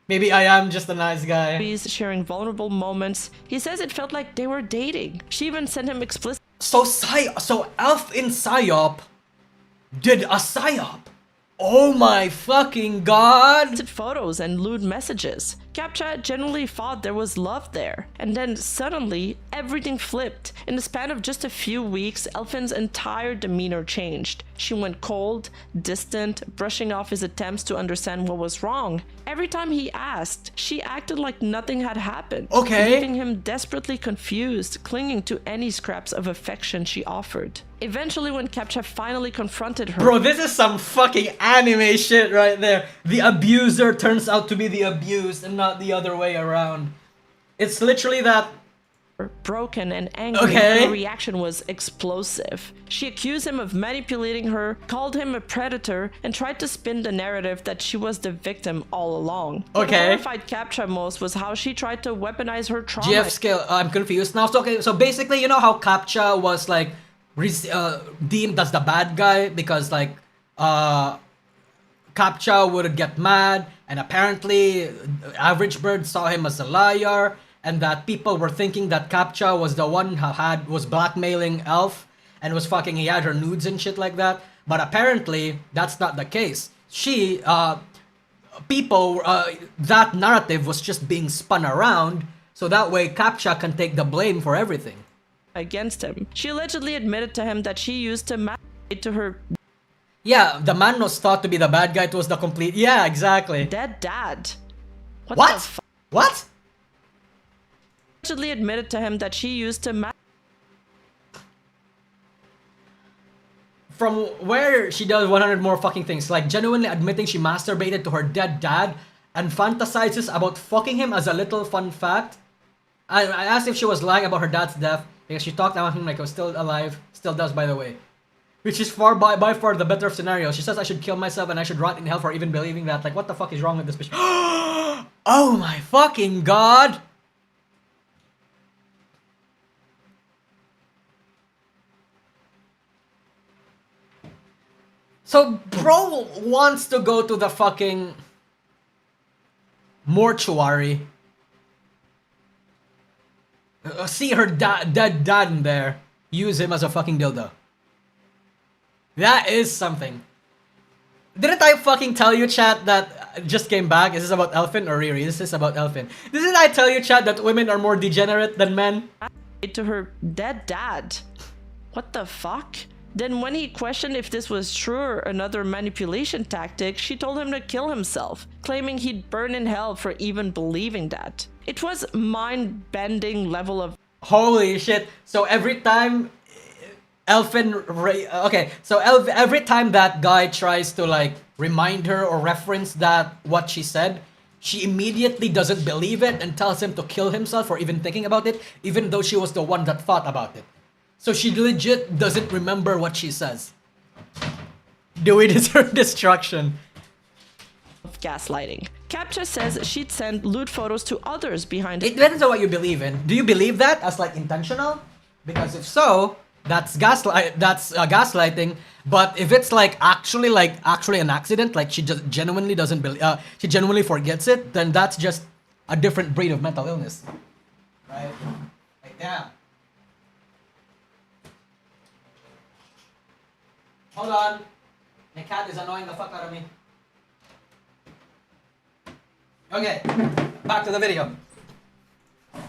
Maybe I am just a nice guy. Sharing vulnerable moments. He says it felt like they were dating. She even sent him explicit. So Elf in Psyop did a Psyop. Oh my fucking god! Photos and lewd messages. Captcha genuinely thought there was love there. And then suddenly, everything flipped. In the span of just a few weeks, Elfin's entire demeanor changed. She went cold, distant, brushing off his attempts to understand what was wrong. Every time he asked, she acted like nothing had happened. Leaving him desperately confused, clinging to any scraps of affection she offered. Eventually, when Captcha finally confronted her... Bro, this is some fucking anime shit right there. The abuser turns out to be the abused and not the other way around. It's literally that broken and angry, Okay. her reaction was explosive. She accused him of manipulating her, called him a predator, and tried to spin the narrative that she was the victim all along. What Okay. horrified Captcha most was how she tried to weaponize her trauma. GF skill. I'm confused now. So, okay, so basically, you know how Captcha was like deemed as the bad guy because like Captcha would get mad, and apparently Average Bird saw him as a liar, and that people were thinking that Captcha was the one who was blackmailing Elf and was fucking. He had her nudes and shit like that. But apparently that's not the case. She that narrative was just being spun around so that way Captcha can take the blame for everything against him. She allegedly admitted to him that she used to masturbate to her the man was thought to be the bad guy. It was the complete exactly dead dad. What? The What? Allegedly admitted to him that she used to From where she does 100 more fucking things, like genuinely admitting she masturbated to her dead dad and fantasizes about fucking him as a little fun fact. I asked if she was lying about her dad's death because she talked about him like he was still alive, still does by the way. Which is by far the better scenario. She says I should kill myself and I should rot in hell for even believing that. Like, what the fuck is wrong with this bitch? Oh my fucking god! So, bro wants to go to the fucking mortuary. See her dead dad in there. Use him as a fucking dildo. That is something. Didn't I fucking tell you, chat, that just came back? Is this about Elfin or Riri? This is about Elfin. Didn't I tell you, chat, that women are more degenerate than men? To her dead dad. What the fuck? Then when he questioned if this was true or another manipulation tactic, she told him to kill himself, claiming he'd burn in hell for even believing that. It was mind-bending level of... Holy shit. So every time Elfin... Okay, so every time that guy tries to like remind her or reference that what she said, she immediately doesn't believe it and tells him to kill himself or even thinking about it, even though she was the one that thought about it. So she legit doesn't remember what she says. Do we deserve destruction? Of gaslighting. Captcha says she'd send lewd photos to others behind It depends on what you believe in. Do you believe that as like intentional? Because if so, that's gaslighting. But if it's like actually an accident, like she just genuinely doesn't believe, she genuinely forgets it, then that's just a different breed of mental illness, right? Like damn. Hold on. My cat is annoying the fuck out of me. Okay, back to the video.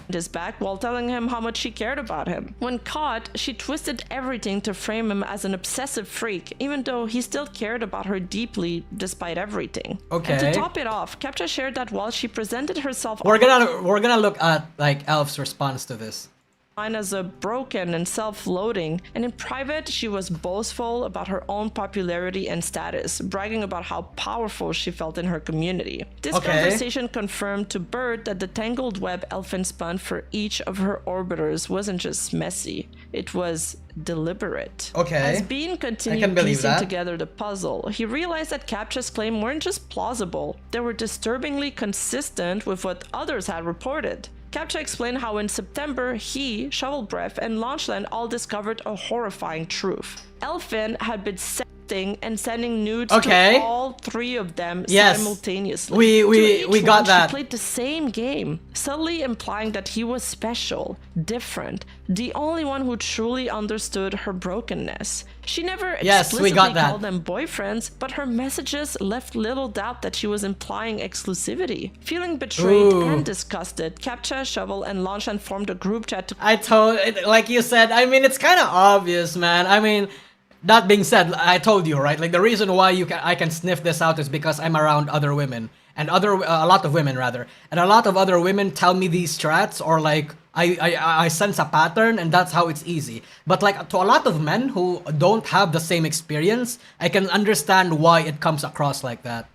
His back while telling him how much she cared about him. When caught, she twisted everything to frame him as an obsessive freak, even though he still cared about her deeply despite everything. Okay. And to top it off, Captcha shared that while she presented herself We're gonna look at like Elf's response to this. as a broken and self-loathing, and in private she was boastful about her own popularity and status, bragging about how powerful she felt in her community. This conversation confirmed to Bird that the tangled web Elfin spun for each of her orbiters wasn't just messy, it was deliberate. As Bean continued piecing together the puzzle, he realized that Captcha's claim weren't just plausible, they were disturbingly consistent with what others had reported. Captcha explained how in September he, Shovel Breath, and Launchland all discovered a horrifying truth. Elfin had been sexting and sending nudes to all three of them simultaneously. We got that. She played the same game, subtly implying that he was special, different, the only one who truly understood her brokenness. She never explicitly called them boyfriends, but her messages left little doubt that she was implying exclusivity. Feeling betrayed and disgusted, Captcha, Shovel, and Launchland formed a group chat to... like you said, I mean, it's kind of obvious, man. I mean, that being said, I told you, right? Like, the reason why I can sniff this out is because I'm around other women. And a lot of women, rather. And a lot of other women tell me these strats, or like, I sense a pattern, and that's how it's easy. But like, to a lot of men who don't have the same experience, I can understand why it comes across like that.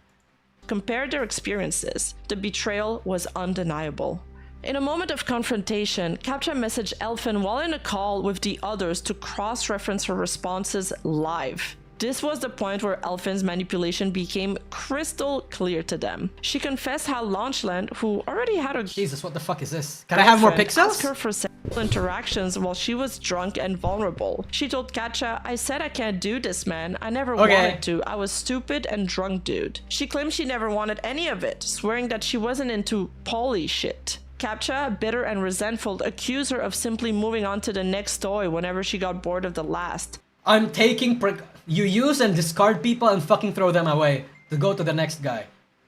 Compare their experiences. The betrayal was undeniable. In a moment of confrontation, Captcha messaged Elfin while in a call with the others to cross-reference her responses live. This was the point where Elfin's manipulation became crystal clear to them. She confessed how Launchland, who already had a Jesus, what the fuck is this? Can I have more pixels? asked her for sexual interactions while she was drunk and vulnerable. She told Captcha, "I said I can't do this, man. I never wanted to. I was stupid and drunk, dude." She claimed she never wanted any of it, swearing that she wasn't into poly shit. Captcha, bitter and resentful, accused her of simply moving on to the next toy whenever she got bored of the last. I'm taking you use and discard people and fucking throw them away to go to the next guy.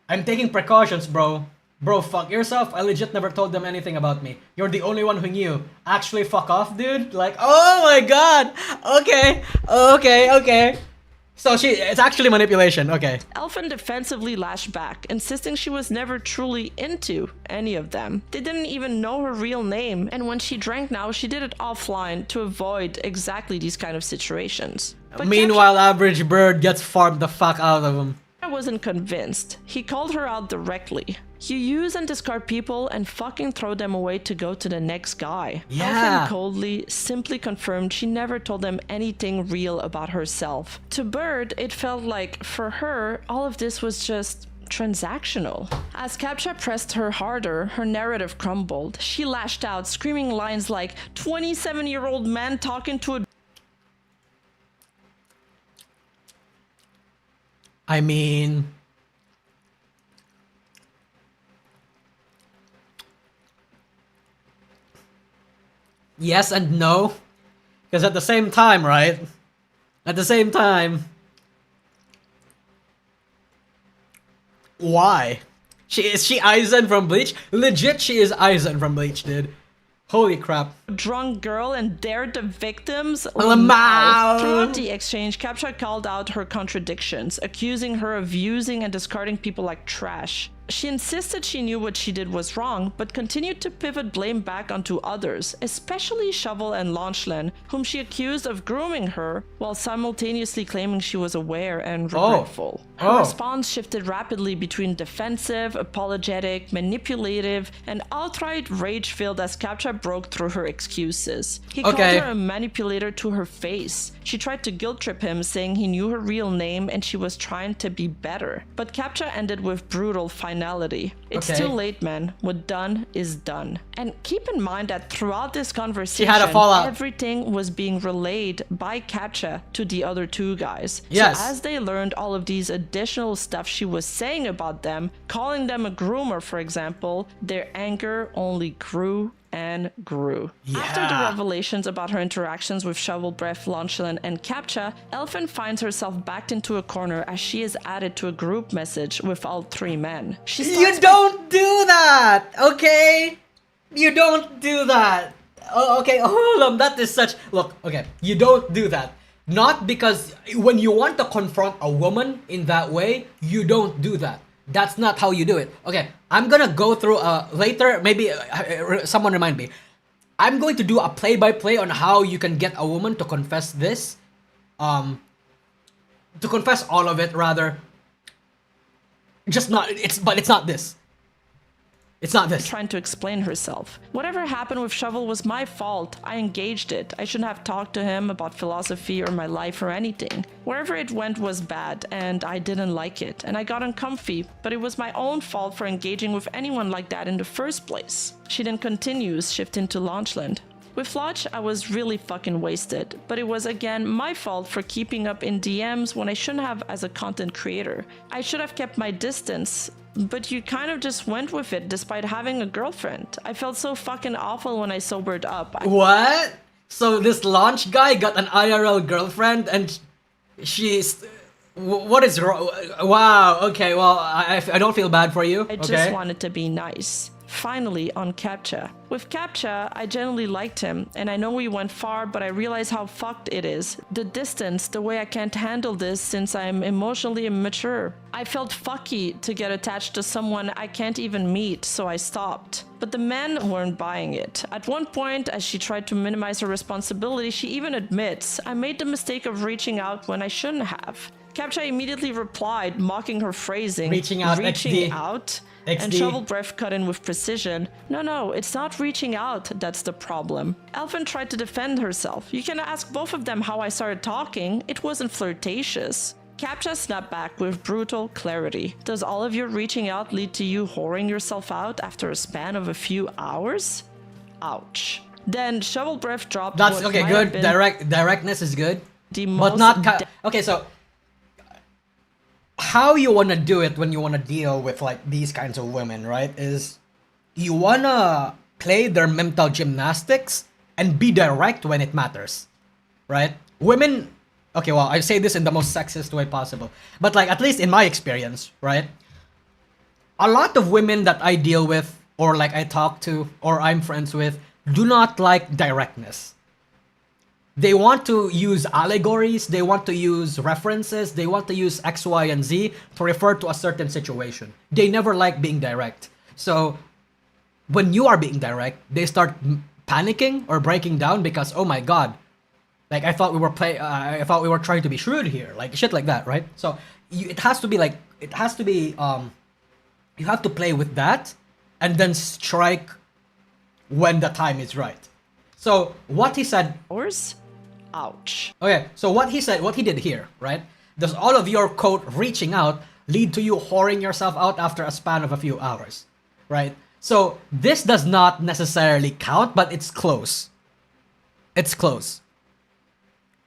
I'm taking precautions, bro. Bro, fuck yourself. I legit never told them anything about me. You're the only one who knew. Actually, fuck off, dude. Like, oh my god. Okay. So it's actually manipulation, okay. Elfin defensively lashed back, insisting she was never truly into any of them. They didn't even know her real name, and when she drank now, she did it offline to avoid exactly these kind of situations. But meanwhile, Average Bird gets farmed the fuck out of him. I wasn't convinced. He called her out directly. You use and discard people and fucking throw them away to go to the next guy. Yeah. Elfin coldly simply confirmed she never told them anything real about herself. To Bird, it felt like, for her, all of this was just transactional. As Captcha pressed her harder, her narrative crumbled. She lashed out, screaming lines like, 27-year-old man talking to a... I mean... yes and no. Because at the same time, right? At the same time... why? Is she Aizen from Bleach? Legit, she is Aizen from Bleach, dude. Holy crap. Drunk girl and dared the victims? Lamau! Throughout the exchange, Captcha called out her contradictions, accusing her of using and discarding people like trash. She insisted she knew what she did was wrong, but continued to pivot blame back onto others, especially Shovel and Launchland, whom she accused of grooming her, while simultaneously claiming she was aware and regretful. Her response shifted rapidly between defensive, apologetic, manipulative, and outright rage-filled as Captcha broke through her excuses. He called her a manipulator to her face. She tried to guilt-trip him, saying he knew her real name and she was trying to be better. But Captcha ended with brutal finality. It's too late, man. What done is done. And keep in mind that throughout this conversation, she had a fallout. Everything was being relayed by Captcha to the other two guys. Yes. So as they learned all of these additional stuff she was saying about them, calling them a groomer, for example, their anger only grew and grew. Yeah. After the revelations about her interactions with Shovel Breath, Launchland, and Captcha, Elfin finds herself backed into a corner as she is added to a group message with all three men. You don't do that, okay? You don't do that. Oh, okay, hold on, that is such... Look, okay, you don't do that. Not because when you want to confront a woman in that way, you don't do that. That's not how you do it. Okay, I'm gonna go through later, maybe someone remind me. I'm going to do a play-by-play on how you can get a woman to confess this. To confess all of it, rather. Just not, but it's not this. It's not this. Trying to explain herself. Whatever happened with Shovel was my fault. I engaged it. I shouldn't have talked to him about philosophy or my life or anything. Wherever it went was bad, and I didn't like it, and I got uncomfy, but it was my own fault for engaging with anyone like that in the first place. She then continues, shifting to Launchland. With Lodge, I was really fucking wasted, but it was again my fault for keeping up in DMs when I shouldn't have as a content creator. I should have kept my distance, but you kind of just went with it despite having a girlfriend. I felt so fucking awful when I sobered up. What? So this Launch guy got an IRL girlfriend and she's... What is wrong? Wow, okay, well, I don't feel bad for you. I just wanted to be nice. Finally, on Captcha. With Captcha, I genuinely liked him, and I know we went far, but I realize how fucked it is. The distance, the way I can't handle this since I'm emotionally immature. I felt fucky to get attached to someone I can't even meet, so I stopped. But the men weren't buying it. At one point, as she tried to minimize her responsibility, she even admits, I made the mistake of reaching out when I shouldn't have. Captcha immediately replied, mocking her phrasing. Reaching out, reaching XD. out. And Shovel Breath cut in with precision. No, it's not reaching out that's the problem. Elfin tried to defend herself. You can ask both of them how I started talking. It wasn't flirtatious. Captcha snapped back with brutal clarity. Does all of your reaching out lead to you whoring yourself out after a span of a few hours? Ouch. Then Shovel Breath dropped. That's okay, good. Directness is good. But not okay, so how you want to do it when you want to deal with like these kinds of women, right? Is you want to play their mental gymnastics and be direct when it matters, right? Women, okay, well, I say this in the most sexist way possible, but like at least in my experience, right? A lot of women that I deal with or like I talk to or I'm friends with do not like directness. They want to use allegories, they want to use references, they want to use X, Y, and Z to refer to a certain situation. They never like being direct. So when you are being direct, they start panicking or breaking down because, oh my god, like I thought we were trying to be shrewd here, like shit like that, right? So it has to be like, you have to play with that and then strike when the time is right. So what he said... Ouch. Okay, so what he did here, right? Does all of your quote reaching out lead to you whoring yourself out after a span of a few hours, right? So this does not necessarily count, but it's close. It's close.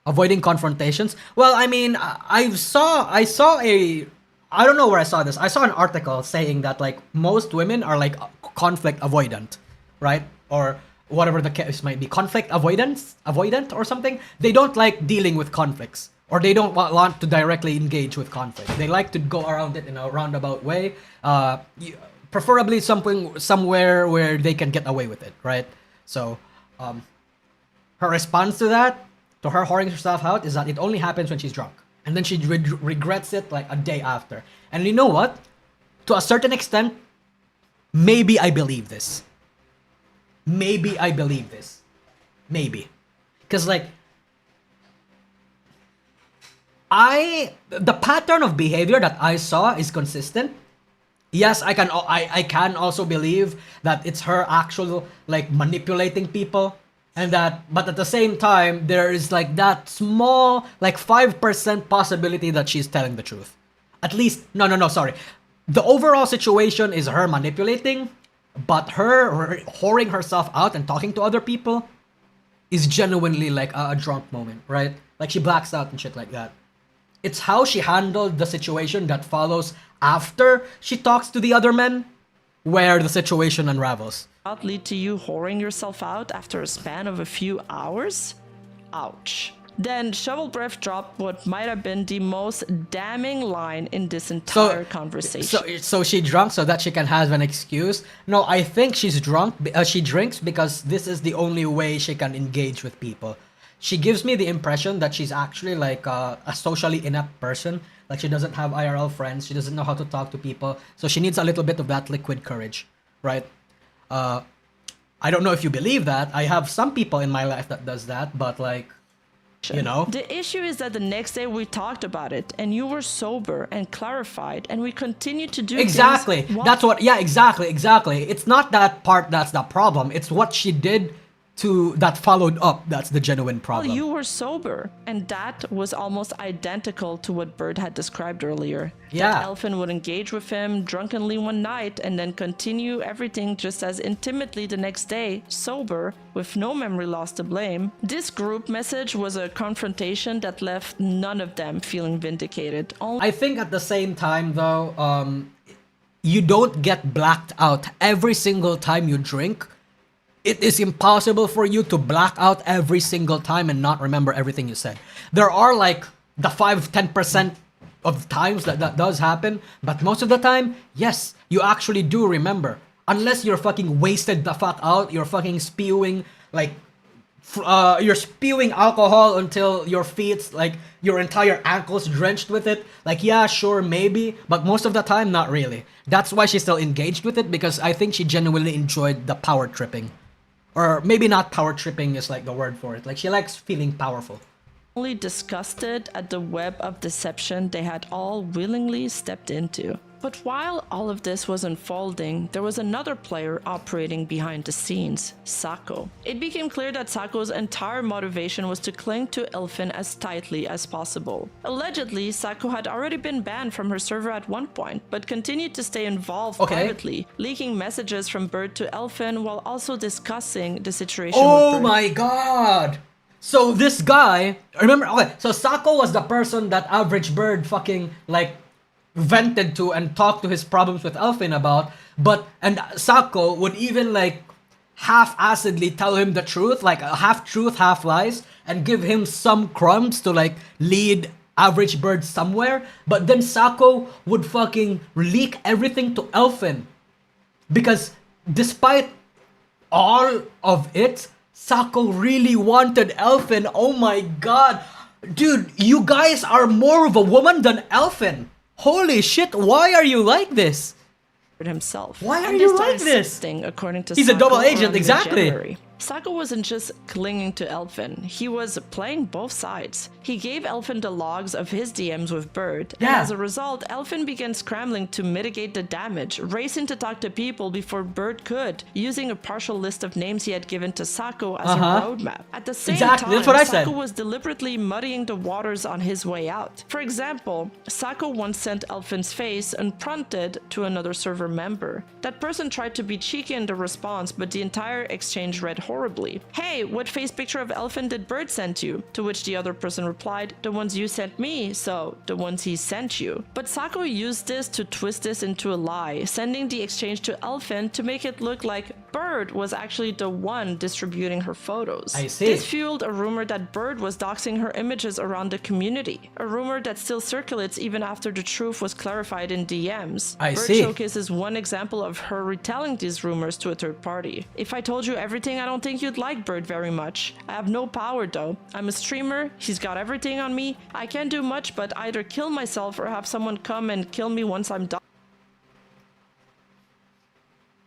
Avoiding confrontations. Well, I mean, I saw I don't know where I saw this. I saw an article saying that like most women are like conflict avoidant, right? Or whatever the case might be, conflict avoidant or something. They don't like dealing with conflicts, or they don't want to directly engage with conflict. They like to go around it in a roundabout way, preferably somewhere where they can get away with it, right? So her response to that, to her whoring herself out, is that it only happens when she's drunk, and then she regrets it like a day after. And you know what? To a certain extent, maybe I believe this. Maybe. Because like, the pattern of behavior that I saw is consistent. Yes, I can also believe that it's her actual like manipulating people, and that, but at the same time, there is like that small like 5% possibility that she's telling the truth. At least, no, sorry. The overall situation is her manipulating, but her whoring herself out and talking to other people is genuinely like a drunk moment, right? Like she blacks out and shit like that. It's how she handled the situation that follows after she talks to the other men where the situation unravels. Lead to you whoring yourself out after a span of a few hours? Ouch. Then Shovel Breath dropped what might have been the most damning line in this entire conversation. So she drunk so that she can have an excuse? No, I think she's drunk. She drinks because this is the only way she can engage with people. She gives me the impression that she's actually like a socially inept person. Like she doesn't have IRL friends. She doesn't know how to talk to people. So she needs a little bit of that liquid courage, right? I don't know if you believe that. I have some people in my life that does that, but like, you know. The issue is that the next day we talked about it and you were sober and clarified and we continued to do exactly. That's what, yeah, exactly. It's not that part that's the problem. It's what she did that followed up that's the genuine problem. Well, you were sober, and that was almost identical to what Bird had described earlier. Yeah. That Elfin would engage with him drunkenly one night and then continue everything just as intimately the next day, sober, with no memory loss to blame. This group message was a confrontation that left none of them feeling vindicated. I think at the same time though, you don't get blacked out every single time you drink. It is impossible for you to black out every single time and not remember everything you said. There are like the 5-10% of times that does happen, but most of the time, yes, you actually do remember. Unless you're fucking wasted the fuck out, you're fucking spewing like you're spewing alcohol until your feet, like your entire ankles drenched with it. Like, yeah, sure, maybe, but most of the time, not really. That's why she's still engaged with it, because I think she genuinely enjoyed the power tripping. Or maybe not power tripping is like the word for it. Like she likes feeling powerful. Only disgusted at the web of deception they had all willingly stepped into. But while all of this was unfolding, there was another player operating behind the scenes, Sako. It became clear that Sako's entire motivation was to cling to Elfin as tightly as possible. Allegedly, Sako had already been banned from her server at one point, but continued to stay involved privately, leaking messages from Bird to Elfin while also discussing the situation with Bird. Oh my god! So this guy, remember, okay, so Sako was the person that Average Bird fucking, like, vented to and talked to his problems with Elfin about, and Sako would even, like, half-assedly tell him the truth, like, half truth, half lies, and give him some crumbs to, like, lead Average Bird somewhere, but then Sako would fucking leak everything to Elfin. Because despite all of it, Sako really wanted Elfin. Oh my god. Dude, you guys are more of a woman than Elfin. Holy shit, why are you like this? Himself. Why are you like this? According to He's Sako, a double agent, exactly. January. Sako wasn't just clinging to Elfin, he was playing both sides. He gave Elfin the logs of his DMs with Bird, and as a result, Elfin began scrambling to mitigate the damage, racing to talk to people before Bird could, using a partial list of names he had given to Sako as a roadmap. At the same time, that's what I said. Sako was deliberately muddying the waters on his way out. For example, Sako once sent Elfin's face unprompted to another server member. That person tried to be cheeky in the response, but the entire exchange read horribly. Hey, what face picture of Elfin did Bird send you? To which the other person replied, the ones you sent me, so the ones he sent you. But Sako used this to twist this into a lie, sending the exchange to Elfin to make it look like Bird was actually the one distributing her photos. I see. This fueled a rumor that Bird was doxing her images around the community, a rumor that still circulates even after the truth was clarified in DMs. I Bird see. showcases one example of her retelling these rumors to a third party. If I told you everything, I don't think you'd like Bird very much. I have no power though. I'm a streamer, he's got everything on me. I can't do much but either kill myself or have someone come and kill me once I'm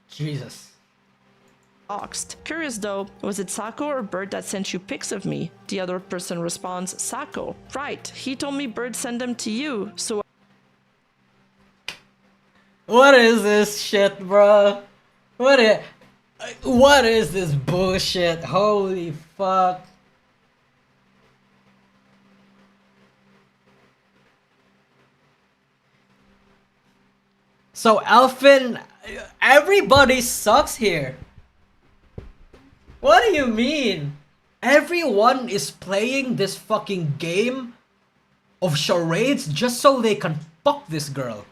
Jesus. doxed. Curious though, was it Sako or Bird that sent you pics of me? The other person responds, Sako. Right, he told me Bird sent them to you, so What is this shit, bro? What is this bullshit? Holy fuck. So Elfin, everybody sucks here. What do you mean? Everyone is playing this fucking game of charades just so they can fuck this girl.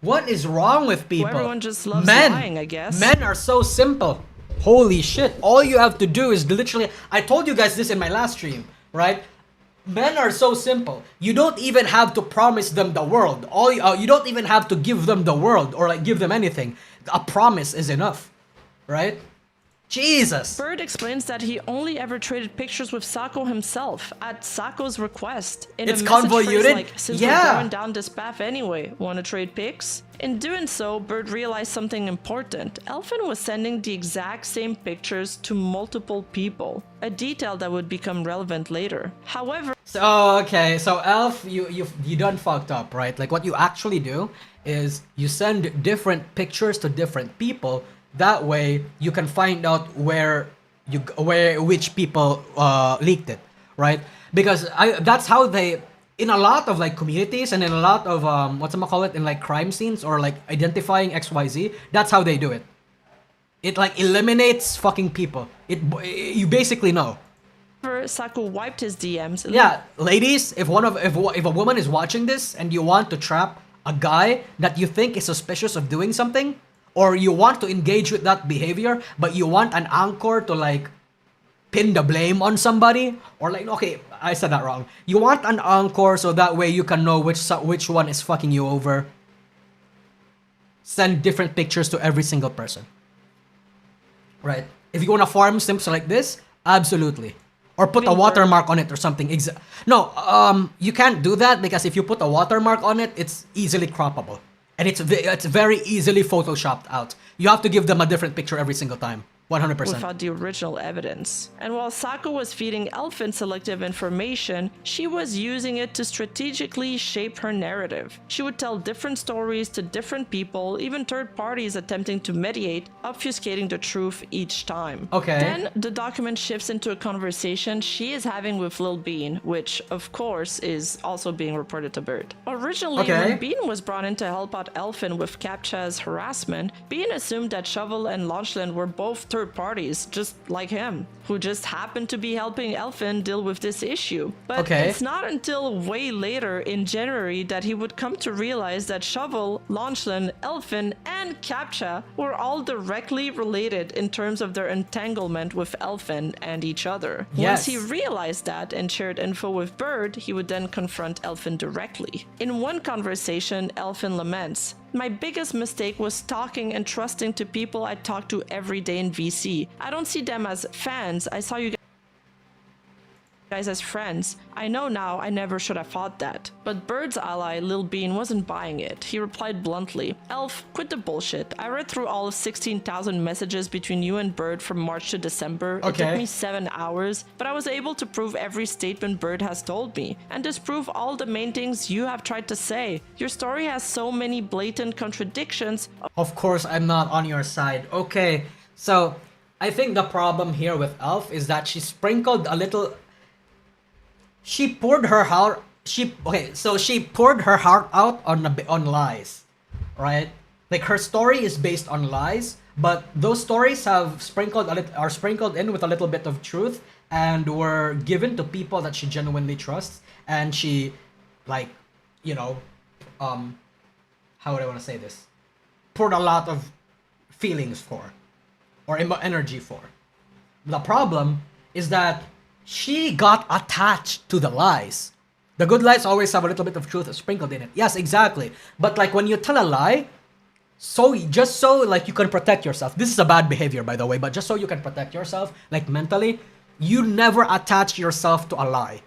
What is wrong with people? well, everyone just loves lying, I guess. Men are so simple. Holy shit. All you have to do is literally... I told you guys this in my last stream, right? Men are so simple. You don't even have to promise them the world. You don't even have to give them the world or like give them anything. A promise is enough, right? Jesus. Bird explains that he only ever traded pictures with Sako himself at Sako's request. In It's a message convoluted? phrase like, since Yeah. we're going down this path anyway, wanna trade pics? In doing so, Bird realized something important. Elfin was sending the exact same pictures to multiple people, a detail that would become relevant later. However, So, okay, so Elf, you done fucked up, right? Like what you actually do is you send different pictures to different people. That way you can find out which people leaked it, right? Because that's how they, in a lot of like communities and in a lot of in like crime scenes or like identifying XYZ, that's how they do it. It like eliminates fucking people. You basically know. Sako wiped his DMs. Yeah, ladies, if a woman is watching this and you want to trap a guy that you think is suspicious of doing something, or you want to engage with that behavior, but you want an anchor to like pin the blame on somebody, or like, okay, I said that wrong. You want an anchor so that way you can know which one is fucking you over. Send different pictures to every single person. Right? If you want to farm simps like this, absolutely. Or put a watermark on it or something. No, you can't do that because if you put a watermark on it, it's easily croppable. And it's very easily photoshopped out. You have to give them a different picture every single time. 100%. Without the original evidence. And while Sako was feeding Elfin selective information, she was using it to strategically shape her narrative. She would tell different stories to different people, even third parties attempting to mediate, obfuscating the truth each time. Okay. Then the document shifts into a conversation she is having with Lil Bean, which of course is also being reported to Bird. Originally, when Bean was brought in to help out Elfin with Captcha's harassment, Bean assumed that Shovel and Launchland were both third parties, just like him, who just happened to be helping Elfin deal with this issue. But it's not until way later in January that he would come to realize that Shovel, Launchland, Elfin, and Captcha were all directly related in terms of their entanglement with Elfin and each other. Once he realized that and shared info with Bird, he would then confront Elfin directly. In one conversation, Elfin laments, "My biggest mistake was talking and trusting to people I talk to every day in VC. I don't see them as fans. I saw you guys as friends. I know now I never should have thought that." But Bird's ally, Lil Bean, wasn't buying it. He replied bluntly, "Elf, quit the bullshit. I read through all of 16,000 messages between you and Bird from March to December. It took me 7 hours, but I was able to prove every statement Bird has told me, and disprove all the main things you have tried to say. Your story has so many blatant contradictions." Of course, I'm not on your side. Okay, so I think the problem here with Elf is that she sprinkled a little... She poured her heart. She poured her heart out on lies, right? Like her story is based on lies, but those stories are sprinkled in with a little bit of truth, and were given to people that she genuinely trusts, and she, like, you know, how would I want to say this? Poured a lot of feelings for, or energy for. The problem is that she got attached to the lies. The good lies always have a little bit of truth sprinkled in it. Yes, exactly. But like when you tell a lie, just so like you can protect yourself. This is a bad behavior, by the way, but just so you can protect yourself, like mentally, you never attach yourself to a lie.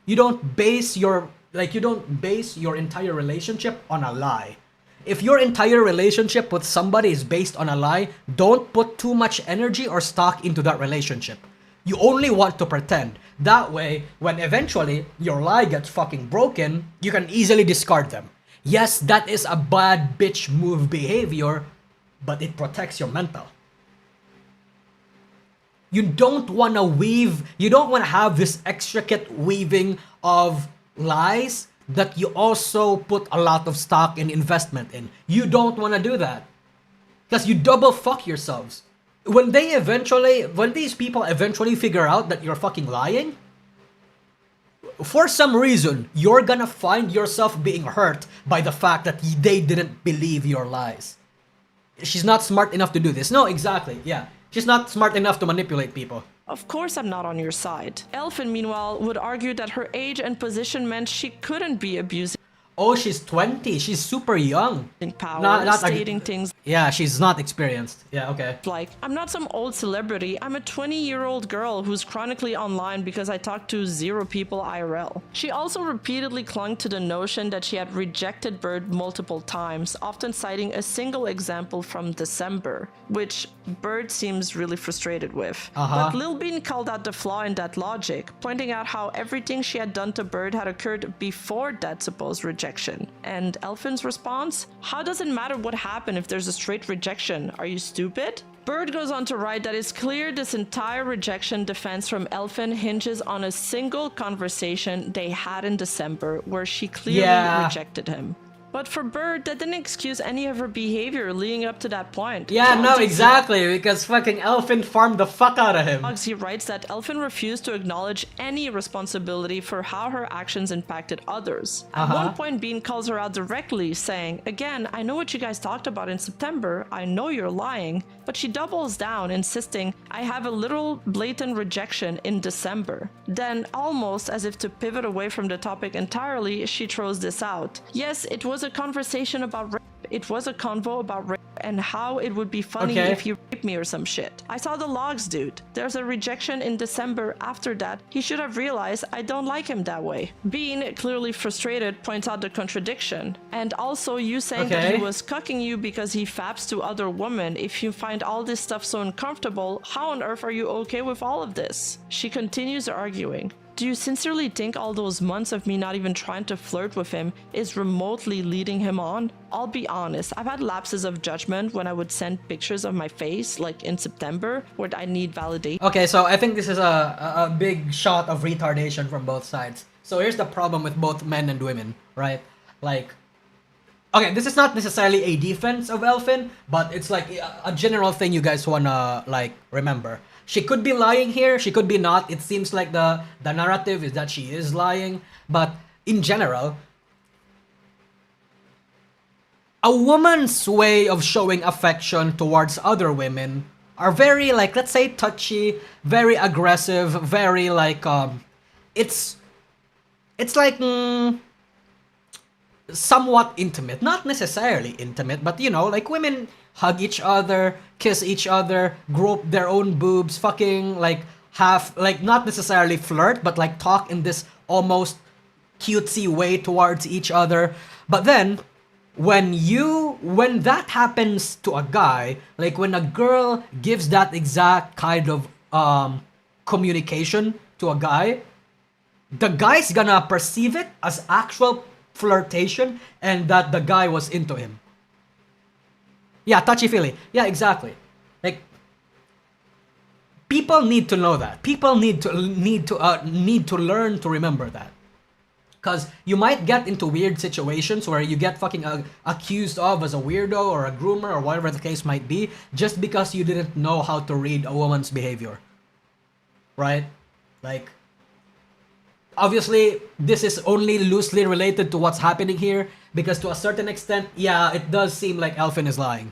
You don't base your entire relationship on a lie. If your entire relationship with somebody is based on a lie, don't put too much energy or stock into that relationship. You only want to pretend. That way, when eventually your lie gets fucking broken, you can easily discard them. Yes, that is a bad bitch move behavior, but it protects your mental. You don't want to have this extricate weaving of lies that you also put a lot of stock and investment in. You don't want to do that. Because you double fuck yourselves. When these people eventually figure out that you're fucking lying, for some reason, you're gonna find yourself being hurt by the fact that they didn't believe your lies. She's not smart enough to do this. No, exactly, yeah. She's not smart enough to manipulate people. Of course I'm not on your side. Elfin, meanwhile, would argue that her age and position meant she couldn't be abusing Oh, she's 20. She's super young. Power, not stating things. Yeah, she's not experienced. Yeah, okay. Like, I'm not some old celebrity. I'm a 20-year-old girl who's chronically online because I talk to 0 people IRL. She also repeatedly clung to the notion that she had rejected Bird multiple times, often citing a single example from December, which Bird seems really frustrated with. But Lil Bean called out the flaw in that logic, pointing out how everything she had done to Bird had occurred before that supposed rejection. And Elfin's response? How does it matter what happened if there's a straight rejection? Are you stupid? Bird goes on to write that it's clear this entire rejection defense from Elfin hinges on a single conversation they had in December where she clearly rejected him. But for Bird, that didn't excuse any of her behavior leading up to that point. Yeah, no, exactly, because fucking Elfin farmed the fuck out of him. He writes that Elfin refused to acknowledge any responsibility for how her actions impacted others. At one point, Bean calls her out directly, saying, again, I know what you guys talked about in September, I know you're lying, but she doubles down, insisting, I have a literal blatant rejection in December. Then, almost as if to pivot away from the topic entirely, she throws this out. Yes, it was a conversation about rape. it was a convo about rape and how it would be funny if he raped me or some shit. I saw the logs, dude. There's a rejection in December. After that, he should have realized I don't like him that way. Bean, clearly frustrated, points out the contradiction. And also you saying that he was cucking you because he faps to other women. If you find all this stuff so uncomfortable, how on earth are you okay with all of this? She continues arguing. Do you sincerely think all those months of me not even trying to flirt with him is remotely leading him on? I'll be honest, I've had lapses of judgment when I would send pictures of my face, like in September, where I need validation. Okay, so I think this is a big shot of retardation from both sides. So here's the problem with both men and women, right? Like, okay, this is not necessarily a defense of Elfin, but it's like a general thing you guys wanna, like, remember. She could be lying here, she could be not. It seems like the narrative is that she is lying. But in general, a woman's way of showing affection towards other women are very, like, let's say touchy, very aggressive, very like, it's like, somewhat intimate. Not necessarily intimate, but you know, like women hug each other, kiss each other, grope their own boobs, fucking like half, like not necessarily flirt, but like talk in this almost cutesy way towards each other. But then when that happens to a guy, like when a girl gives that exact kind of communication to a guy, the guy's gonna perceive it as actual flirtation and that the guy was into him. Yeah, touchy-feely. Yeah, exactly. Like, people need to know that. People need to learn to remember that. Because you might get into weird situations where you get fucking accused of as a weirdo or a groomer or whatever the case might be, just because you didn't know how to read a woman's behavior. Right? Like, obviously, this is only loosely related to what's happening here, because to a certain extent, yeah, it does seem like Elfin is lying.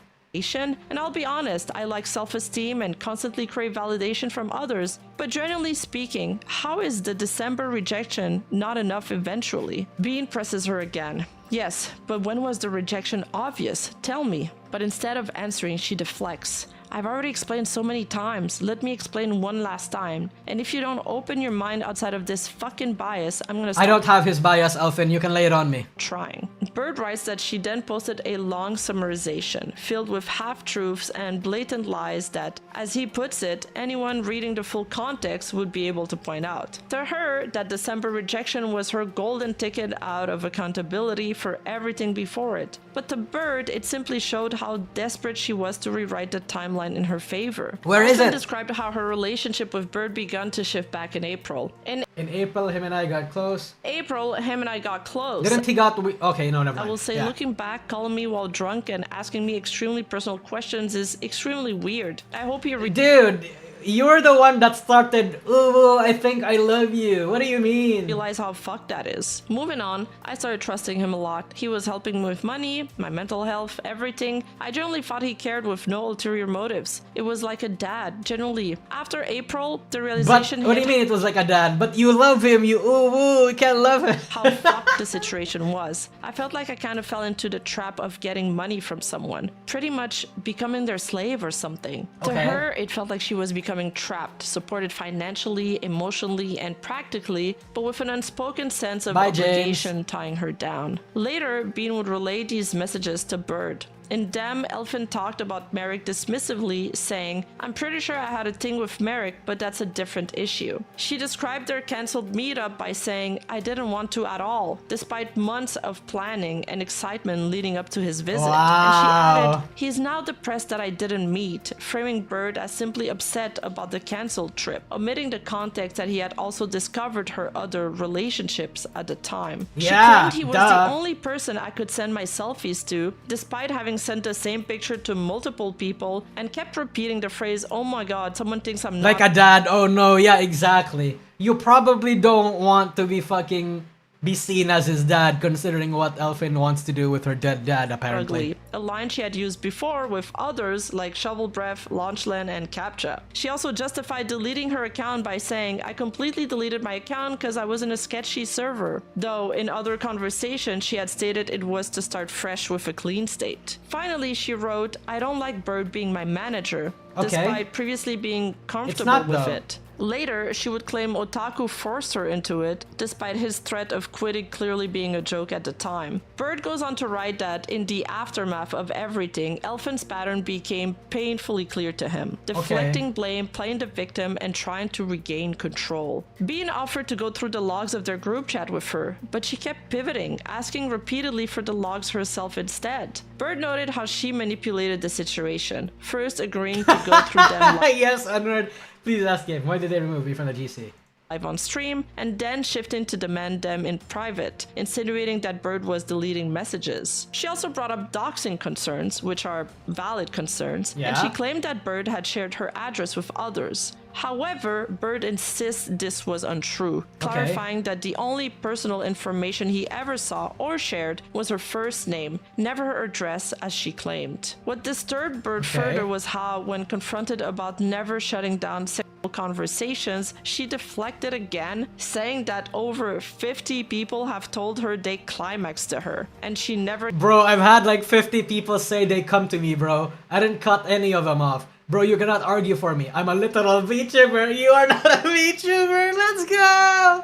And I'll be honest, I like self-esteem and constantly crave validation from others, but generally speaking, how is the December rejection not enough eventually? Bean presses her again. Yes, but when was the rejection obvious? Tell me. But instead of answering, she deflects. I've already explained so many times. Let me explain one last time. And if you don't open your mind outside of this fucking bias, I'm gonna stop. I don't have his bias, Elfin. You can lay it on me. Trying. Bird writes that she then posted a long summarization filled with half-truths and blatant lies that, as he puts it, anyone reading the full context would be able to point out. To her, that December rejection was her golden ticket out of accountability for everything before it. But to Bird, it simply showed how desperate she was to rewrite the timeline in her favor. Where is it? Described how her relationship with Bird began to shift back in April. In April, him and I got close. Didn't he got... Okay, no, never mind. I will say, looking back, calling me while drunk and asking me extremely personal questions is extremely weird. I hope you... Dude, you're the one that started, "Ooh, I think I love you." What do you mean? Realize how fucked that is. Moving on, I started trusting him a lot. He was helping me with money, my mental health, everything. I generally thought he cared with no ulterior motives. It was like a dad, generally. After April, the realization... But what do you mean it was like a dad? But you love him, you can't love him. How fucked the situation was. I felt like I kind of fell into the trap of getting money from someone. Pretty much becoming their slave or something. To her, it felt like she was becoming trapped, supported financially, emotionally, and practically, but with an unspoken sense of obligation tying her down. Later, Bean would relay these messages to Bird. In them, Elfin talked about Merrick dismissively, saying, "I'm pretty sure I had a thing with Merrick, but that's a different issue." She described their cancelled meetup by saying, "I didn't want to at all," despite months of planning and excitement leading up to his visit. Wow. And she added, "He's now depressed that I didn't meet," framing Bird as simply upset about the cancelled trip, omitting the context that he had also discovered her other relationships at the time. She claimed he was the only person I could send my selfies to, despite having sent the same picture to multiple people, and kept repeating the phrase, "Oh my god, someone thinks I'm not..." Like a dad, oh no, yeah, exactly. You probably don't want to be fucking be seen as his dad, considering what Elfin wants to do with her dead dad, apparently. Ugly, a line she had used before with others like Shovel Breath, Launchland, and Captcha. She also justified deleting her account by saying, I completely deleted my account because I was in a sketchy server. Though in other conversations she had stated it was to start fresh with a clean state. Finally, she wrote, I don't like Bird being my manager, despite previously being comfortable with it. Later, she would claim Otaku forced her into it, despite his threat of quitting clearly being a joke at the time. Bird goes on to write that, in the aftermath of everything, Elfin's pattern became painfully clear to him, deflecting blame, playing the victim, and trying to regain control. Bean offered to go through the logs of their group chat with her, but she kept pivoting, asking repeatedly for the logs herself instead. Bird noted how she manipulated the situation, first agreeing to go through them. Yes, Unread. Please ask him, why did they remove me from the GC? Live on stream, and then shifting to demand them in private, insinuating that Bird was deleting messages. She also brought up doxing concerns, which are valid concerns, and she claimed that Bird had shared her address with others. However, Bird insists this was untrue, clarifying that the only personal information he ever saw or shared was her first name, never her address as she claimed. What disturbed Bird further was how, when confronted about never shutting down sexual conversations, she deflected again, saying that over 50 people have told her they climaxed to her, and she never— Bro, I've had like 50 people say they come to me, bro. I didn't cut any of them off. Bro, you cannot argue for me. I'm a literal VTuber. You are not a VTuber. Let's go!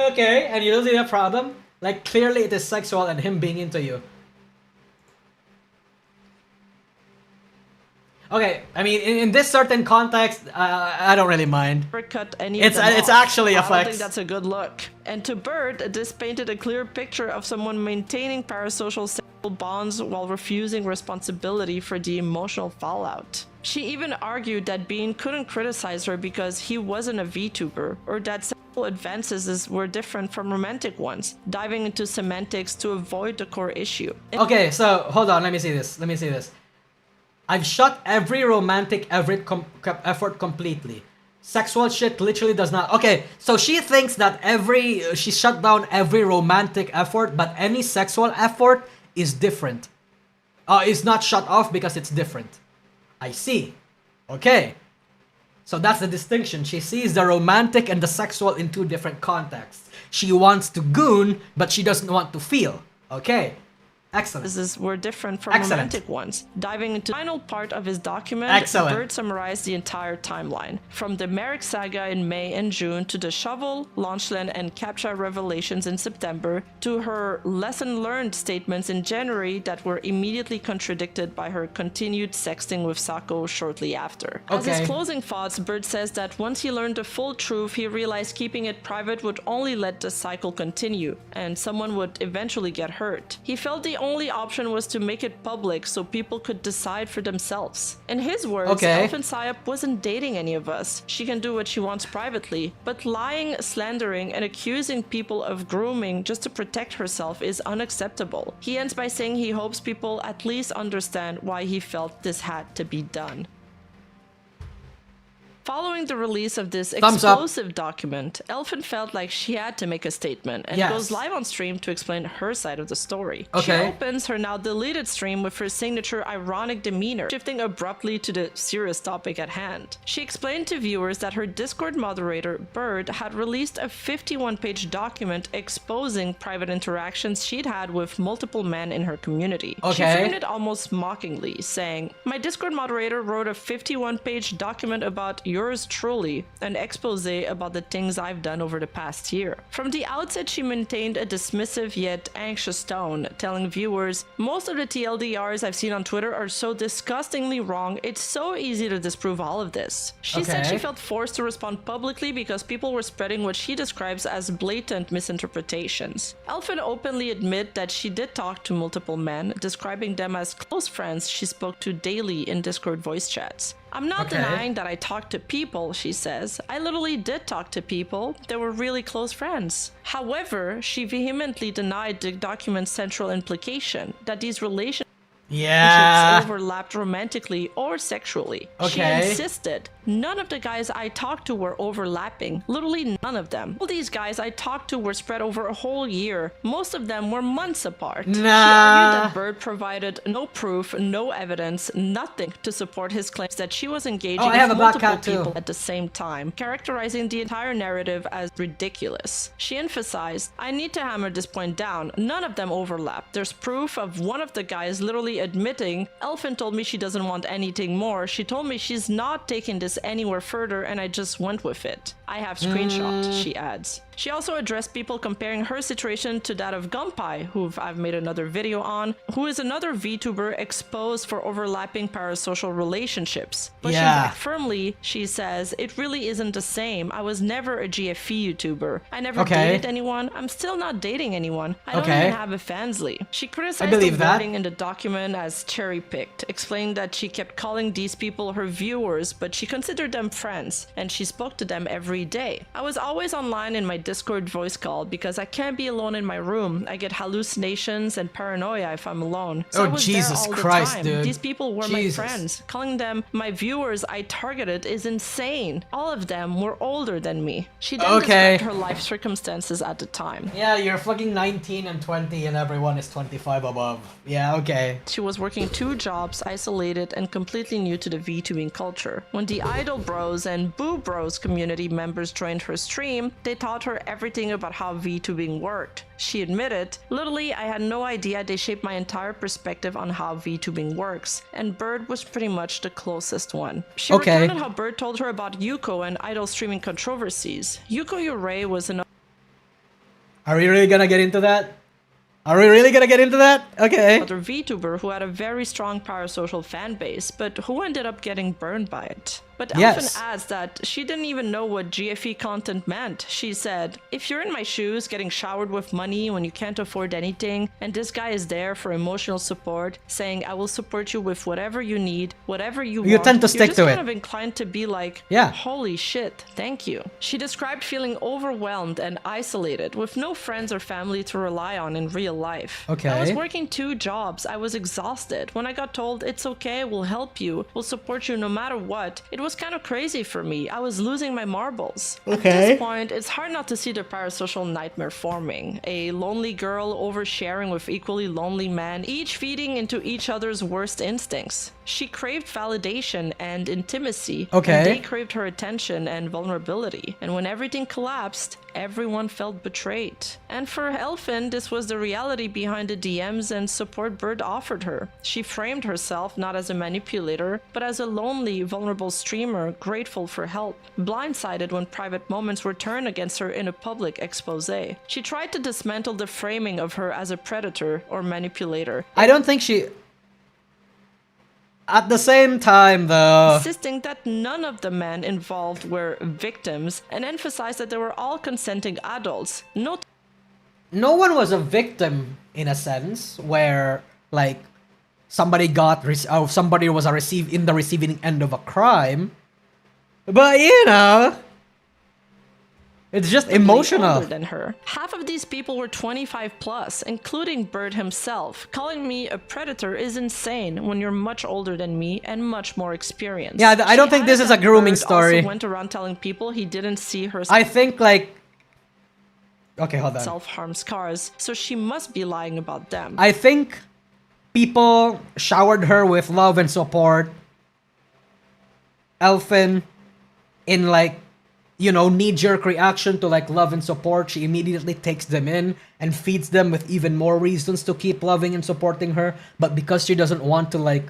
Okay, and you don't see a problem? Like, clearly it is sexual and him being into you. Okay, I mean, in this certain context, I don't really mind. Cut any it's actually a flex. I don't think that's a good look. And to Bird, this painted a clear picture of someone maintaining parasocial sexual bonds while refusing responsibility for the emotional fallout. She even argued that Bean couldn't criticize her because he wasn't a VTuber, or that sexual advances were different from romantic ones, diving into semantics to avoid the core issue. Okay, so hold on, let me see this. I've shut every romantic effort completely. Sexual shit literally does not. Okay, so she thinks that she shut down every romantic effort, but any sexual effort is different. Is not shut off because it's different. I see. Okay. So that's the distinction. She sees the romantic and the sexual in two different contexts. She wants to goon, but she doesn't want to feel. Okay. Excellent. Were different from romantic ones. Diving into the final part of his document, Bird summarized the entire timeline, from the Merrick saga in May and June to the Shovel, Launchland, and Captcha revelations in September, to her lesson learned statements in January that were immediately contradicted by her continued sexting with Sako shortly after. As his closing thoughts, Bird says that once he learned the full truth, he realized keeping it private would only let the cycle continue, and someone would eventually get hurt. He felt the only option was to make it public so people could decide for themselves. In his words, Elfin Sayap wasn't dating any of us. She can do what she wants privately, but lying, slandering, and accusing people of grooming just to protect herself is unacceptable. He ends by saying he hopes people at least understand why he felt this had to be done. Following the release of this explosive document, Elfin felt like she had to make a statement and goes live on stream to explain her side of the story. She opens her now deleted stream with her signature ironic demeanor, shifting abruptly to the serious topic at hand. She explained to viewers that her Discord moderator, Bird, had released a 51-page document exposing private interactions she'd had with multiple men in her community. She framed it almost mockingly, saying, "My Discord moderator wrote a 51-page document about yours truly, an expose about the things I've done over the past year." From the outset, she maintained a dismissive yet anxious tone, telling viewers, "Most of the TLDRs I've seen on Twitter are so disgustingly wrong, it's so easy to disprove all of this." She said she felt forced to respond publicly because people were spreading what she describes as blatant misinterpretations. Elfin openly admitted that she did talk to multiple men, describing them as close friends she spoke to daily in Discord voice chats. "I'm not denying that I talked to people," she says. "I literally did talk to people. They were really close friends." However, she vehemently denied the document's central implication, that these relationships overlapped romantically or sexually. She insisted, none of the guys I talked to were overlapping. Literally none of them. All these guys I talked to were spread over a whole year. Most of them were months apart. She argued that Bird provided no proof, no evidence, nothing to support his claims that she was engaging with multiple people at the same time, characterizing the entire narrative as ridiculous. She emphasized, I need to hammer this point down. None of them overlap. There's proof of one of the guys literally admitting, Elfin told me she doesn't want anything more. She told me she's not taking this anywhere further and I just went with it. I have screenshots, she adds. She also addressed people comparing her situation to that of Gunpei, who I've made another video on, who is another VTuber exposed for overlapping parasocial relationships. Pushing back firmly, she says, it really isn't the same. I was never a GFE YouTuber. I never dated anyone. I'm still not dating anyone. I don't even have a fansly. She criticized the wording in the document as cherry-picked, explaining that she kept calling these people her viewers, but she considered them friends, and she spoke to them every day. I was always online in my Discord voice call because I can't be alone in my room. I get hallucinations and paranoia if I'm alone. So I was Jesus there all Christ, the time. dude. These people were my friends. Calling them my viewers I targeted is insane. All of them were older than me. She then described her life circumstances at the time. Yeah, you're fucking 19 and 20 and everyone is 25 above. Yeah, okay. She was working 2 jobs, isolated and completely new to the VTubing culture. When the Idol Bros and Boo Bros community members joined her stream, they taught her everything about how VTubing worked. She admitted, literally, I had no idea they shaped my entire perspective on how VTubing works, and Bird was pretty much the closest one. She recounted how Bird told her about Yuko and idol streaming controversies. Yuko Yurei was an... Are we really gonna get into that? Are we really gonna get into that? Okay. Other VTuber who had a very strong parasocial fan base, but who ended up getting burned by it. But Elfin adds that she didn't even know what GFE content meant. She said, if you're in my shoes getting showered with money when you can't afford anything, and this guy is there for emotional support, saying, I will support you with whatever you need, whatever you want, tend to stick to it. You're just kind of inclined to be like, holy shit, thank you. She described feeling overwhelmed and isolated, with no friends or family to rely on in real life. I was working 2 jobs. I was exhausted. When I got told, it's okay, we'll help you, we'll support you no matter what, it was kind of crazy for me. I was losing my marbles. At this point, it's hard not to see the parasocial nightmare forming. A lonely girl oversharing with equally lonely men, each feeding into each other's worst instincts. She craved validation and intimacy, and they craved her attention and vulnerability. And when everything collapsed, everyone felt betrayed. And for Elfin, this was the reality behind the DMs and support Bird offered her. She framed herself not as a manipulator, but as a lonely, vulnerable streamer grateful for help, blindsided when private moments were turned against her in a public expose. She tried to dismantle the framing of her as a predator or manipulator. I don't think she... At the same time, though... insisting that none of the men involved were victims, and emphasized that they were all consenting adults. No one was a victim, in a sense, where, like, somebody was in the receiving end of a crime. But, you know... It's just emotional. Older than her. Half of these people were 25 plus, including Bird himself. Calling me a predator is insane when you're much older than me and much more experienced. Yeah, I don't think this is a grooming story. Also went around telling people he didn't see her. I think like... Okay, hold on. Self-harm scars, so she must be lying about them. I think people showered her with love and support. Elfin, in like... you know, knee-jerk reaction to like love and support, she immediately takes them in and feeds them with even more reasons to keep loving and supporting her. But because she doesn't want to like,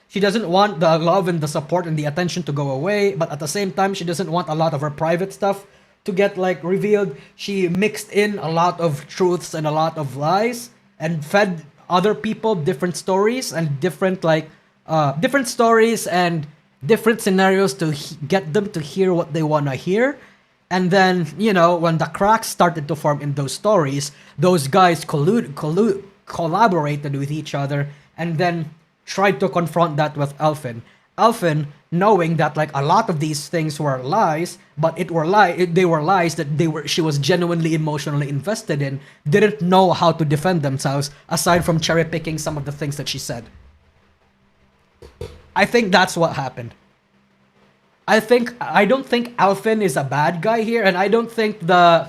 she doesn't want the love and the support and the attention to go away, but at the same time, she doesn't want a lot of her private stuff to get like revealed. She mixed in a lot of truths and a lot of lies and fed other people different stories and different different scenarios to get them to hear what they want to hear. And then, you know, when the cracks started to form in those stories, those guys collaborated with each other and then tried to confront that with Elfin. Elfin, knowing that like a lot of these things were lies, but they were lies that she was genuinely emotionally invested in, didn't know how to defend themselves aside from cherry picking some of the things that she said. I think that's what happened. I don't think Alfin is a bad guy here, and I don't think the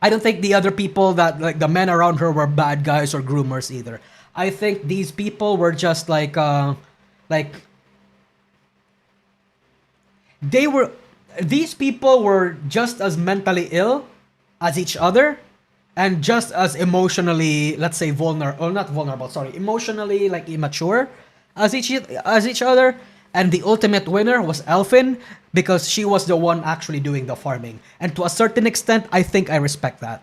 other people that like the men around her were bad guys or groomers either. I think these people were just like these people were just as mentally ill as each other and just as emotionally, let's say emotionally like immature as each other. And the ultimate winner was Elfin because she was the one actually doing the farming. And to a certain extent, I think I respect that.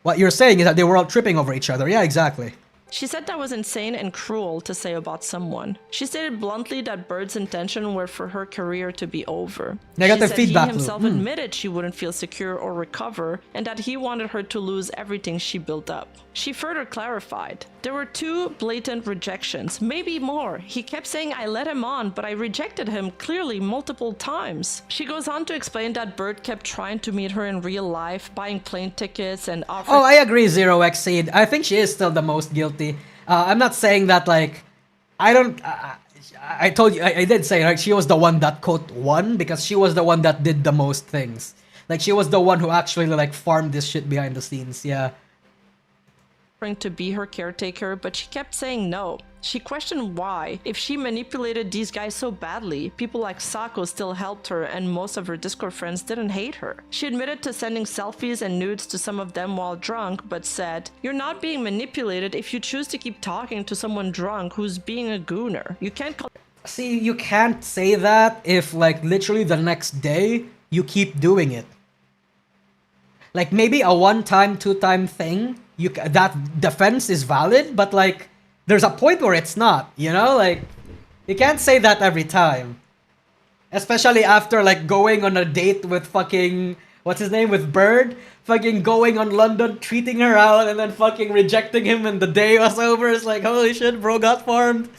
What you're saying is that they were all tripping over each other. Yeah, exactly. She said that was insane and cruel to say about someone. She stated bluntly that Bird's intention were for her career to be over. Negative feedback he himself admitted she wouldn't feel secure or recover, and that he wanted her to lose everything she built up. She further clarified, there were 2 blatant rejections, maybe more. He kept saying I let him on, but I rejected him clearly multiple times. She goes on to explain that Bird kept trying to meet her in real life, buying plane tickets and offering... Oh, I agree, Zero Exceed. I think she is still the most guilty. I'm not saying that like... I told you, I did say like she was the one that quote won because she was the one that did the most things. Like she was the one who actually like farmed this shit behind the scenes, yeah. To be her caretaker, but she kept saying no. She questioned why. If she manipulated these guys so badly, people like Sako still helped her and most of her Discord friends didn't hate her. She admitted to sending selfies and nudes to some of them while drunk, but said, you're not being manipulated if you choose to keep talking to someone drunk who's being a gooner. You can't call... See, you can't say that if like literally the next day you keep doing it. Like maybe a 1-time, 2-time thing, that defense is valid, but like there's a point where it's not, you know? Like you can't say that every time. Especially after like going on a date with fucking what's his name with Bird, fucking going on London, treating her out and then fucking rejecting him and the day was over. It's like holy shit, bro got farmed.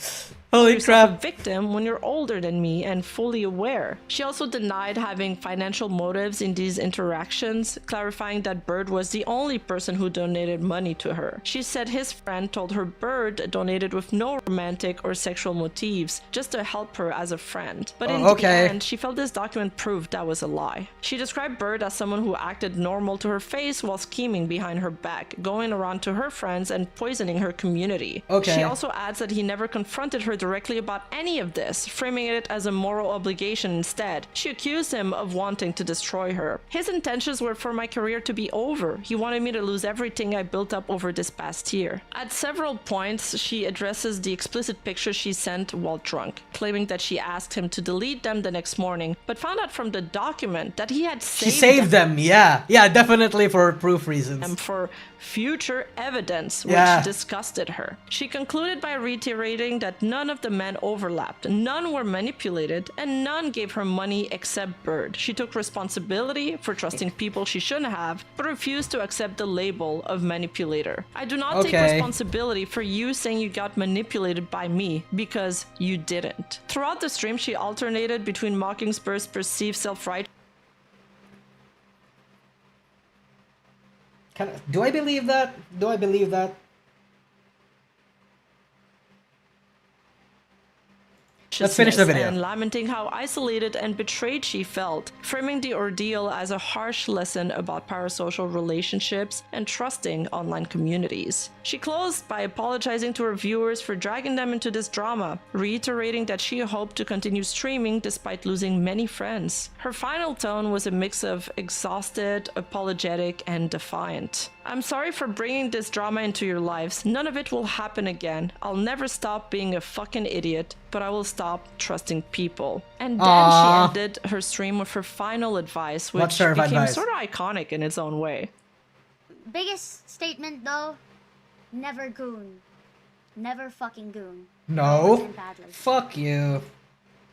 Holy crap. A victim when you're older than me and fully aware. She also denied having financial motives in these interactions, clarifying that Bird was the only person who donated money to her. She said his friend told her Bird donated with no romantic or sexual motives, just to help her as a friend. But in the end, she felt this document proved that was a lie. She described Bird as someone who acted normal to her face while scheming behind her back, going around to her friends and poisoning her community. She also adds that he never confronted her directly about any of this, framing it as a moral obligation instead. She accused him of wanting to destroy her. His intentions were for my career to be over. He wanted me to lose everything I built up over this past year. At several points, she addresses the explicit pictures she sent while drunk, claiming that she asked him to delete them the next morning, but found out from the document that he had saved them. Yeah, definitely for proof reasons. And for future evidence, which disgusted her. She concluded by reiterating that none of the men overlapped, none were manipulated, and none gave her money except Bird. She took responsibility for trusting people she shouldn't have, but refused to accept the label of manipulator. I do not take responsibility for you saying you got manipulated by me, because you didn't. Throughout the stream, she alternated between mocking Bird's perceived self-righteousness. Do I believe that? Do I believe that? Let's finish the video. And lamenting how isolated and betrayed she felt, framing the ordeal as a harsh lesson about parasocial relationships and trusting online communities. She closed by apologizing to her viewers for dragging them into this drama, reiterating that she hoped to continue streaming despite losing many friends. Her final tone was a mix of exhausted, apologetic, and defiant. I'm sorry for bringing this drama into your lives. None of it will happen again. I'll never stop being a fucking idiot, but I will stop trusting people. And then she ended her stream with her final advice, which became sort of iconic in its own way. Biggest statement though, never goon. Never fucking goon. No. Fuck you.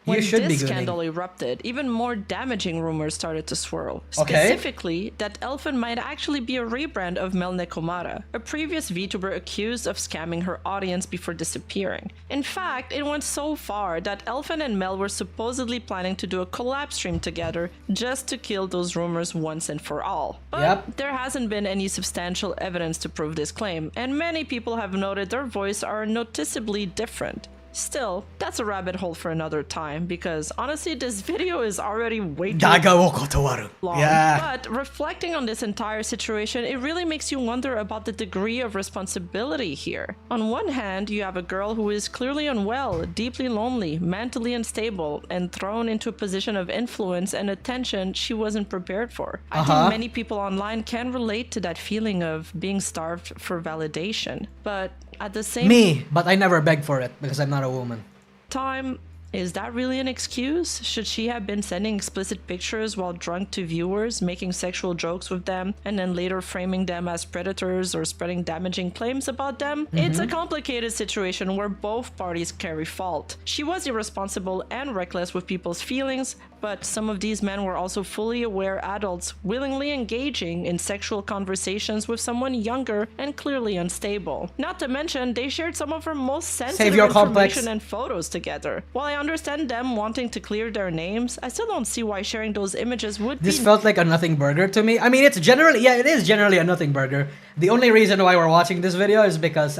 When this scandal erupted, even more damaging rumors started to swirl. Specifically, that Elfin might actually be a rebrand of Mel Nekomara, a previous VTuber accused of scamming her audience before disappearing. In fact, it went so far that Elfin and Mel were supposedly planning to do a collab stream together just to kill those rumors once and for all. But there hasn't been any substantial evidence to prove this claim, and many people have noted their voices are noticeably different. Still, that's a rabbit hole for another time, because honestly, this video is already way too Daga wo kotowaru. long. Yeah. But reflecting on this entire situation, it really makes you wonder about the degree of responsibility here. On one hand, you have a girl who is clearly unwell, deeply lonely, mentally unstable, and thrown into a position of influence and attention she wasn't prepared for. I think many people online can relate to that feeling of being starved for validation. But at the same But I never beg for it because I'm not a woman. time, is that really an excuse? Should she have been sending explicit pictures while drunk to viewers, making sexual jokes with them, and then later framing them as predators or spreading damaging claims about them? It's a complicated situation where both parties carry fault. She was irresponsible and reckless with people's feelings, but some of these men were also fully aware adults willingly engaging in sexual conversations with someone younger and clearly unstable. Not to mention, they shared some of her most sensitive information and photos together. While I understand them wanting to clear their names, I still don't see why sharing those images would This felt like a nothing burger to me. I mean, it is generally a nothing burger. The only reason why we're watching this video is because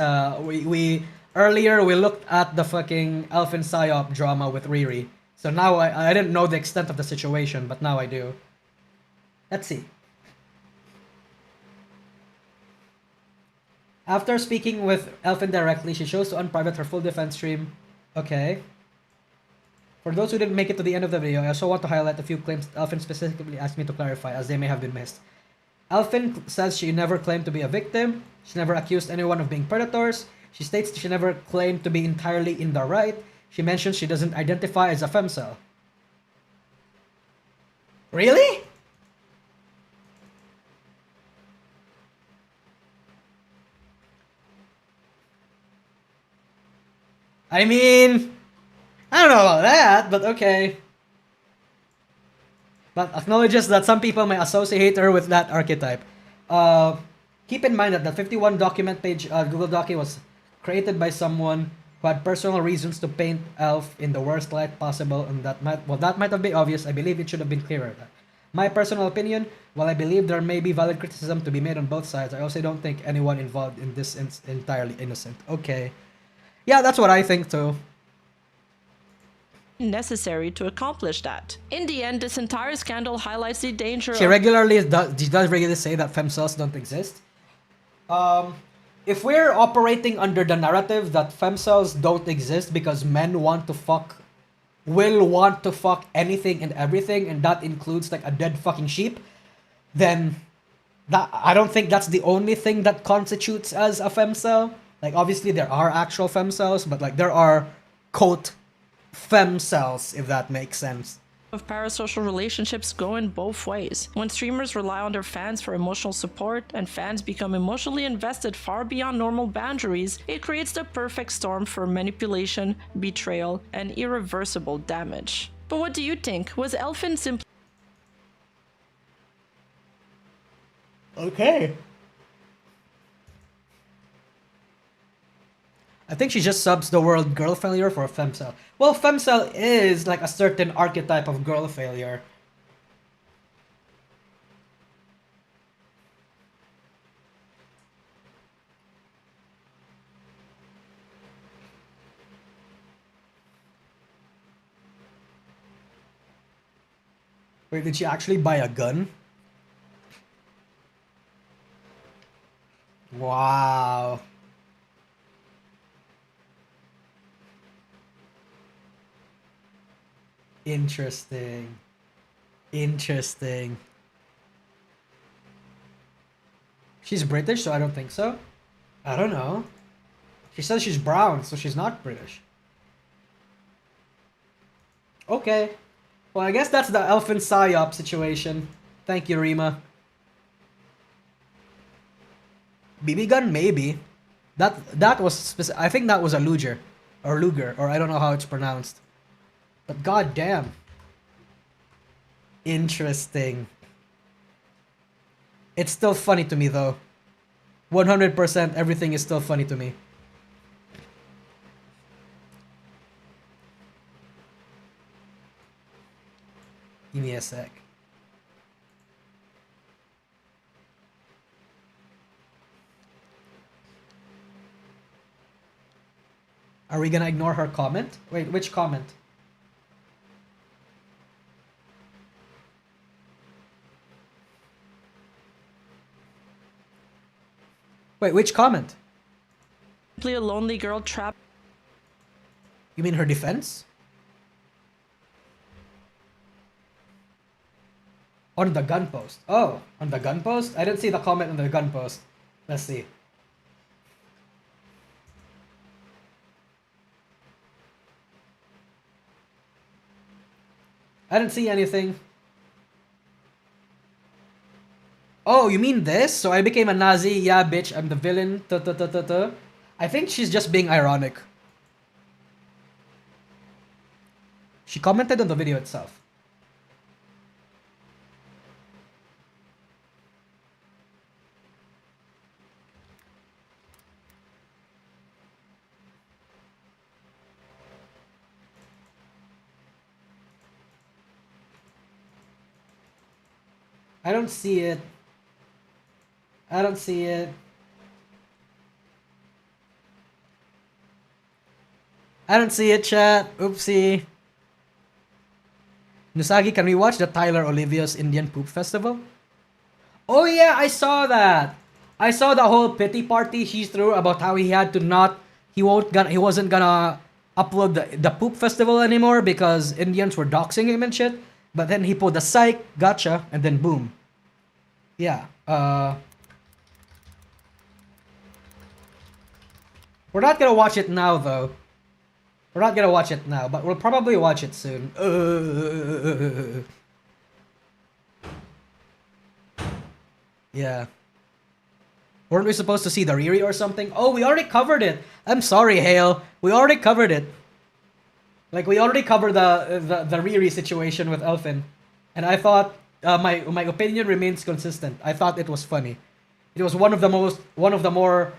earlier we looked at the fucking Elfin Psyop drama with Riri. So now I didn't know the extent of the situation, but now I do. Let's see. After speaking with Elfin directly, she chose to unprivate her full defense stream. Okay. For those who didn't make it to the end of the video, I also want to highlight a few claims Elfin specifically asked me to clarify, as they may have been missed. Elfin says she never claimed to be a victim. She never accused anyone of being predators. She states she never claimed to be entirely in the right. She mentions she doesn't identify as a femcel. Really? I mean, I don't know about that, but okay. But acknowledges that some people may associate her with that archetype. Keep in mind that the 51 document page Google Document was created by someone who had personal reasons to paint Elf in the worst light possible, and that might have been obvious. I believe it should have been clearer. My personal opinion, while I believe there may be valid criticism to be made on both sides, I also don't think anyone involved in this is entirely innocent. Okay. Yeah, that's what I think too. Necessary to accomplish that. In the end, this entire scandal highlights the danger She does regularly say that femcels don't exist. If we're operating under the narrative that femcels don't exist because men will want to fuck anything and everything, and that includes like a dead fucking sheep, then I don't think that's the only thing that constitutes as a femcel. Like, obviously there are actual femcels, but like there are quote femcels, if that makes sense. Of parasocial relationships go in both ways. When streamers rely on their fans for emotional support and fans become emotionally invested far beyond normal boundaries, it creates the perfect storm for manipulation, betrayal, and irreversible damage. But what do you think? Was Elfin simply okay? I think she just subs the word girl failure for a femcel. Well, femcel is like a certain archetype of girl failure. Wait, did she actually buy a gun? Wow. Interesting. Interesting. She's British, so I don't think so. I don't know. She says she's brown, so she's not British. Okay. Well, I guess that's the Elfin Psyop situation. Thank you, Rima. BB gun, maybe. That was I think that was a Luger, or I don't know how it's pronounced. But goddamn. Interesting. It's still funny to me though. 100% everything is still funny to me. Give me a sec. Are we gonna ignore her comment? Wait, which comment? Wait, which comment? Simply a lonely girl trapped. You mean her defense? On the gun post. Oh, on the gun post? I didn't see the comment on the gun post. Let's see. I didn't see anything. Oh, you mean this? So I became a Nazi? Yeah, bitch, I'm the villain. I think she's just being ironic. She commented on the video itself. I don't see it. I don't see it. I don't see it, chat. Oopsie. Nusagi, can we watch the Tyler Olivia's Indian Poop Festival? Oh yeah, I saw that. I saw the whole pity party she threw about how he had to not, he wasn't gonna upload the poop festival anymore because Indians were doxing him and shit. But then he pulled the psych, gotcha, and then boom. Yeah. We're not gonna watch it now though. We're not gonna watch it now, but we'll probably watch it soon. Yeah. Weren't we supposed to see the Riri or something? Oh, we already covered it. I'm sorry, Hale. We already covered it. Like, we already covered the Riri situation with Elfin. And I thought, my opinion remains consistent. I thought it was funny. It was one of the more, it was one of the more,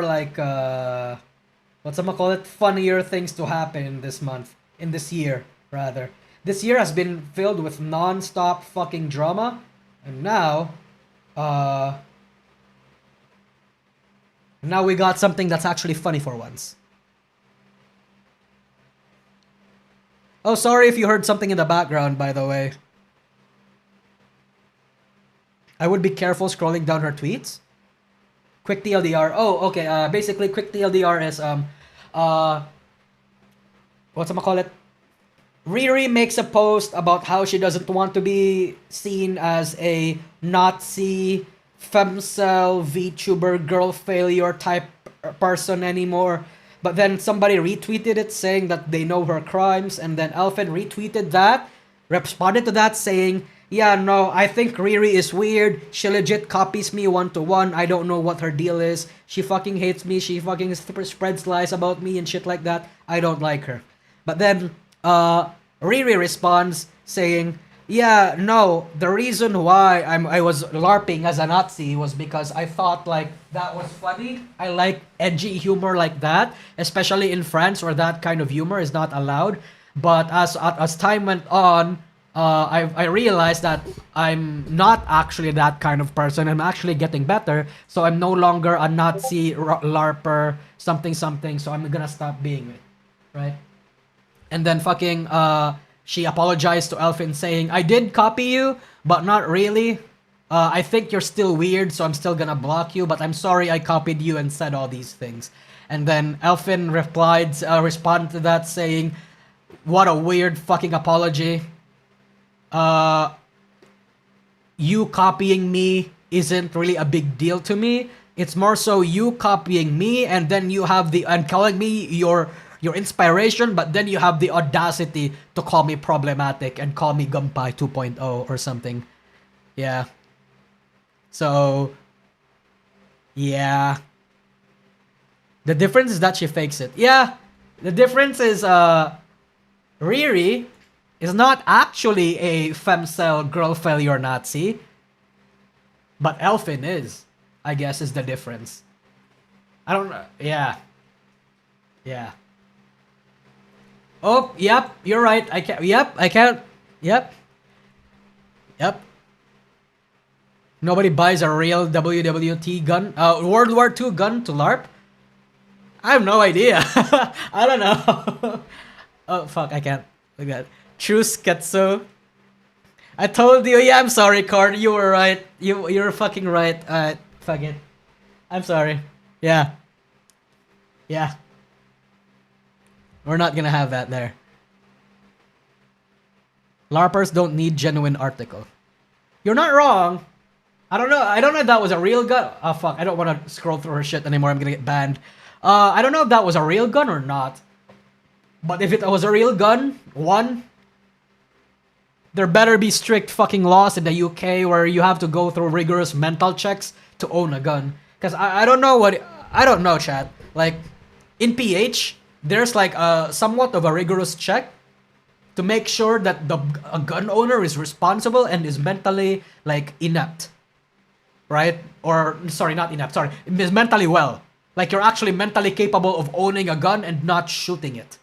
like, funnier things to happen in this month. In this year, rather. This year has been filled with non-stop fucking drama. And now, now we got something that's actually funny for once. Oh, sorry if you heard something in the background, by the way. I would be careful scrolling down her tweets. Quick TLDR. Oh, okay. Basically, quick TLDR is whatchamacallit? Riri makes a post about how she doesn't want to be seen as a Nazi, Femcel, VTuber, girl failure type person anymore. But then somebody retweeted it saying that they know her crimes, and then Elfin retweeted that, responded to that saying, yeah, no, I think Riri is weird. She legit copies me one-to-one. I don't know what her deal is. She fucking hates me. She fucking spreads lies about me and shit like that. I don't like her. But then, Riri responds saying, yeah, no, the reason why I was LARPing as a Nazi was because I thought, like, that was funny. I like edgy humor like that, especially in France where that kind of humor is not allowed. But as time went on, I realized that I'm not actually that kind of person. I'm actually getting better. So I'm no longer a Nazi LARPer, something. So I'm gonna stop being it, right? And then fucking, she apologized to Elfin saying, I did copy you, but not really. I think you're still weird, so I'm still gonna block you, but I'm sorry I copied you and said all these things. And then Elfin responded to that saying, what a weird fucking apology. You copying me isn't really a big deal to me. It's more so you copying me and then you have and calling me your inspiration, but then you have the audacity to call me problematic and call me Gunpei 2.0 or something. Yeah. So, yeah. The difference is that she fakes it. Yeah. The difference is, Riri is not actually a Femcel girl failure Nazi, but Elfin is, I guess, is the difference. I don't know. Yeah. Yeah. Oh, yep, you're right. I can't. Yep. Yep. Nobody buys a real WWT gun, World War II gun to LARP? I have no idea. I don't know. Oh, fuck, I can't. Look at that. True Sketso. I told you, yeah, I'm sorry, Cord. You were right. You're fucking right. Fuck it. I'm sorry. Yeah. Yeah. We're not gonna have that there. LARPers don't need genuine article. You're not wrong. I don't know if that was a real gun. Oh fuck, I don't want to scroll through her shit anymore. I'm gonna get banned. I don't know if that was a real gun or not. But if it was a real gun, one, there better be strict fucking laws in the UK where you have to go through rigorous mental checks to own a gun. Cause I don't know, chat. Like, in PH, there's like somewhat of a rigorous check to make sure that a gun owner is responsible and is mentally like inept, right? Or sorry, not inept. Sorry, is mentally well. Like you're actually mentally capable of owning a gun and not shooting it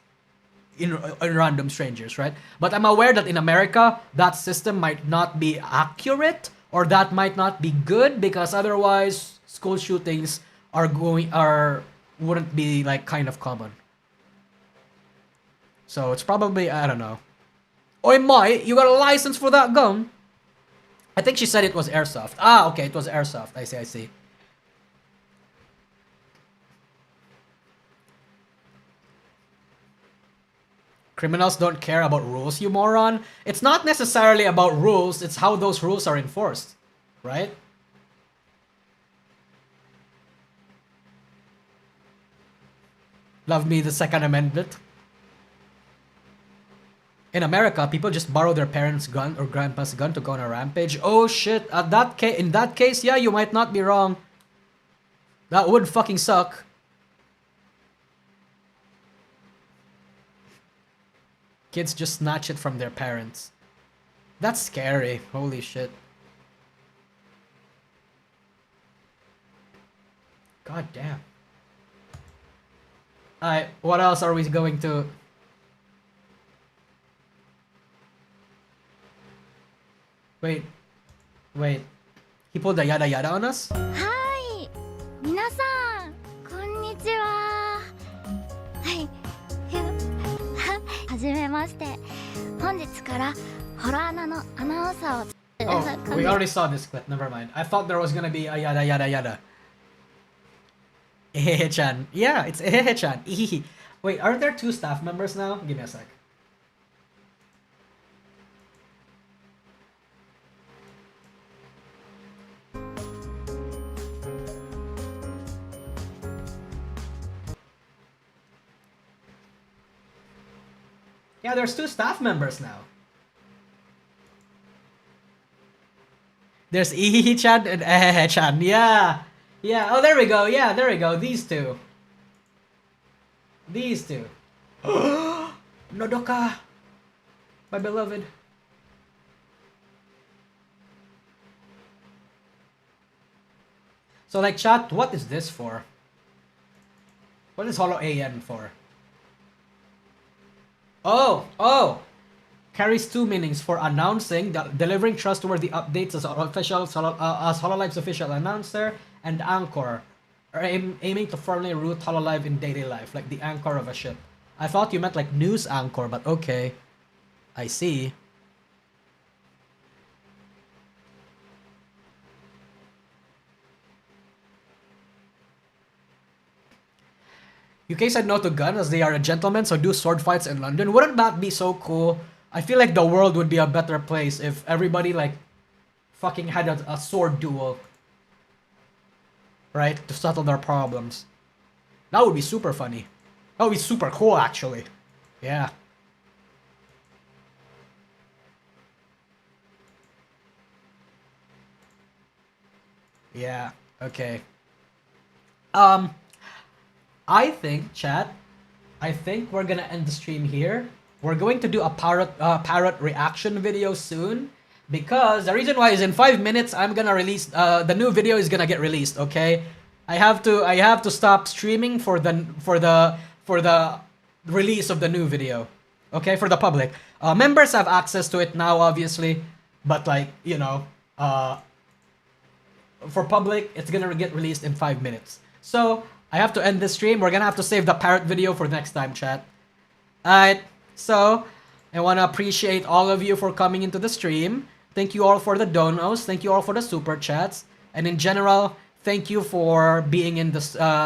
in random strangers, right? But I'm aware that in America that system might not be accurate or that might not be good because otherwise school shootings wouldn't be like kind of common. So it's probably, I don't know. Oi, Mai, you got a license for that gun? I think she said it was airsoft. Ah, okay, it was airsoft. I see. Criminals don't care about rules, you moron. It's not necessarily about rules, it's how those rules are enforced, right? Love me the Second Amendment. In America, people just borrow their parents' gun or grandpa's gun to go on a rampage. Oh shit, in that case, yeah, you might not be wrong. That would fucking suck. Kids just snatch it from their parents. That's scary. Holy shit. God damn. Alright, what else are we going to... Wait. He pulled the yada yada on us? Hi! 皆さん、こんにちは。はい。はじめまして。本日からホラー穴のアナウンサーを。Oh, we already saw this clip. Never mind. I thought there was gonna be a yada yada yada. Ehehe-chan. Yeah, it's Ehehe-chan. Ehehe. Wait, aren't there 2 staff members now? Give me a sec. Yeah, there's 2 staff members now. There's Ihihi-chan and Ehehe-chan. Yeah. Yeah. Oh, there we go. Yeah, there we go. These two. Nodoka. My beloved. So, like, chat, what is this for? What is Holo AN for? Oh! Carries 2 meanings for announcing, delivering trustworthy updates as HoloLive's official announcer, and anchor, or aiming to firmly root HoloLive in daily life, like the anchor of a ship. I thought you meant like news anchor, but okay. I see. UK said no to gun as they are a gentleman, so do sword fights in London. Wouldn't that be so cool? I feel like the world would be a better place if everybody like fucking had a sword duel. Right? To settle their problems. That would be super funny. That would be super cool actually. Yeah. Yeah, okay. I think, chat, we're gonna end the stream here. We're going to do a parrot reaction video soon, because the reason why is in 5 minutes I'm gonna release the new video is gonna get released. Okay, I have to stop streaming for the release of the new video. Okay, for the public. Members have access to it now, obviously, but like, you know, for public, it's gonna get released in 5 minutes. So I have to end this stream. We're gonna have to save the parrot video for next time, chat. Alright, so I wanna appreciate all of you for coming into the stream. Thank you all for the donos. Thank you all for the super chats. And in general, thank you for being in the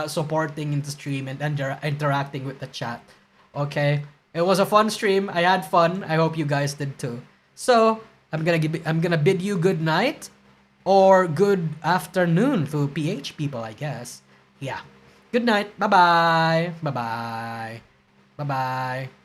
supporting in the stream and interacting with the chat. Okay, it was a fun stream. I had fun. I hope you guys did too. So I'm gonna bid you good night or good afternoon to PH people, I guess. Yeah. Good night. Bye bye. Bye bye. Bye bye.